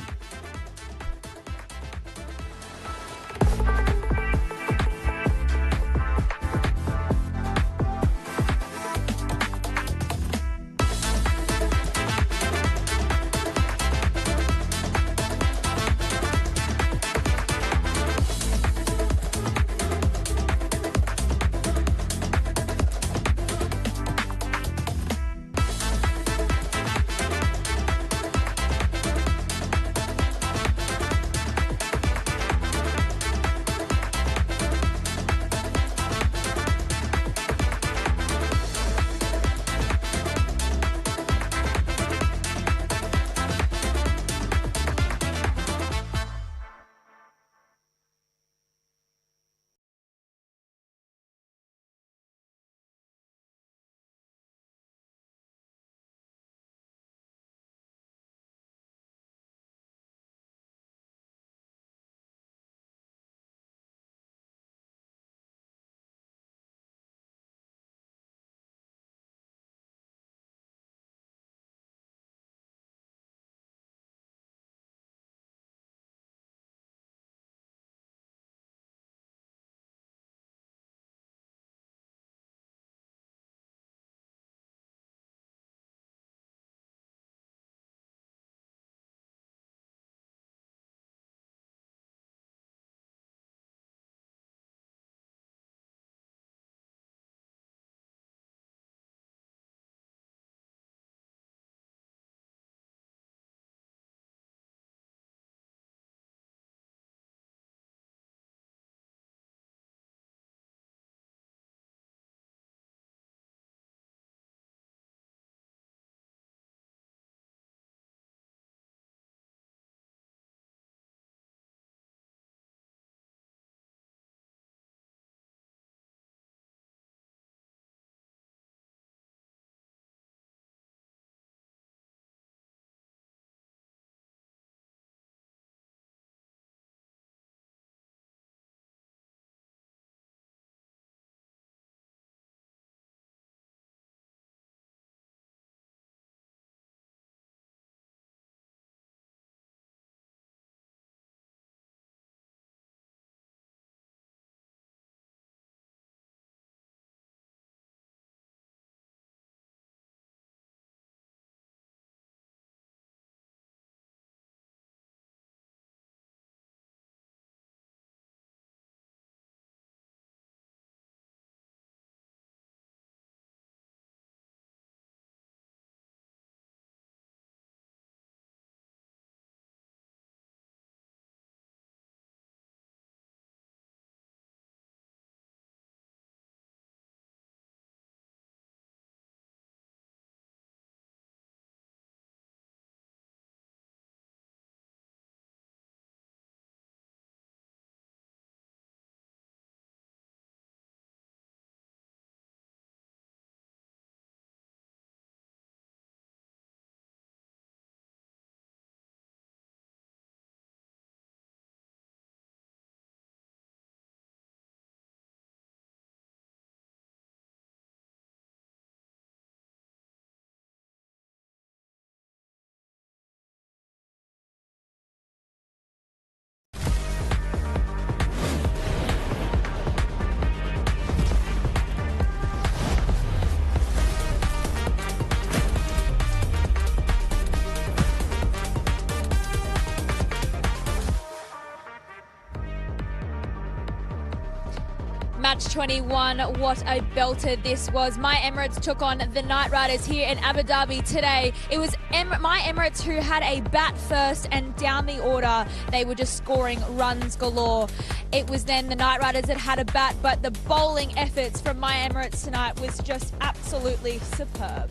Match 21, what a belter this was. My Emirates took on the Knight Riders here in Abu Dhabi today. It was My Emirates who had a bat first, and down the order they were just scoring runs galore. It was then the Knight Riders that had a bat, but the bowling efforts from My Emirates tonight was just absolutely superb.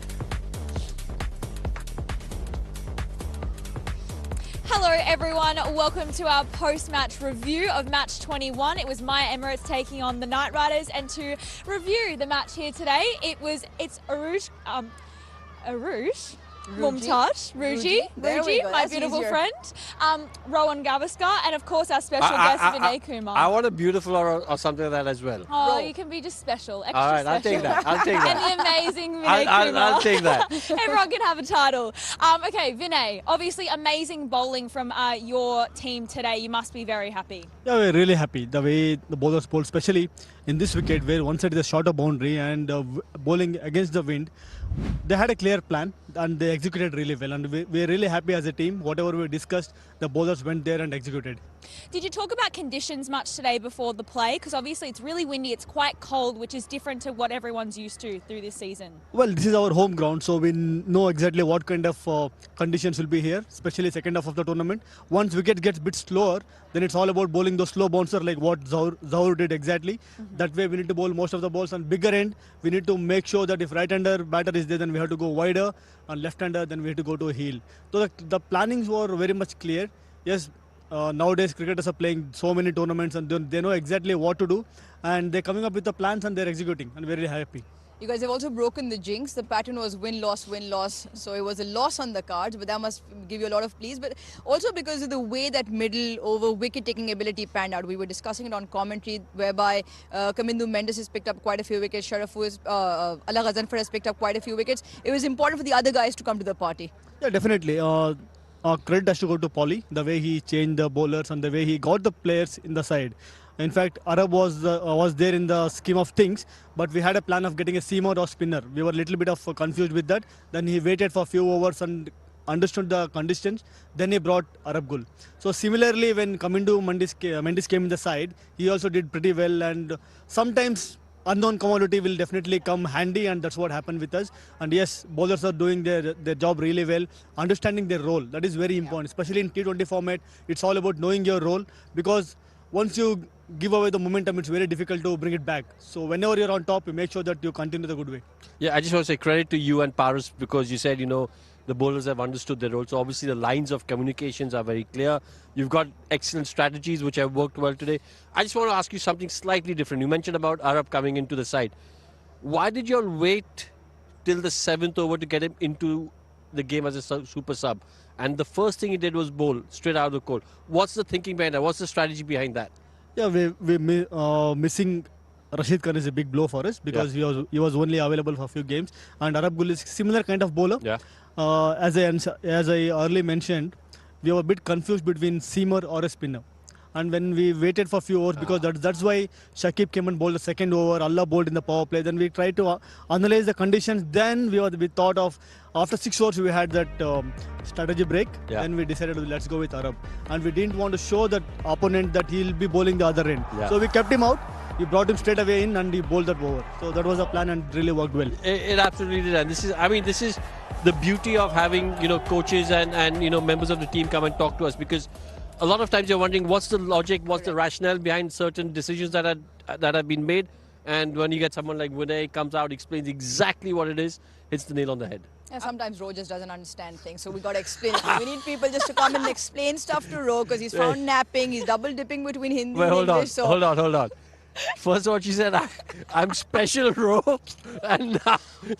Hello everyone, welcome to our post-match review of match 21. It was My Emirates taking on the Knight Riders, and to review the match here today, it's Aruj, Mumtaz, Ruji, my beautiful friend, Rowan Gavaskar, and of course our special guest Vinay Kumar. I want a beautiful or something like that as well. Oh, you can be just special, extra All right, special. I'll take that. I'll take that. And the amazing Vinay Kumar. I'll take that. Everyone can have a title. Okay, Vinay, obviously amazing bowling from your team today. You must be very happy. Yeah, we're really happy. The way the bowlers bowled, especially in this wicket where one side is a shorter boundary and bowling against the wind. They had a clear plan and they executed really well, and we're really happy as a team. Whatever we discussed, the bowlers went there and executed. Did you talk about conditions much today before the play? Because obviously it's really windy, it's quite cold, which is different to what everyone's used to through this season. Well, this is our home ground, so we know exactly what kind of conditions will be here, especially second half of the tournament. Once wicket gets a bit slower, then it's all about bowling those slow bouncers like what Zaur did exactly. That way we need to bowl most of the balls on bigger end. We need to make sure that if right-hander batter is there, then we have to go wider, and left-hander, then we have to go to a heel. So the plannings were very much clear. Yes, nowadays cricketers are playing so many tournaments and they know exactly what to do, and they're coming up with the plans and they're executing, and we're very happy. You guys have also broken the jinx. The pattern was win-loss, win-loss. So it was a loss on the cards, but that must give you a lot of pleas. But also because of the way that middle over wicket-taking ability panned out. We were discussing it on commentary, whereby Kamindu Mendes has picked up quite a few wickets. Allah Ghazanfar has picked up quite a few wickets. It was important for the other guys to come to the party. Yeah, definitely. Credit has to go to Paulie, the way he changed the bowlers and the way he got the players in the side. In fact, Arab was there in the scheme of things, but we had a plan of getting a seamer or spinner. We were a little bit confused with that. Then he waited for a few overs and understood the conditions. Then he brought Arab Gul. So similarly, when Kamindu Mendes came in the side, he also did pretty well. And sometimes unknown commodity will definitely come handy, and that's what happened with us. And yes, bowlers are doing their job really well, understanding their role. That is very important, especially in T20 format. It's all about knowing your role, because once you give away the momentum, it's very difficult to bring it back. So whenever you're on top, you make sure that you continue the good way. Yeah, I just want to say credit to you and Paris, because you said, the bowlers have understood their role. So obviously the lines of communications are very clear. You've got excellent strategies which have worked well today. I just want to ask you something slightly different. You mentioned about Arab coming into the side. Why did you all wait till the 7th over to get him into the game as a super sub? And the first thing he did was bowl straight out of the cold. What's the thinking behind that? What's the strategy behind that? Yeah, we're missing Rashid Khan is a big blow for us, because he was only available for a few games, and Arab Gul is similar kind of bowler. Yeah. As I earlier mentioned, we were a bit confused between seamer or a spinner. And when we waited for a few overs, because that's why Shakib came and bowled the second over, Allah bowled in the power play. Then we tried to analyze the conditions. Then we thought of, after 6 overs we had that strategy break. Yeah. Then we decided let's go with Arab. And we didn't want to show that opponent that he'll be bowling the other end. Yeah. So we kept him out. We brought him straight away in and he bowled that over. So that was a plan and it really worked well. It absolutely did. And this is the beauty of having coaches and members of the team come and talk to us, because a lot of times you're wondering what's the logic, what's the rationale behind certain decisions that have been made, and when you get someone like Vinay comes out, explains exactly what it is, hits the nail on the head. Yeah, sometimes Ro just doesn't understand things, so we got to explain it. We need people just to come and explain stuff to Ro, because he's found napping, he's double dipping between Hindi and English. Hold on. First of all, she said, I'm special, Ro, and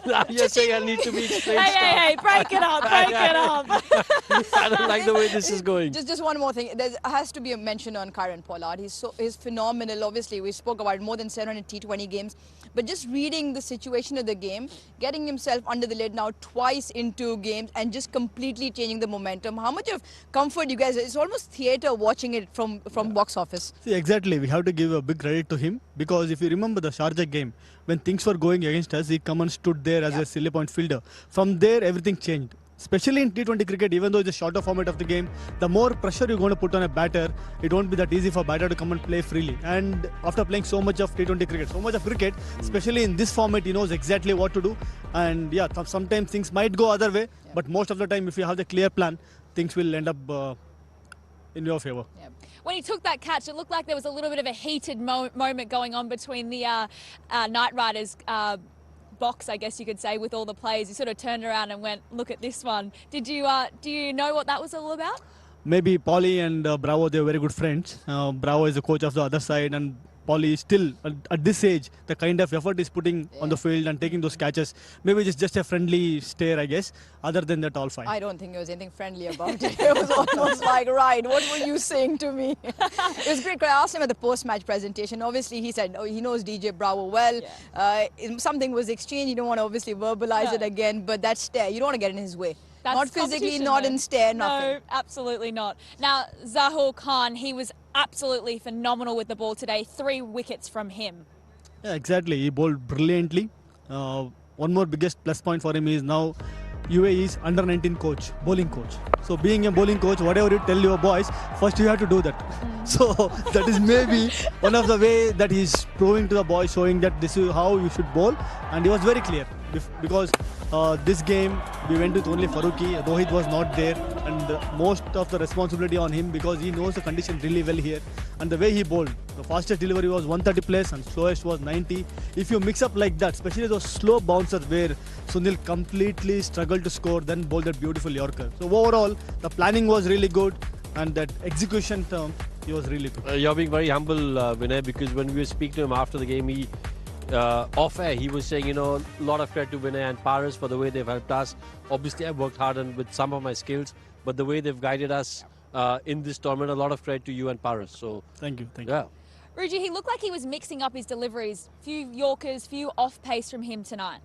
now you're saying I need to be explained stuff. Hey, break it up. I don't like the way this is going. Just one more thing. There has to be a mention on Karen Pollard. He's phenomenal. Obviously, we spoke about more than 700 T20 games. But just reading the situation of the game, getting himself under the lid now twice in 2 games and just completely changing the momentum. How much of comfort you guys, it's almost theatre watching it from box office. See, exactly. We have to give a big credit to him, because if you remember the Sharjah game, when things were going against us, he come and stood there as a silly point fielder. From there, everything changed. especially in T20 cricket, even though it's a shorter format of the game, the more pressure you're going to put on a batter, it won't be that easy for batter to come and play freely. And after playing so much of T20 cricket, especially in this format, he knows exactly what to do. And yeah, sometimes things might go other way, but most of the time, if you have the clear plan, things will end up in your favor. Yeah. When he took that catch, it looked like there was a little bit of a heated moment going on between the Knight Riders box, I guess you could say, with all the players. He sort of turned around and went, look at this one. Did you do you know what that was all about? Maybe Polly and Bravo, they're very good friends. Bravo is the coach of the other side, and Polly is still, at this age, the kind of effort he's putting on the field and taking those catches. Maybe it's just a friendly stare, I guess. Other than that, all fine. I don't think there was anything friendly about it. It was almost like, right, what were you saying to me? It was great. I asked him at the post-match presentation. Obviously, he said he knows DJ Bravo well. Something was exchanged. You don't want to obviously verbalize it again, but that stare, you don't want to get in his way. That's not physically, not in stare, nothing. No, absolutely not. Now, Zahul Khan, he was absolutely phenomenal with the ball today. 3 wickets from him. Yeah, exactly. He bowled brilliantly. One more biggest plus point for him is now UAE's under-19 coach, bowling coach. So being a bowling coach, whatever you tell your boys, first you have to do that. So that is maybe one of the way that he's proving to the boys, showing that this is how you should bowl. And he was very clear because this game we went with only Farooqi. Rohit was not there, and most of the responsibility on him because he knows the condition really well here. And the way he bowled, the fastest delivery was 130 plus and slowest was 90. If you mix up like that, especially those slow bouncers where Sunil completely struggled to score, then bowled that beautiful Yorker. So overall, the planning was really good, and that execution term, he was really good. You're being very humble, Vinay, because when we were speaking to him after the game, he off air, he was saying, a lot of credit to Vinay and Paris for the way they've helped us. Obviously, I've worked hard and with some of my skills, but the way they've guided us in this tournament, a lot of credit to you and Paris. So thank you. Yeah. Ruji, he looked like he was mixing up his deliveries. Few Yorkers, few off pace from him tonight.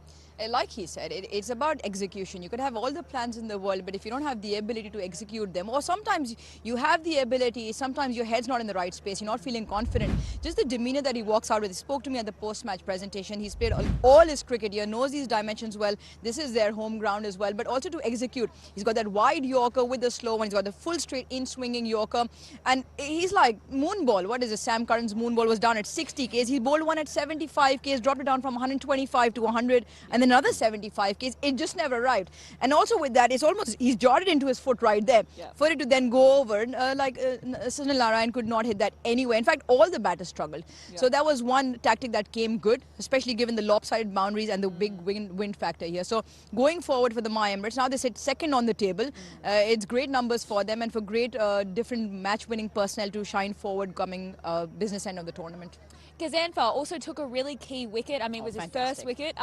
Like he said, it's about execution. You could have all the plans in the world, but if you don't have the ability to execute them, or sometimes you have the ability, sometimes your head's not in the right space, you're not feeling confident. Just the demeanor that he walks out with. He spoke to me at the post-match presentation. He's played all his cricket here, knows these dimensions well. This is their home ground as well, but also to execute. He's got that wide Yorker with the slow one. He's got the full straight in-swinging Yorker. And he's like moon ball. What is this? Sam Curran's moon ball was down at 60 Ks. He bowled one at 75 Ks, dropped it down from 125 to 100, and then another 75 Ks. It just never arrived. And also with that, it's almost, he's jotted into his foot right there. Yeah. For it to then go over, Sunil Narayan could not hit that anyway. In fact, all the batters struggled. Yeah. So that was one tactic that came good, especially given the lopsided boundaries and the big wind factor here. So going forward for the My Emirates, now they sit second on the table. It's great numbers for them and for great different match-winning personnel to shine forward coming business end of the tournament. Gazanfar also took a really key wicket. I mean, it was his first wicket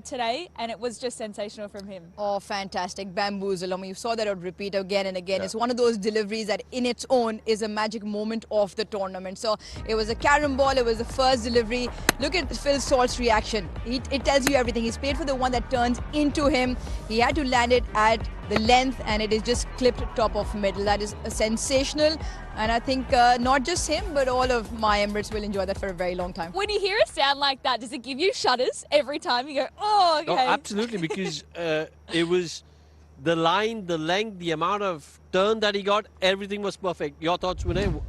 today, and it was just sensational from him. Oh, fantastic. Bamboozle. I mean, you saw that on repeat again and again. Yeah. It's one of those deliveries that in its own is a magic moment of the tournament. So it was a carom ball. It was the first delivery. Look at Phil Salt's reaction. It tells you everything. He's played for the one that turns into him. He had to land it at the length, and it is just clipped top of middle. That is sensational. And I think not just him, but all of My Emirates will enjoy that for a very long time. When you hear a sound like that, does it give you shudders every time? You go, oh, okay. Oh, absolutely, because it was the line, the length, the amount of turn that he got, everything was perfect. Your thoughts, Vinay?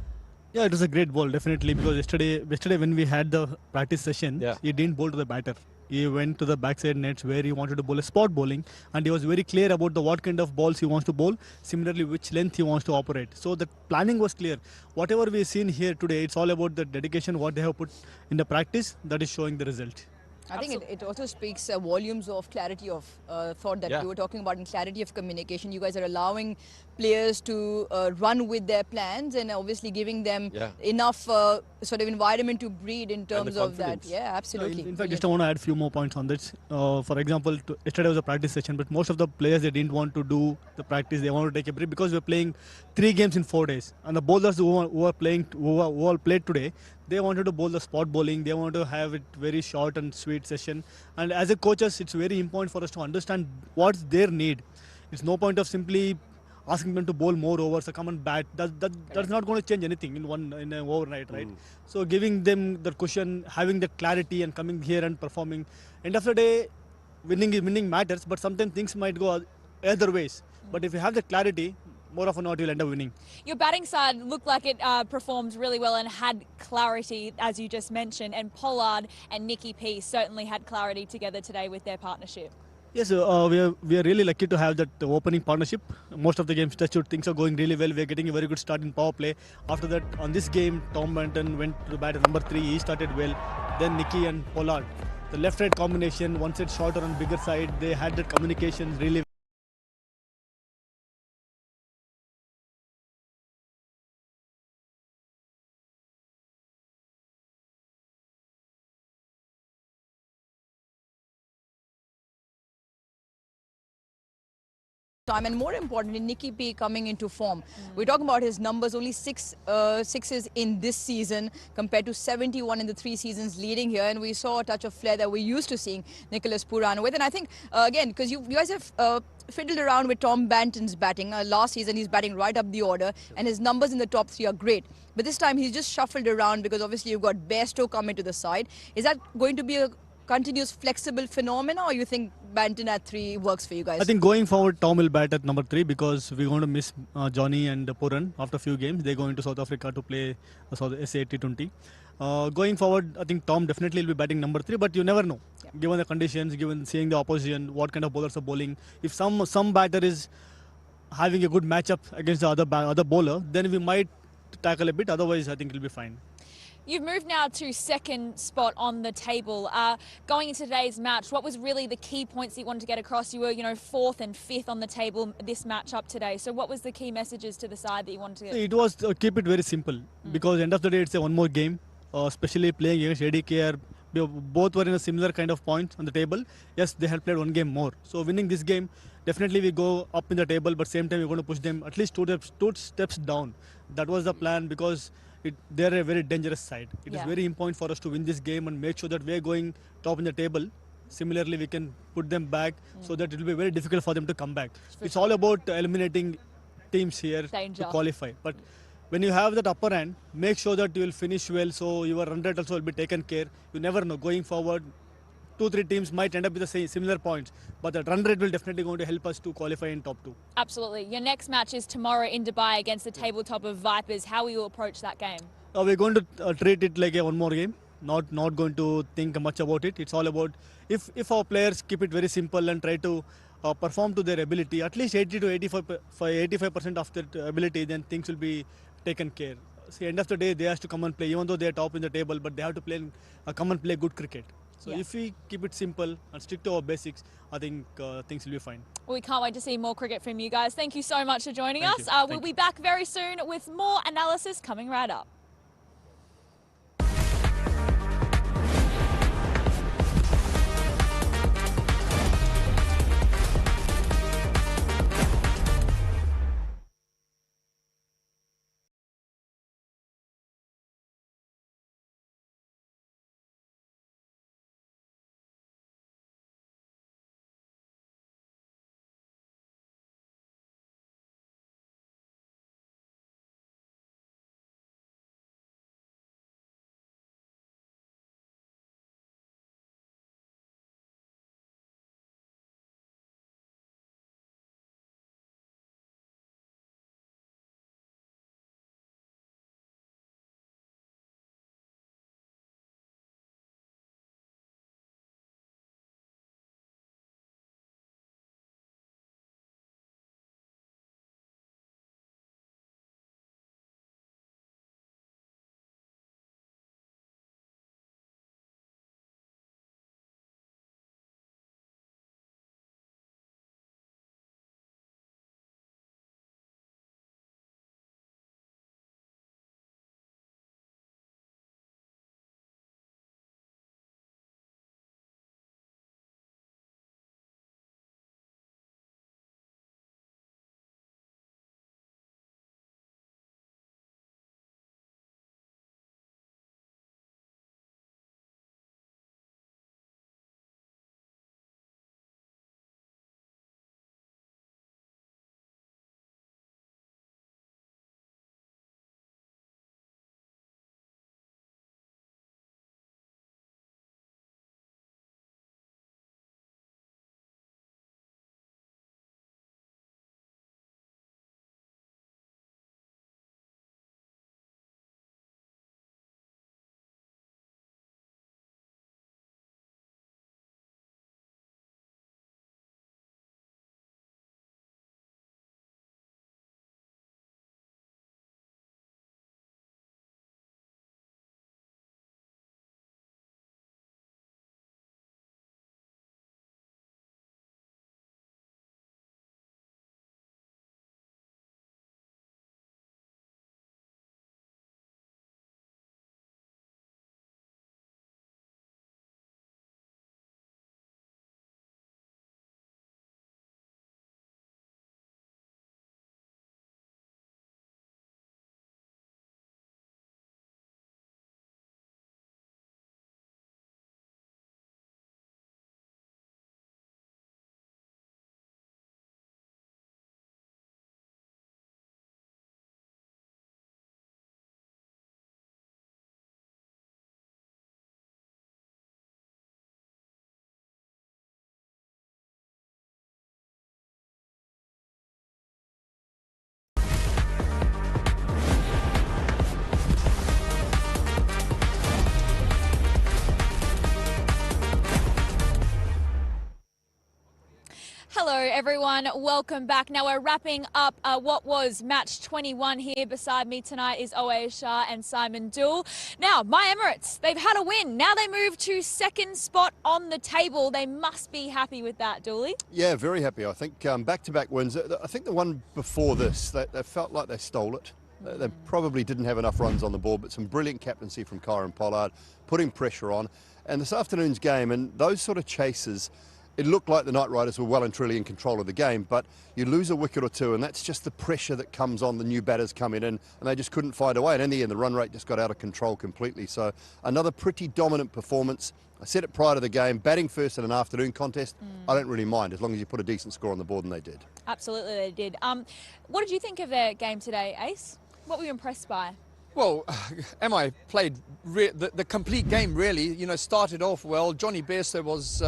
Yeah, it was a great ball, definitely, because yesterday when we had the practice session, he didn't bowl to the batter. He went to the backside nets where he wanted to bowl a spot bowling, and he was very clear about what kind of balls he wants to bowl, similarly which length he wants to operate. So the planning was clear. Whatever we've seen here today, it's all about the dedication, what they have put in the practice, that is showing the result. I think it also speaks volumes of clarity of thought that you were talking about, and clarity of communication. You guys are allowing players to run with their plans and obviously giving them enough sort of environment to breed in terms of that. Yeah, absolutely. In fact, just I want to add a few more points on this. For example, yesterday was a practice session, but most of the players, they didn't want to do the practice. They wanted to take a break because we're playing 3 games in 4 days. And the bowlers who all played today, they wanted to bowl the spot bowling. They wanted to have it very short and sweet session. And as a coaches, it's very important for us to understand what's their need. It's no point of simply asking them to bowl more overs or come and bat. That's not going to change anything in an overnight, right? So giving them the cushion, having the clarity, and coming here and performing. End of the day, winning matters, but sometimes things might go either ways. But if you have the clarity, more often not you'll end up winning. Your batting side looked like it performed really well and had clarity, as you just mentioned, and Pollard and Nicky P certainly had clarity together today with their partnership. Yes, we are really lucky to have that opening partnership. Most of the games touch wood, things are going really well. We are getting a very good start in power play. After that, on this game, Tom Banton went to bat at number 3. He started well. Then Nicky and Pollard, the left-right combination, one side shorter on bigger side. They had that communication really. Time, and more importantly, Nicky P coming into form. We're talking about his numbers, only sixes in this season compared to 71 in the 3 seasons leading here, and we saw a touch of flair that we're used to seeing Nicholas Pooran with. And I think again, because you guys have fiddled around with Tom Banton's batting. Last season he's batting right up the order and his numbers in the top 3 are great, but this time he's just shuffled around because obviously you've got Bestow coming to the side. Is that going to be a continuous flexible phenomena, or you think Banton at 3 works for you guys? I think going forward, Tom will bat at number 3 because we're going to miss Johnny and Pooran after a few games. They're going to South Africa to play SA T20. Going forward, I think Tom definitely will be batting number 3, but you never know. Yeah. Given the conditions, given seeing the opposition, what kind of bowlers are bowling. If some batter is having a good matchup against the other bowler, then we might tackle a bit. Otherwise, I think it'll be fine. You've moved now to second spot on the table. Going into today's match, what was really the key points that you wanted to get across? You were, 4th and 5th on the table this match up today. So what was the key messages to the side that you wanted to get? It was keep it very simple because end of the day it's a one more game, especially playing against ADKR. Both were in a similar kind of point on the table. Yes, they had played one game more. So winning this game, definitely we go up in the table, but same time we're going to push them at least two steps down. That was the plan because they're a very dangerous side. It is very important for us to win this game and make sure that we're going top in the table. Similarly, we can put them back so that it will be very difficult for them to come back. It's all about eliminating teams here to qualify. But when you have that upper hand, make sure that you will finish well so your run rate also will be taken care. You never know. Going forward, 2-3 teams might end up with the same similar points, but the run rate will definitely going to help us to qualify in top 2. Absolutely. Your next match is tomorrow in Dubai against the tabletop of Vipers. How will you approach that game? We're going to treat it like a one more game. Not going to think much about it. It's all about if our players keep it very simple and try to perform to their ability, at least 80 to 85% of their ability, then things will be taken care. See, end of the day, they have to come and play, even though they are top in the table, but they have to come and play good cricket. So if we keep it simple and stick to our basics, I think things will be fine. Well, we can't wait to see more cricket from you guys. Thank you so much for joining us. We'll be back very soon with more analysis coming right up. Hello everyone, welcome back. Now we're wrapping up what was match 21 here. Beside me tonight is Oais Shah and Simon Dool. Now, my Emirates, they've had a win. Now they move to second spot on the table. They must be happy with that, Dooley. Yeah, very happy. I think back-to-back wins. I think the one before this, they felt like they stole it. They probably didn't have enough runs on the board, but some brilliant captaincy from Kyron Pollard, putting pressure on. And this afternoon's game, and those sort of chases, it looked like the Knight Riders were well and truly in control of the game, but you lose a wicket or two, and that's just the pressure that comes on the new batters coming in, and they just couldn't find a way. And in the end, the run rate just got out of control completely. So another pretty dominant performance. I said it prior to the game, batting first in an afternoon contest, I don't really mind, as long as you put a decent score on the board, and they did. Absolutely, they did. What did you think of their game today, Ace? What were you impressed by? Well, MI played the complete game, really. You know, started off well. Johnny Bestow was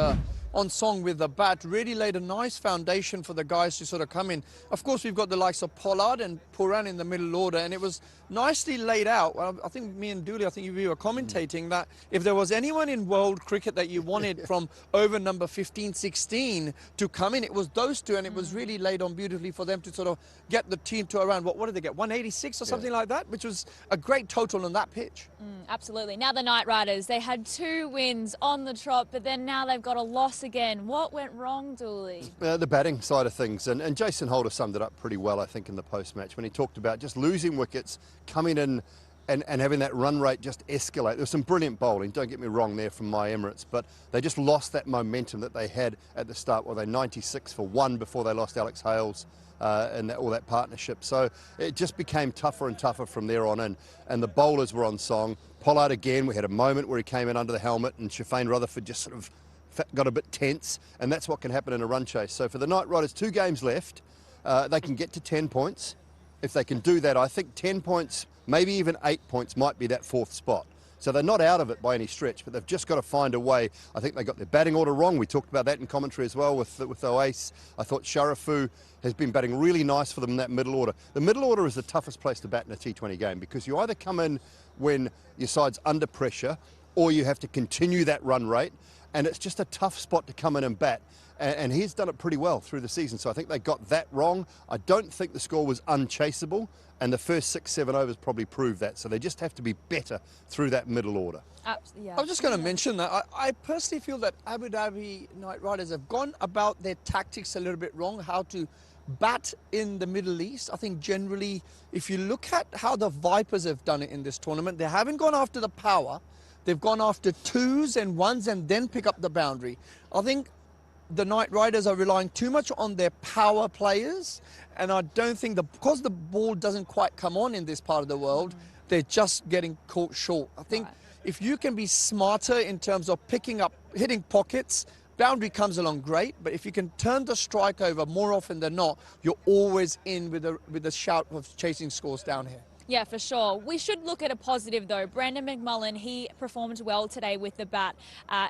on song with the bat, really laid a nice foundation for the guys to sort of come in. Of course, we've got the likes of Pollard and Puran in the middle order, and it was nicely laid out. I think me and Dooley, I think we were commentating that if there was anyone in world cricket that you wanted from over number 15, 16 to come in, it was those two, and it was really laid on beautifully for them to sort of get the team to around, what did they get, 186 or something like that, which was a great total on that pitch. Absolutely. Now the Knight Riders, they had 2 wins on the trot, but then now they've got a loss again. What went wrong, Dooley? The batting side of things, and Jason Holder summed it up pretty well, I think, in the post-match when he talked about just losing wickets, coming in and having that run rate just escalate. There was some brilliant bowling, don't get me wrong there, from my Emirates, but they just lost that momentum that they had at the start. Well, they 96 for 1 before they lost Alex Hales and all that partnership. So it just became tougher and tougher from there on in, and the bowlers were on song. Pollard again, we had a moment where he came in under the helmet, and Shafane Rutherford just sort of got a bit tense, and that's what can happen in a run chase. So for the Knight Riders, 2 games left. They can get to 10 points. If they can do that, I think 10 points, maybe even 8 points might be that 4th spot. So they're not out of it by any stretch, but they've just got to find a way. I think they got their batting order wrong. We talked about that in commentary as well with Oais. I thought Sharafu has been batting really nice for them in that middle order. The middle order is the toughest place to bat in a T20 game, because you either come in when your side's under pressure, or you have to continue that run rate, and it's just a tough spot to come in and bat. And he's done it pretty well through the season, so I think they got that wrong. I don't think the score was unchaseable, and the first 6-7 overs probably proved that. So they just have to be better through that middle order. Yeah. I was just going to mention that I personally feel that Abu Dhabi Knight Riders have gone about their tactics a little bit wrong, how to bat in the Middle East. I think generally, if you look at how the Vipers have done it in this tournament, they haven't gone after the power. They've gone after 2s and 1s and then pick up the boundary. I think the Knight Riders are relying too much on their power players, and I don't think because the ball doesn't quite come on in this part of the world, they're just getting caught short. I think if you can be smarter in terms of picking up, hitting pockets, boundary comes along great, but if you can turn the strike over more often than not, you're always in with a shout of chasing scores down here. Yeah, for sure. We should look at a positive though. Brandon McMullen, he performed well today with the bat.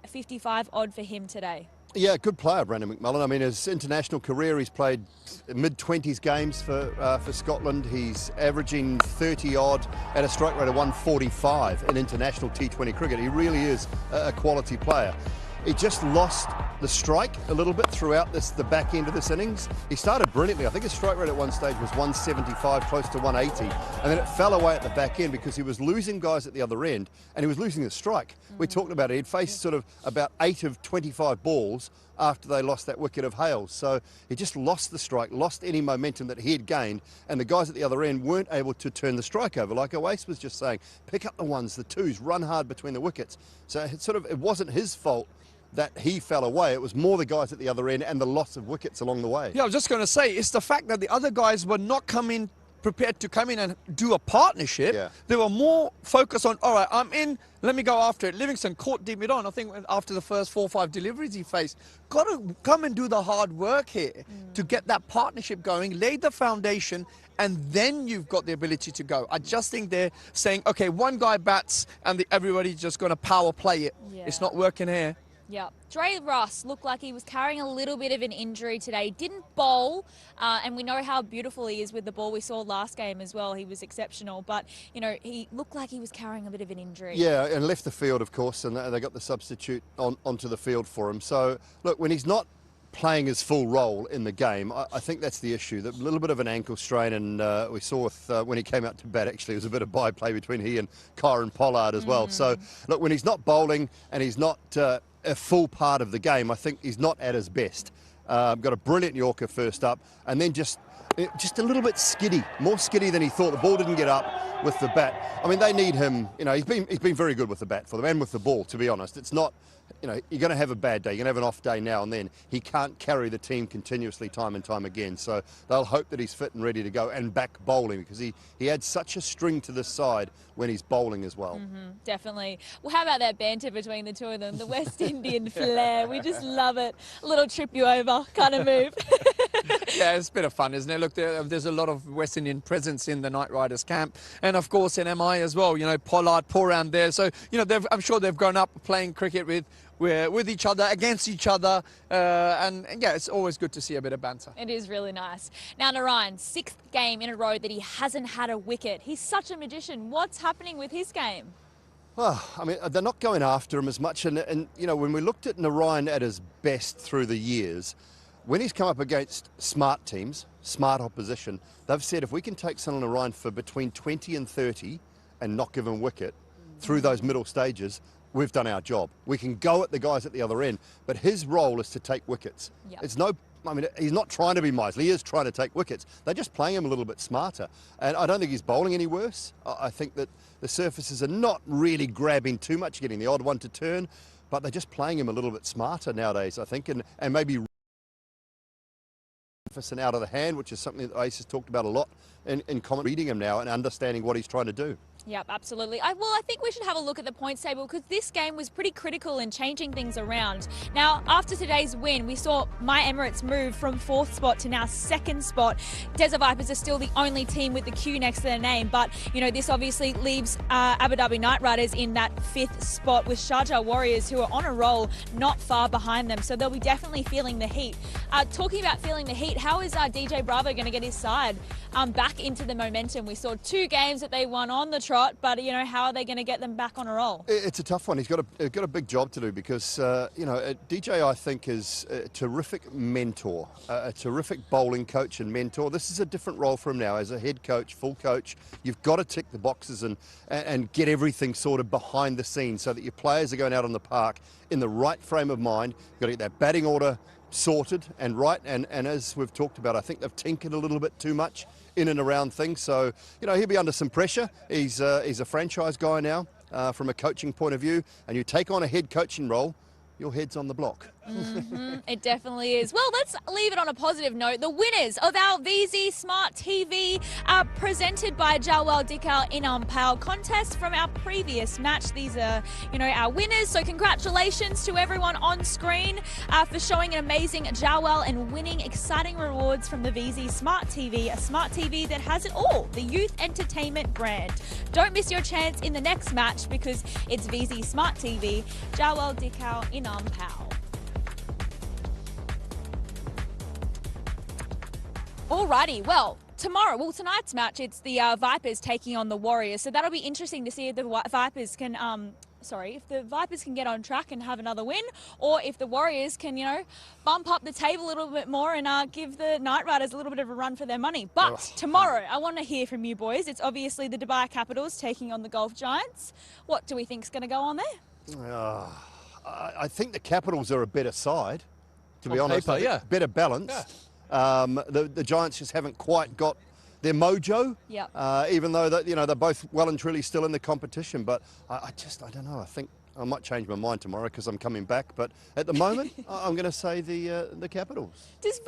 55 odd for him today. Yeah, good player, Brandon McMullen. I mean, his international career, he's played mid-20s games for Scotland. He's averaging 30 odd at a strike rate of 145 in international T20 cricket. He really is a quality player. He just lost the strike a little bit throughout the back end of this innings. He started brilliantly. I think his strike rate at one stage was 175, close to 180, and then it fell away at the back end because he was losing guys at the other end, and he was losing the strike. We talked about it. He'd faced sort of about 8 of 25 balls after they lost that wicket of Hales. So he just lost the strike, lost any momentum that he had gained, and the guys at the other end weren't able to turn the strike over. Like Oais was just saying, pick up the 1s, the 2s, run hard between the wickets. So it wasn't his fault that he fell away. It was more the guys at the other end and the loss of wickets along the way. Yeah, I was just going to say, it's the fact that the other guys were not prepared to come in and do a partnership. Yeah. They were more focused on, all right, I'm in, let me go after it. Livingston caught deep mid on. I think after the first 4 or 5 deliveries he faced, got to come and do the hard work here to get that partnership going, lay the foundation, and then you've got the ability to go. I just think they're saying, okay, one guy bats and everybody's just going to power play it. Yeah. It's not working here. Yeah, Dre Russ looked like he was carrying a little bit of an injury today. Didn't bowl, and we know how beautiful he is with the ball. We saw last game as well. He was exceptional, but, you know, he looked like he was carrying a bit of an injury. Yeah, and left the field, of course, and they got the substitute onto the field for him. So, look, when he's not playing his full role in the game. I think that's the issue. A little bit of an ankle strain, and we saw with, when he came out to bat, actually, it was a bit of byplay between he and Kyron Pollard as well. So, look, when he's not bowling and he's not a full part of the game, I think he's not at his best. Got a brilliant Yorker first up, and then just a little bit skiddy, more skiddy than he thought. The ball didn't get up with the bat. I mean, they need him. You know, he's been very good with the bat for them and with the ball, to be honest. It's not, you know, you're going to have a bad day. You're going to have an off day now and then. He can't carry the team continuously time and time again. So they'll hope that he's fit and ready to go and back bowling, because he adds such a string to this side when he's bowling as well. Definitely. Well, how about that banter between the two of them? The West Indian flair. We just love it. A little trip you over kind of move. Yeah, it's a bit of fun, isn't it? Look, there's a lot of West Indian presence in the Knight Riders camp, and of course in MI as well. You know, Pollard, Poran there. So, you know, I'm sure they've grown up playing cricket with each other, against each other, and yeah, it's always good to see a bit of banter. It is really nice. Now, Narayan, 6th game in a row that he hasn't had a wicket. He's such a magician. What's happening with his game? Well, I mean, they're not going after him as much, and you know, when we looked at Narayan at his best through the years, when he's come up against smart teams, smart opposition, they've said if we can take Sunil Narayan for between 20 and 30 and not give him wicket through those middle stages, we've done our job. We can go at the guys at the other end, but his role is to take wickets. It's no, I mean, he's not trying to be miserly, he is trying to take wickets. They're just playing him a little bit smarter. And I don't think he's bowling any worse. I think that the surfaces are not really grabbing too much, getting the odd one to turn, but they're just playing him a little bit smarter nowadays, I think, and maybe and out of the hand, which is something that Ace has talked about a lot in reading him now and understanding what he's trying to do. Yep, absolutely. I think we should have a look at the points table, because this game was pretty critical in changing things around. Now, after today's win, we saw My Emirates move from 4th spot to now 2nd spot. Desert Vipers are still the only team with the Q next to their name, but, you know, this obviously leaves Abu Dhabi Knight Riders in that 5th spot with Sharjah Warriors, who are on a roll not far behind them. So they'll be definitely feeling the heat. Talking about feeling the heat, how is DJ Bravo going to get his side back into the momentum? We saw 2 games that they won on the trot, but, you know, how are they going to get them back on a roll? It's a tough one. He's got a big job to do, because, you know, DJ, I think, is a terrific mentor, a terrific bowling coach and mentor. This is a different role for him now as a head coach, full coach. You've got to tick the boxes and get everything sort of behind the scenes so that your players are going out on the park in the right frame of mind. You've got to get that batting order sorted and right, and as we've talked about, I think they've tinkered a little bit too much in and around things. So, you know, he'll be under some pressure. He's a franchise guy now from a coaching point of view, and you take on a head coaching role, your head's on the block. It definitely is. Well, let's leave it on a positive note. The winners of our VZ Smart TV are presented by Jawal Dikal in Power contest from our previous match. These are, you know, our winners. So congratulations to everyone on screen for showing an amazing Jawal and winning exciting rewards from the VZ Smart TV, a smart TV that has it all, the youth entertainment brand. Don't miss your chance in the next match, because it's VZ Smart TV, Jawal Dikal in Power. Alrighty, well, tonight's match, it's the Vipers taking on the Warriors, so that'll be interesting to see if the Vipers can, get on track and have another win, or if the Warriors can, you know, bump up the table a little bit more and give the Knight Riders a little bit of a run for their money. But tomorrow, I want to hear from you boys. It's obviously the Dubai Capitals taking on the Gulf Giants. What do we think's going to go on there? I think the Capitals are a better side, to be honest. Paper, better balanced. The Giants just haven't quite got their mojo, even though that, you know, they're both well and truly still in the competition. But I don't know. I think I might change my mind tomorrow because I'm coming back. But at the moment, I'm going to say the Capitals. Does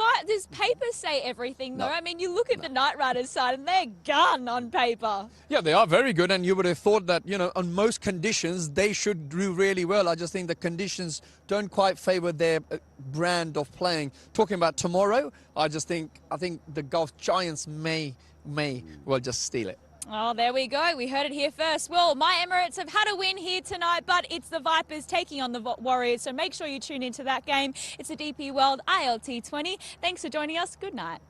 paper say everything, though? No. I mean, you look at the Knight Riders side and they're gun on paper. Yeah, they are very good, and you would have thought that, you know, on most conditions, they should do really well. I just think the conditions don't quite favour their brand of playing. Talking about tomorrow, I think the Gulf Giants may well just steal it. Oh, there we go. We heard it here first. Well, My Emirates have had a win here tonight, but it's the Vipers taking on the Warriors. So make sure you tune into that game. It's the DP World ILT20. Thanks for joining us. Good night.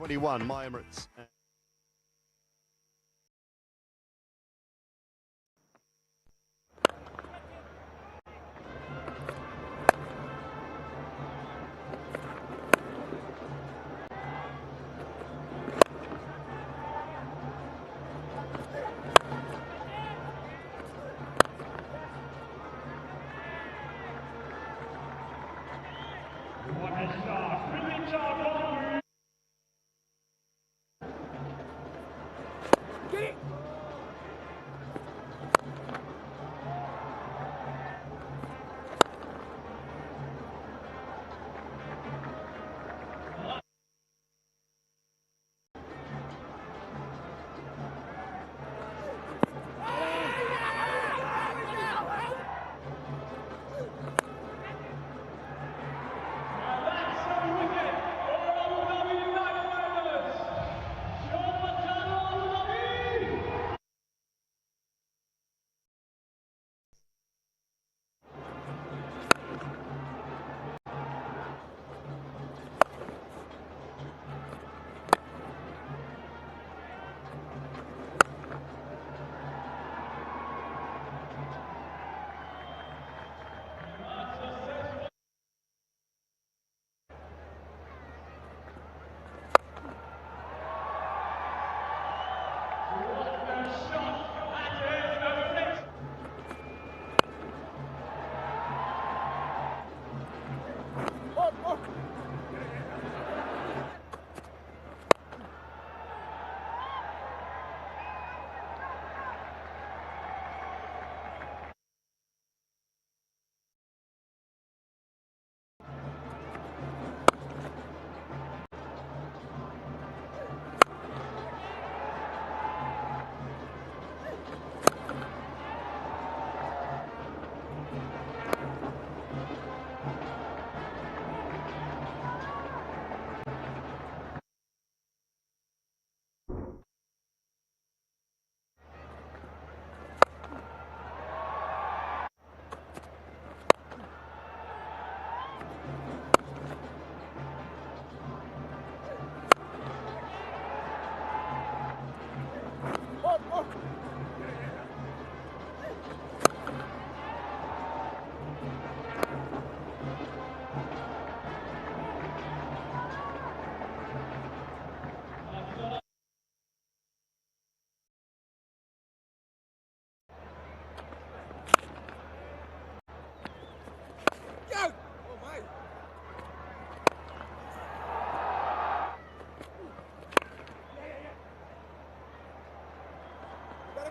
21, my Emirates.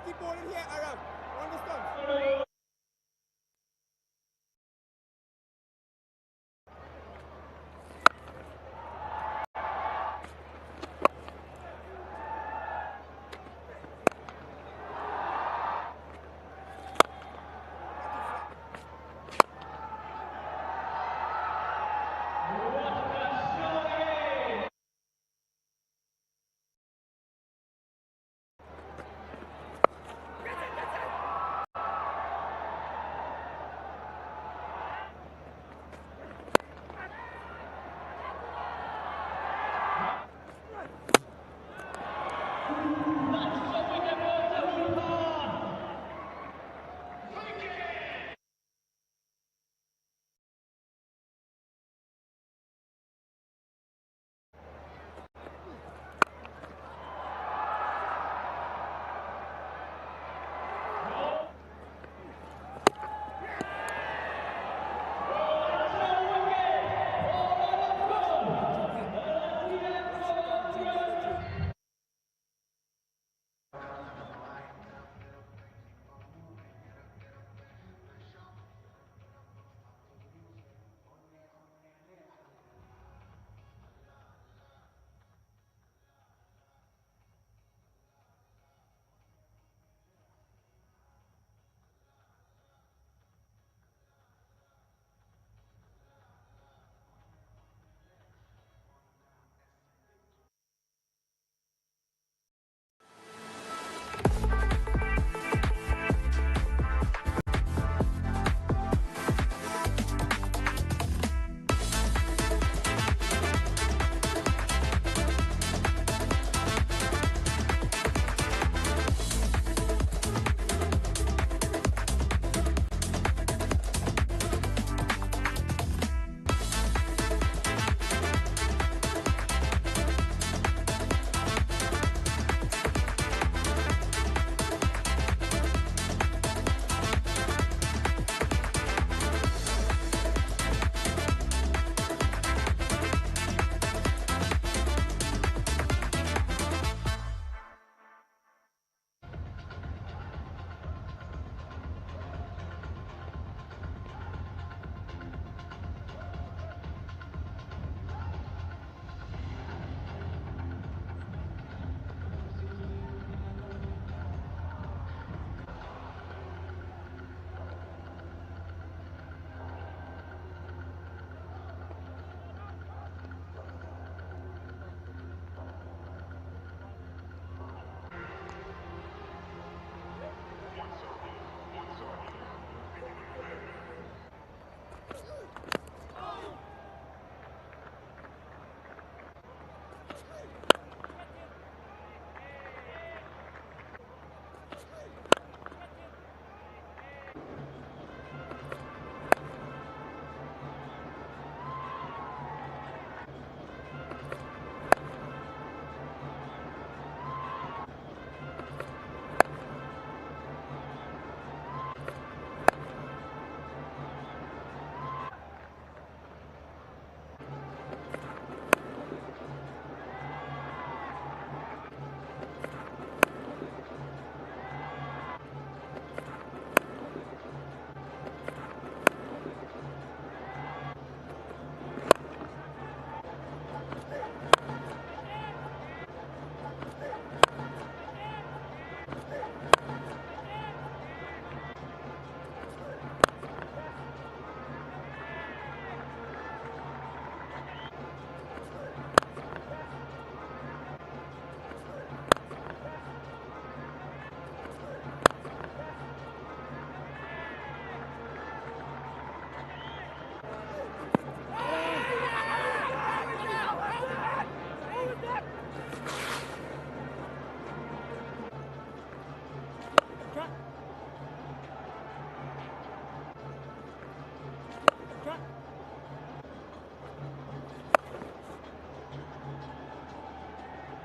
Keep ball in here, Aaron. Understand?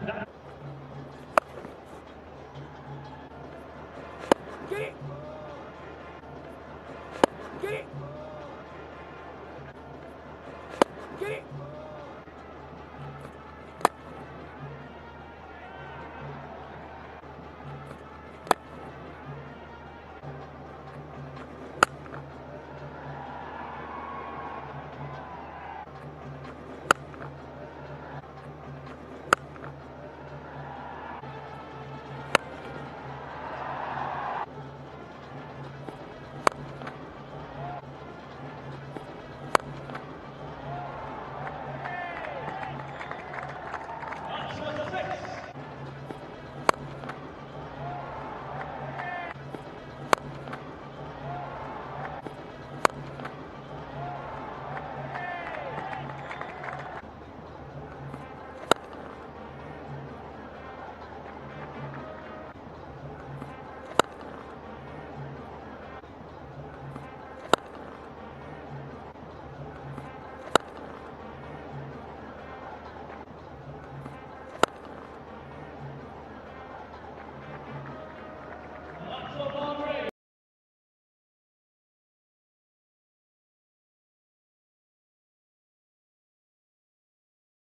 That